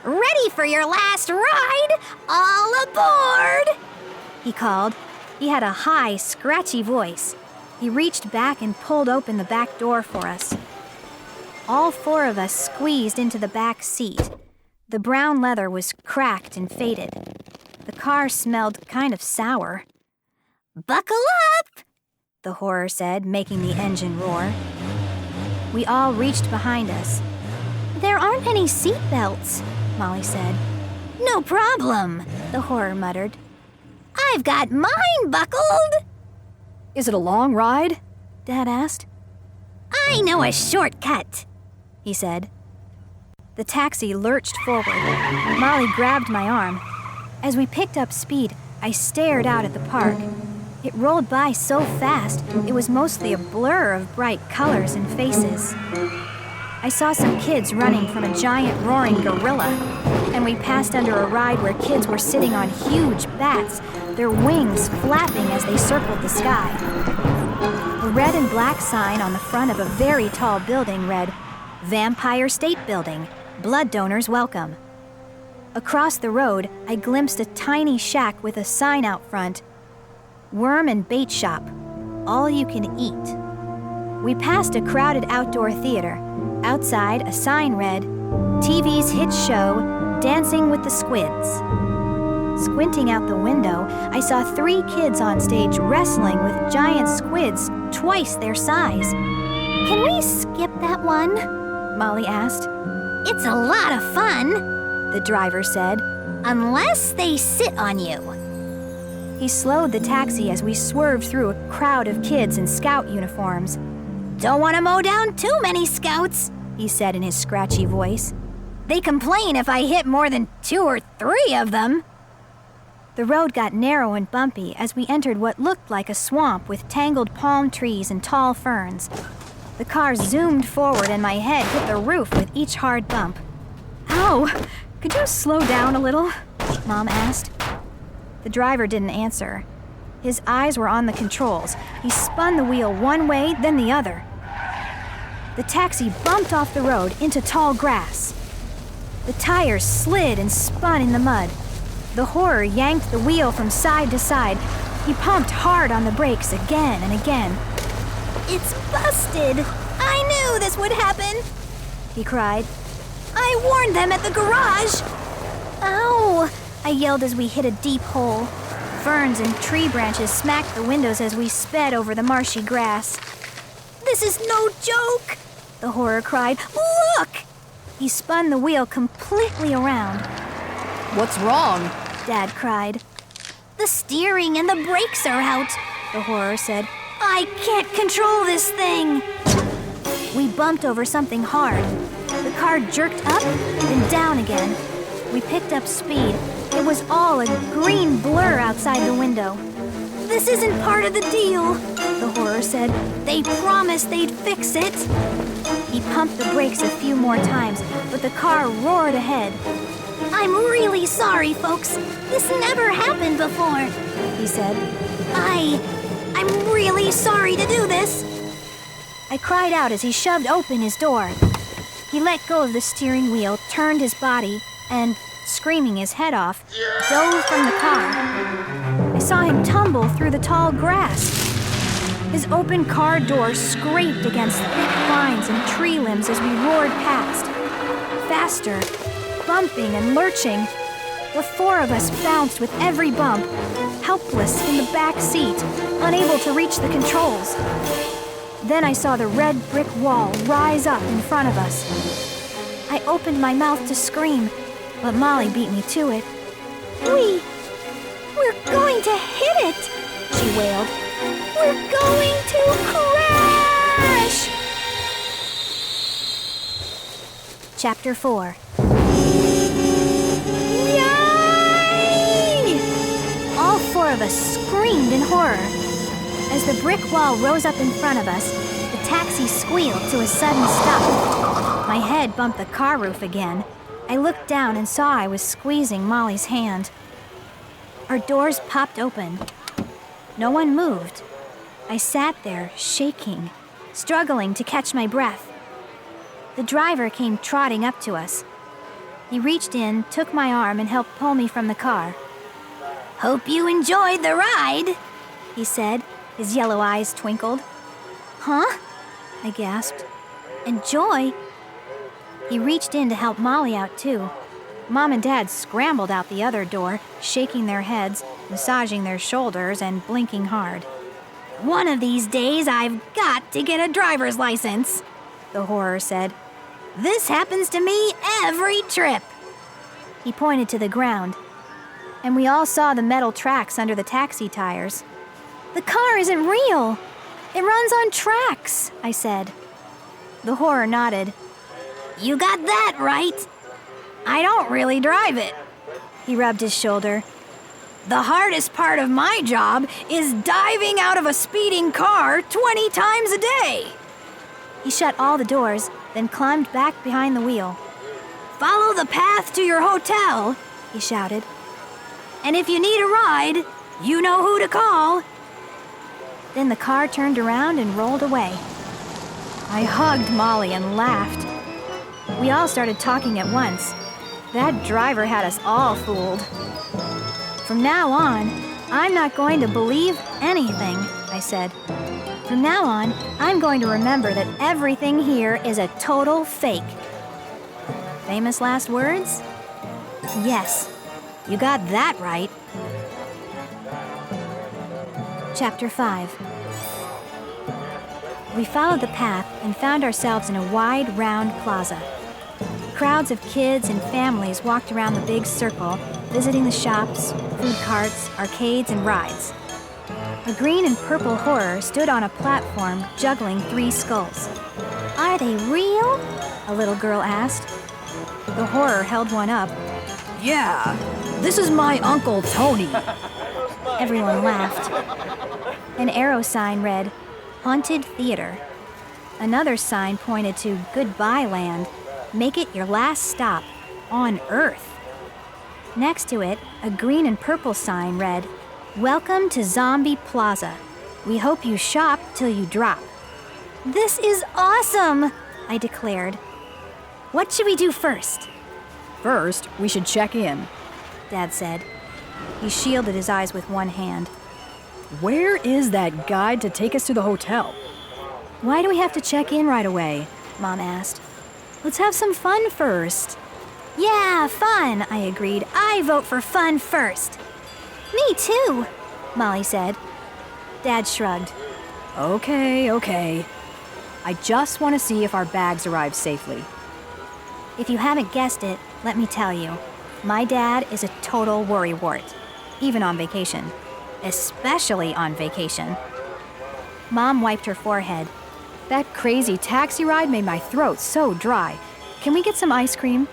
B: ready for your last ride? All aboard!" he called. He had a high, scratchy voice. He reached back and pulled open the back door for us. All four of us squeezed into the back seat. The brown leather was cracked and faded. The car smelled kind of sour. "Buckle up!" the horror said, making the engine roar. We all reached behind us. "There aren't any seat belts," Molly said. "No problem," the horror muttered. "I've got mine buckled."
D: Is it a long ride?
B: Dad asked.
C: I know a shortcut,
B: he said. The taxi lurched forward. Molly grabbed my arm. As we picked up speed, I stared out at the park. It rolled by so fast, it was mostly a blur of bright colors and faces. I saw some kids running from a giant roaring gorilla, and we passed under a ride where kids were sitting on huge bats, their wings flapping as they circled the sky. A red and black sign on the front of a very tall building read, "Vampire State Building, Blood Donors Welcome." Across the road, I glimpsed a tiny shack with a sign out front, "Worm and Bait Shop, all you can eat." We passed a crowded outdoor theater. Outside, a sign read, "TV's hit show, Dancing with the Squids." Squinting out the window, I saw 3 kids on stage wrestling with giant squids twice their size. "Can we skip that one?" Molly asked.
C: It's a lot of fun,
B: the driver said.
C: unless they sit on you.
B: He slowed the taxi as we swerved through a crowd of kids in scout uniforms.
C: Don't want to mow down too many scouts,
B: he said in his scratchy voice.
C: They complain if I hit more than 2 or 3 of them.
B: The road got narrow and bumpy as we entered what looked like a swamp with tangled palm trees and tall ferns. The car zoomed forward and my head hit the roof with each hard bump.
D: Ow! Could you slow down a little?
B: Mom asked. The driver didn't answer. His eyes were on the controls. He spun the wheel one way, then the other. The taxi bumped off the road into tall grass. The tires slid and spun in the mud. The horror yanked the wheel from side to side. He pumped hard on the brakes again and again.
C: It's busted! I knew this would happen!
B: He cried.
C: I warned them at the garage!
B: Ow! I yelled as we hit a deep hole. Ferns and tree branches smacked the windows as we sped over the marshy grass.
C: This is no joke!
B: The horror cried.
C: Look!
B: He spun the wheel completely around.
D: What's wrong?
B: Dad cried.
C: The steering and the brakes are out,
B: the horror said.
C: I can't control this thing.
B: We bumped over something hard. The car jerked up, then down again. We picked up speed. It was all a green blur outside the window.
A: This isn't part of the deal, the horror said. They promised they'd fix it. He pumped the brakes a few more times, but the car roared ahead. I'm really sorry, folks. This never happened before, he said. I'm really sorry to do this. I cried out as he shoved open his door. He let go of the steering wheel, turned his body, and, screaming his head off, dove from the car. I saw him tumble through the tall grass. His open car door scraped against thick vines and tree limbs as we roared past. Faster, bumping and lurching, the four of us bounced with every bump, helpless in the back seat, unable to reach the controls. Then I saw the red brick wall rise up in front of us. I opened my mouth to scream, but Molly beat me to it. We're going to hit it, she wailed. We're going to crash! Chapter 4. Yay! All four of us screamed in horror. As the brick wall rose up in front of us, the taxi squealed to a sudden stop. My head bumped the car roof again. I looked down and saw I was squeezing Molly's hand. Our doors popped open. No one moved. I sat there, shaking, struggling to catch my breath. The driver came trotting up to us. He reached in, took my arm, and helped pull me from the car. Hope you enjoyed the ride, he said. His yellow eyes twinkled. Huh? I gasped. Enjoy? He reached in to help Molly out, too. Mom and Dad scrambled out the other door, shaking their heads, massaging their shoulders, and blinking hard. One of these days, I've got to get a driver's license, the horror said. This happens to me every trip. He pointed to the ground, and we all saw the metal tracks under the taxi tires. The car isn't real. It runs on tracks, I said. The horror nodded. You got that right. I don't really drive it. He rubbed his shoulder. The hardest part of my job is diving out of a speeding car 20 times a day. He shut all the doors, then climbed back behind the wheel. Follow the path to your hotel, he shouted. And if you need a ride, you know who to call. Then the car turned around and rolled away. I hugged Molly and laughed. We all started talking at once. That driver had us all fooled. From now on, I'm not going to believe anything, I said. From now on, I'm going to remember that everything here is a total fake. Famous last words? Yes, you got that right. Chapter 5. We followed the path and found ourselves in a wide, round plaza. Crowds of kids and families walked around the big circle, visiting the shops, food carts, arcades, and rides. A green and purple horror stood on a platform, juggling 3 skulls. Are they real? A little girl asked. The horror held one up.
D: Yeah, this is my Uncle Tony.
A: Everyone laughed. An arrow sign read, Haunted Theater. Another sign pointed to Goodbye Land. Make it your last stop on Earth. Next to it, a green and purple sign read, Welcome to Zombie Plaza. We hope you shop till you drop. This is awesome, I declared. What should we do first?
D: First, we should check in,
A: Dad said. He shielded his eyes with one hand.
D: Where is that guide to take us to the hotel?
A: Why do we have to check in right away? Mom asked. Let's have some fun first. Yeah, fun, I agreed. I vote for fun first. Me too, Molly said. Dad shrugged.
D: Okay. I just want to see if our bags arrive safely.
A: If you haven't guessed it, let me tell you. My dad is a total worrywart, even on vacation. Especially on vacation. Mom wiped her forehead.
D: That crazy taxi ride made my throat so dry. Can we get some ice cream?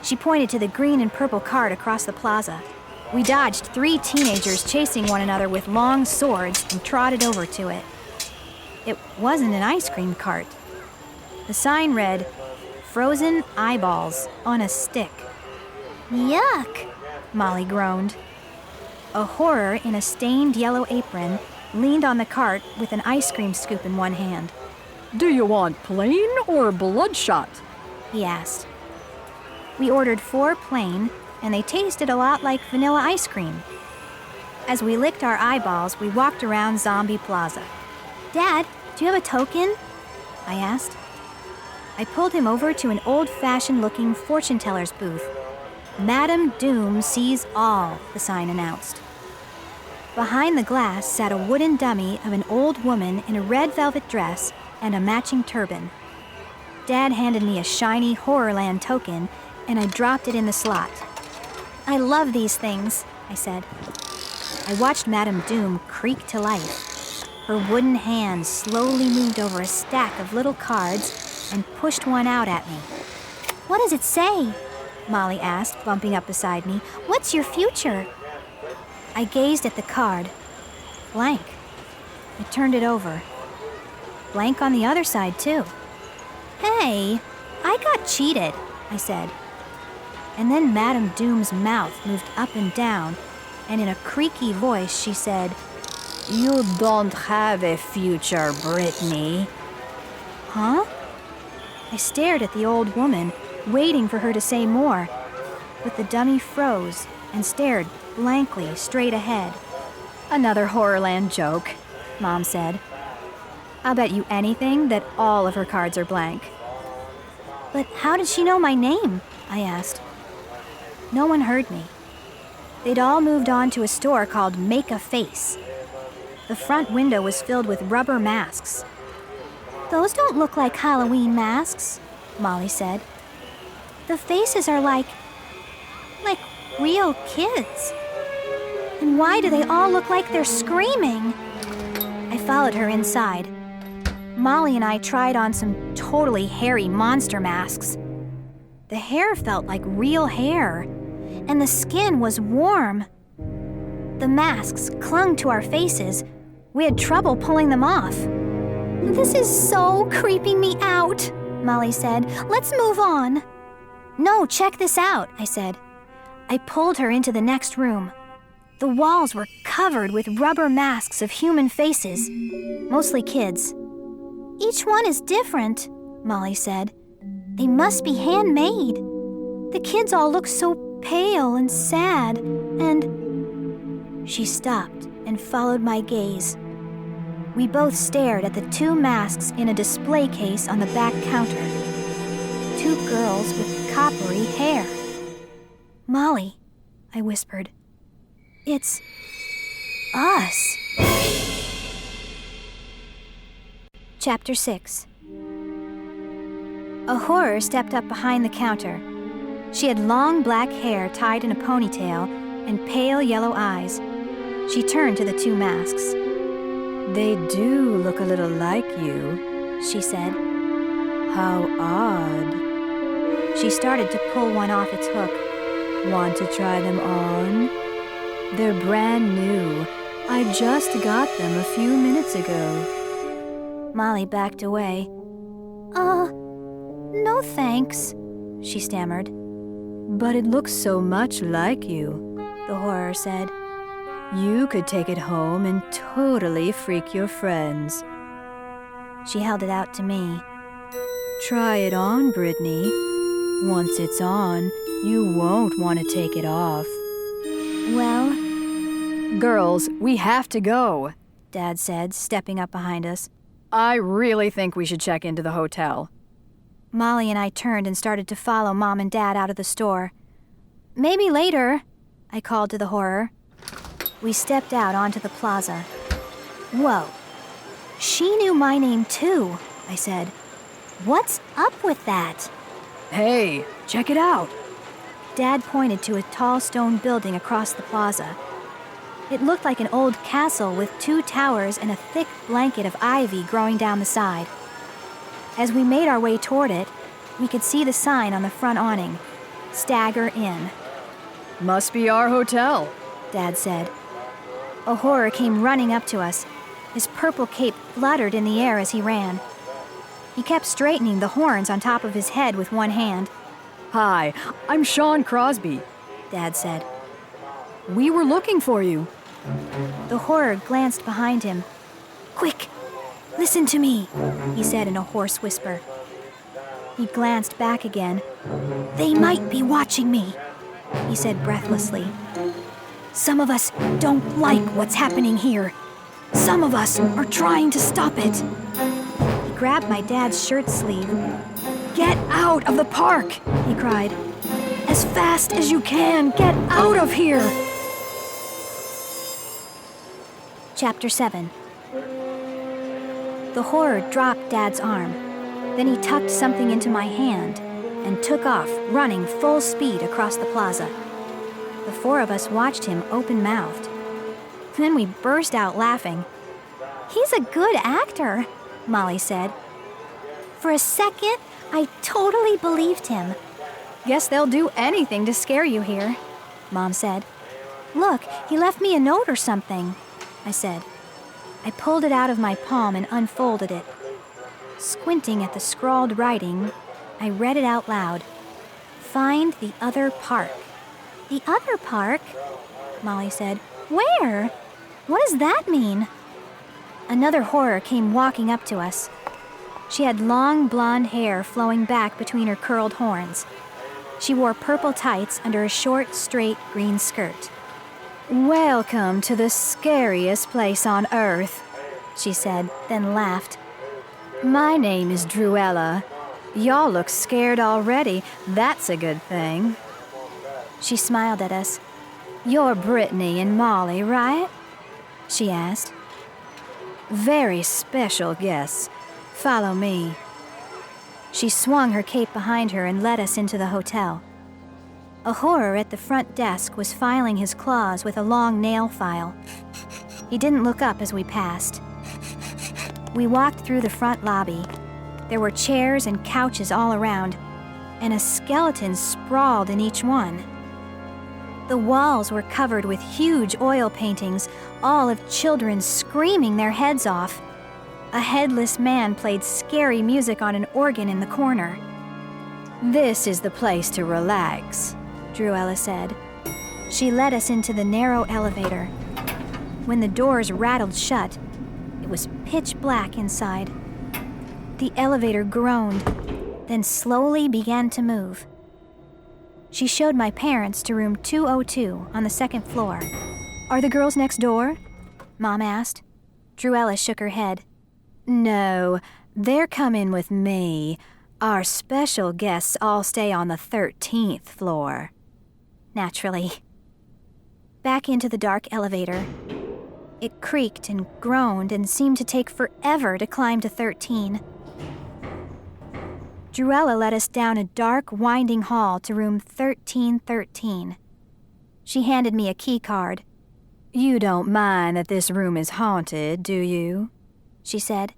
A: She pointed to the green and purple cart across the plaza.
B: We dodged 3 teenagers chasing one another with long swords and trotted over to it. It wasn't an ice cream cart. The sign read, "Frozen eyeballs on a stick."
A: Yuck!
B: Molly groaned. A horror in a stained yellow apron leaned on the cart with an ice cream scoop in one hand.
D: Do you want plain or bloodshot?
B: He asked. We ordered 4 plain, and they tasted a lot like vanilla ice cream. As we licked our eyeballs, we walked around Zombie Plaza.
A: Dad, do you have a token?
B: I asked. I pulled him over to an old-fashioned-looking fortune teller's booth. "Madam Doom sees all," the sign announced. Behind the glass sat a wooden dummy of an old woman in a red velvet dress and a matching turban. Dad handed me a shiny HorrorLand token, and I dropped it in the slot.
A: I love these things, I said.
B: I watched Madam Doom creak to life. Her wooden hand slowly moved over a stack of little cards and pushed one out at me.
A: What does it say?
B: Molly asked, bumping up beside me.
A: What's your future?
B: I gazed at the card. Blank. I turned it over. Blank on the other side, too.
A: Hey, I got cheated,
B: I said. And then Madam Doom's mouth moved up and down, and in a creaky voice she said, "You don't have a future, Britney." Huh? I stared at the old woman, waiting for her to say more, but the dummy froze and stared blankly straight ahead. "Another HorrorLand joke," Mom said. "I'll bet you anything that all of her cards are blank."
A: But how did she know my name?
B: I asked. No one heard me. They'd all moved on to a store called Make a Face. The front window was filled with rubber masks.
A: Those don't look like Halloween masks,
B: Molly said.
A: The faces are like real kids. And why do they all look like they're screaming?
B: I followed her inside. Molly and I tried on some totally hairy monster masks. The hair felt like real hair, and the skin was warm. The masks clung to our faces. We had trouble pulling them off.
A: This is so creeping me out, Molly said. Let's move on.
B: No, check this out, I said. I pulled her into the next room. The walls were covered with rubber masks of human faces, mostly kids.
A: Each one is different,
B: Molly said.
A: They must be handmade. The kids all look so pale and sad, and...
B: She stopped and followed my gaze. We both stared at the 2 masks in a display case on the back counter. 2 girls with coppery hair. "Molly," I whispered. "It's us." Chapter 6. A horror stepped up behind the counter. She had long black hair tied in a ponytail and pale yellow eyes. She turned to the 2 masks. "They do look a little like you," she said. "How odd." She started to pull one off its hook. "Want to try them on? They're brand new. I just got them a few minutes ago." Molly backed away.
A: No thanks,"
B: she stammered. "But it looks so much like you," the horror said. "You could take it home and totally freak your friends." She held it out to me. "Try it on, Britney. Once it's on, you won't want to take it off."
A: Well...
D: Girls, we have to go,
B: Dad said, stepping up behind us.
D: I really think we should check into the hotel.
B: Molly and I turned and started to follow Mom and Dad out of the store. "Maybe later," I called to the horror. We stepped out onto the plaza. "Whoa, she knew my name too," I said. "What's up with that?"
D: Hey, check it out.
B: Dad pointed to a tall stone building across the plaza. It looked like an old castle with 2 towers and a thick blanket of ivy growing down the side. As we made our way toward it, we could see the sign on the front awning, "Stagger In."
D: Must be our hotel,
B: Dad said. A horror came running up to us. His purple cape fluttered in the air as he ran. He kept straightening the horns on top of his head with one hand.
D: Hi, I'm Sean Crosby,
B: Dad said.
D: We were looking for you.
B: The horror glanced behind him. Quick, listen to me, he said in a hoarse whisper. He glanced back again. They might be watching me, he said breathlessly. Some of us don't like what's happening here. Some of us are trying to stop it. He grabbed my dad's shirt sleeve. Get out of the park, he cried. As fast as you can, get out of here. Chapter 7. The horror dropped Dad's arm. Then he tucked something into my hand and took off, running full speed across the plaza. The four of us watched him open-mouthed. Then we burst out laughing. He's a good actor, Molly said. For a second, I totally believed him. Guess they'll do anything to scare you here, Mom said. Look, he left me a note or something, I said. I pulled it out of my palm and unfolded it. Squinting at the scrawled writing, I read it out loud. Find the other park. The other park? Molly said. Where? What does that mean? Another horror came walking up to us. She had long blonde hair flowing back between her curled horns. She wore purple tights under a short, straight green skirt. Welcome to the scariest place on earth, she said, then laughed. My name is Druella. Y'all look scared already. That's a good thing. She smiled at us. You're Britney and Molly, right? She asked. Very special guests. Follow me. She swung her cape behind her and led us into the hotel. A horror at the front desk was filing his claws with a long nail file. He didn't look up as we passed. We walked through the front lobby. There were chairs and couches all around, and a skeleton sprawled in each one. The walls were covered with huge oil paintings, all of children screaming their heads off. A headless man played scary music on an organ in the corner. This is the place to relax, Druella said. She led us into the narrow elevator. When the doors rattled shut, it was pitch black inside. The elevator groaned, then slowly began to move. She showed my parents to room 202 on the second floor. Are the girls next door? Mom asked. Druella shook her head. No, they're coming with me. Our special guests all stay on the 13th floor. Naturally. Back into the dark elevator. It creaked and groaned and seemed to take forever to climb to 13. Druella led us down a dark, winding hall to room 1313. She handed me a key card. You don't mind that this room is haunted, do you? She said.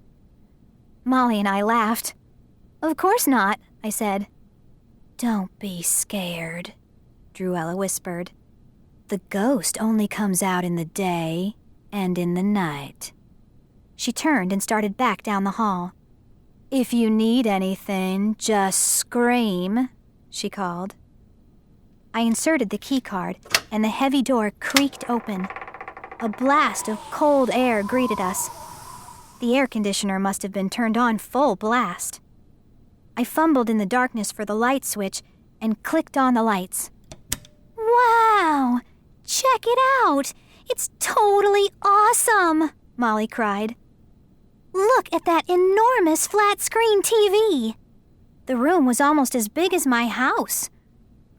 B: Molly and I laughed. Of course not, I said. Don't be scared, Druella whispered. The ghost only comes out in the day and in the night. She turned and started back down the hall. If you need anything, just scream, she called. I inserted the key card, and the heavy door creaked open. A blast of cold air greeted us. The air conditioner must have been turned on full blast. I fumbled in the darkness for the light switch and clicked on the lights. Wow! Check it out! It's totally awesome! Molly cried. Look at that enormous flat-screen TV! The room was almost as big as my house.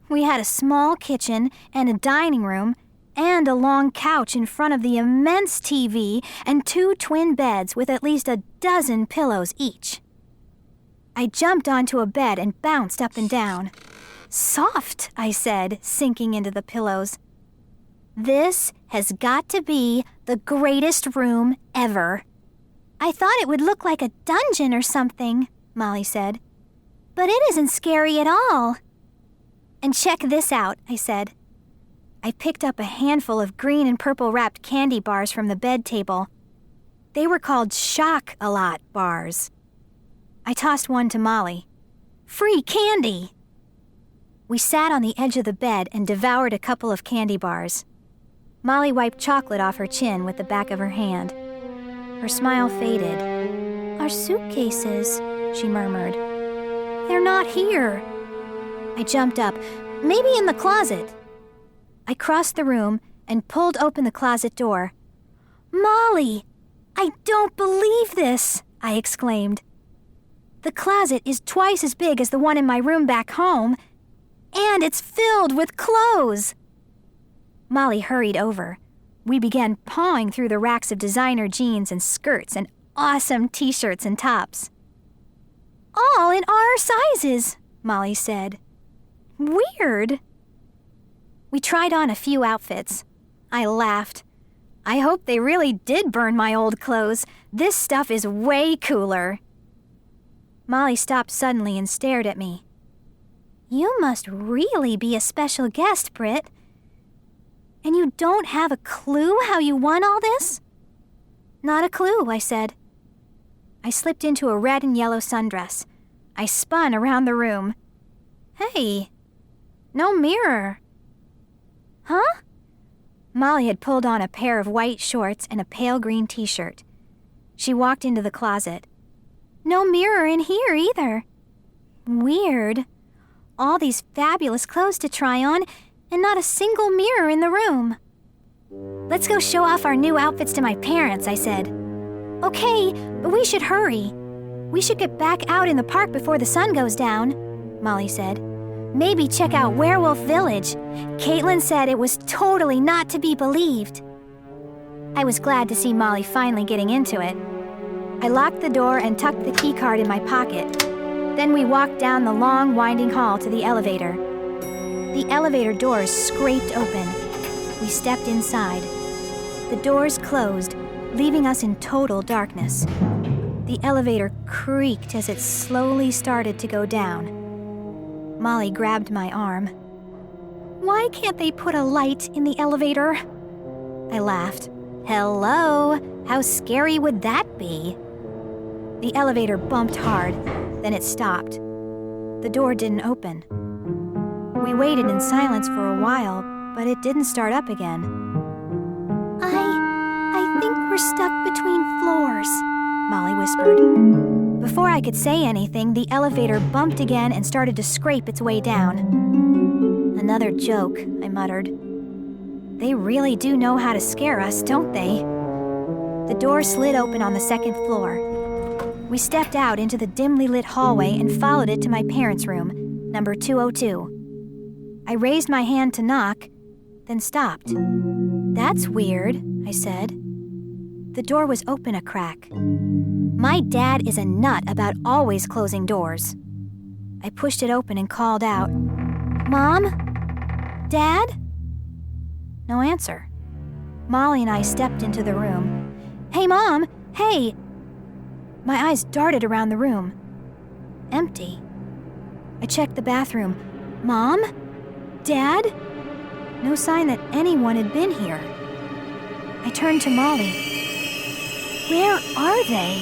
B: We had a small kitchen and a dining room and a long couch in front of the immense TV and 2 twin beds with at least a dozen pillows each. I jumped onto a bed and bounced up and down. Soft, I said, sinking into the pillows. This has got to be the greatest room ever. I thought it would look like a dungeon or something, Molly said. But it isn't scary at all. And check this out, I said. I picked up a handful of green and purple wrapped candy bars from the bed table. They were called Shock-a-Lot bars. I tossed one to Molly. Free candy! We sat on the edge of the bed and devoured a couple of candy bars. Molly wiped chocolate off her chin with the back of her hand. Her smile faded. Our suitcases, she murmured. They're not here. I jumped up. Maybe in the closet. I crossed the room and pulled open the closet door. Molly, I don't believe this, I exclaimed. The closet is twice as big as the one in my room back home, and it's filled with clothes. Molly hurried over. We began pawing through the racks of designer jeans and skirts and awesome t-shirts and tops. All in our sizes, Molly said. Weird. We tried on a few outfits. I laughed. I hope they really did burn my old clothes. This stuff is way cooler. Molly stopped suddenly and stared at me. You must really be a special guest, Brit. And you don't have a clue how you won all this? Not a clue, I said. I slipped into a red and yellow sundress. I spun around the room. Hey, no mirror. Huh? Molly had pulled on a pair of white shorts and a pale green t-shirt. She walked into the closet. No mirror in here either. Weird. All these fabulous clothes to try on, and not a single mirror in the room. Let's go show off our new outfits to my parents, I said. Okay, but we should hurry. We should get back out in the park before the sun goes down, Molly said. Maybe check out Werewolf Village. Caitlin said it was totally not to be believed. I was glad to see Molly finally getting into it. I locked the door and tucked the key card in my pocket. Then we walked down the long, winding hall to the elevator. The elevator doors scraped open. We stepped inside. The doors closed, leaving us in total darkness. The elevator creaked as it slowly started to go down. Molly grabbed my arm. Why can't they put a light in the elevator? I laughed. Hello, how scary would that be? The elevator bumped hard, then it stopped. The door didn't open. We waited in silence for a while, but it didn't start up again. I think we're stuck between floors, Molly whispered. Before I could say anything, the elevator bumped again and started to scrape its way down. Another joke, I muttered. They really do know how to scare us, don't they? The door slid open on the second floor. We stepped out into the dimly lit hallway and followed it to my parents' room, number 202. I raised my hand to knock, then stopped. That's weird, I said. The door was open a crack. My dad is a nut about always closing doors. I pushed it open and called out, Mom? Dad? No answer. Molly and I stepped into the room. Hey, Mom! Hey! My eyes darted around the room. Empty. I checked the bathroom. Mom? Dad? No sign that anyone had been here. I turned to Molly. Where are they?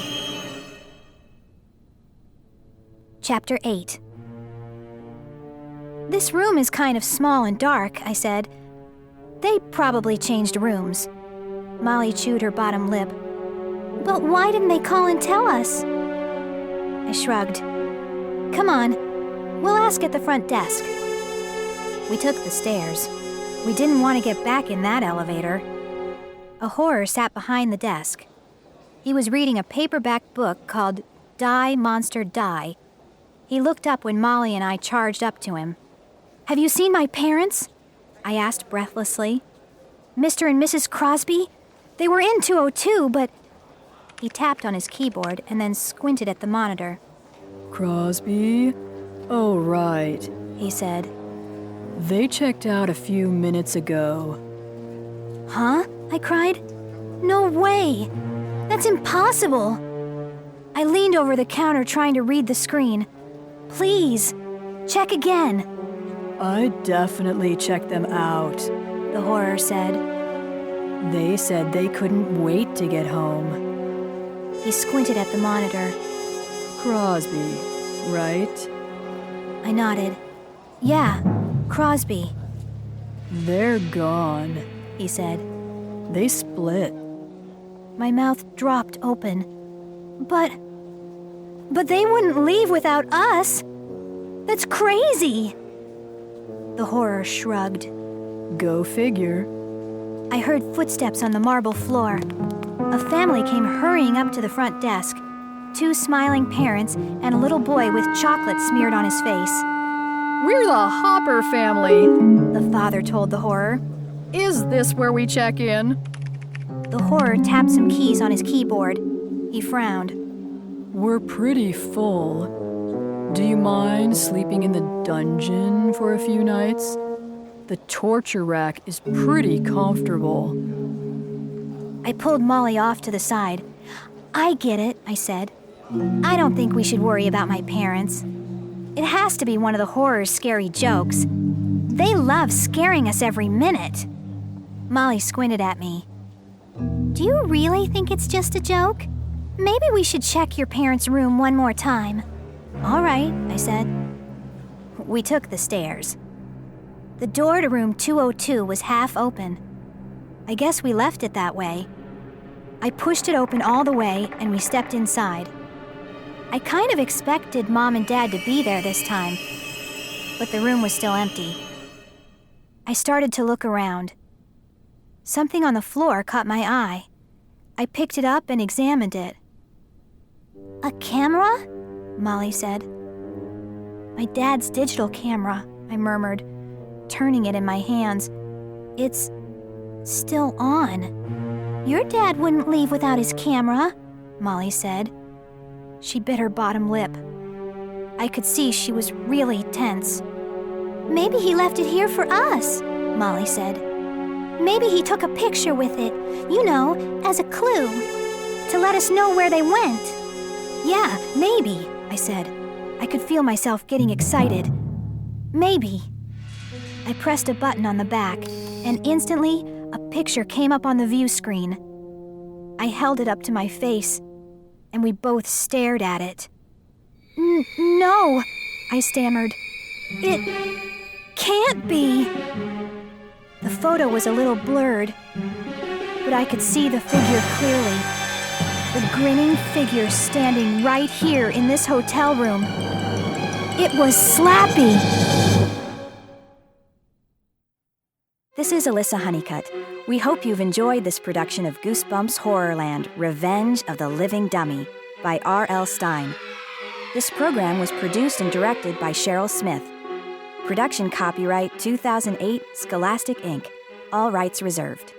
B: Chapter 8. This room is kind of small and dark, I said. They probably changed rooms. Molly chewed her bottom lip. But why didn't they call and tell us? I shrugged. Come on, we'll ask at the front desk. We took the stairs. We didn't want to get back in that elevator. A horror sat behind the desk. He was reading a paperback book called Die, Monster, Die. He looked up when Molly and I charged up to him. Have you seen my parents? I asked breathlessly. Mr. and Mrs. Crosby? They were in 202, but... He tapped on his keyboard and then squinted at the monitor.
E: Crosby? Oh, right,
B: he said.
E: They checked out a few minutes ago.
B: Huh? I cried. No way! That's impossible! I leaned over the counter trying to read the screen. Please, check again.
E: I definitely checked them out.
B: the horror said.
E: They said they couldn't wait to get home.
B: He squinted at the monitor.
E: Crosby, right?
B: I nodded. Yeah, Crosby.
E: They're gone,
B: He said.
E: they split.
B: My mouth dropped open. But they wouldn't leave without us. That's crazy. The horror shrugged.
E: Go figure.
B: I heard footsteps on the marble floor. A family came hurrying up to the front desk. 2 smiling parents and a little boy with chocolate smeared on his face.
E: We're the Hopper family.
B: The father told the horror.
E: Is this where we check in?
B: The horror tapped some keys on his keyboard. He frowned.
E: We're pretty full. Do you mind sleeping in the dungeon for a few nights? The torture rack is pretty comfortable.
B: I pulled Molly off to the side. I get it, I said. I don't think we should worry about my parents. It has to be one of the horror's scary jokes. They love scaring us every minute. Molly squinted at me. Do you really think it's just a joke? Maybe we should check your parents' room one more time. All right, I said. We took the stairs. The door to room 202 was half open. I guess we left it that way. I pushed it open all the way and we stepped inside. I kind of expected Mom and Dad to be there this time, but the room was still empty. I started to look around. Something on the floor caught my eye. I picked it up and examined it. A camera? Molly said. My dad's digital camera, I murmured, turning it in my hands. It's still on. Your dad wouldn't leave without his camera, Molly said. She bit her bottom lip. I could see she was really tense. Maybe he left it here for us, Molly said. Maybe he took a picture with it, you know, as a clue, to let us know where they went. Yeah, maybe, I said. I could feel myself getting excited. Maybe. I pressed a button on the back, and instantly, a picture came up on the view screen. I held it up to my face, and we both stared at it. No, I stammered. It can't be. The photo was a little blurred, but I could see the figure clearly. The grinning figure standing right here in this hotel room. It was Slappy! This is Alyssa Honeycutt. We hope you've enjoyed this production of Goosebumps HorrorLand, Revenge of the Living Dummy by R.L. Stine. This program was produced and directed by Cheryl Smith. Production copyright 2008 Scholastic Inc. All rights reserved.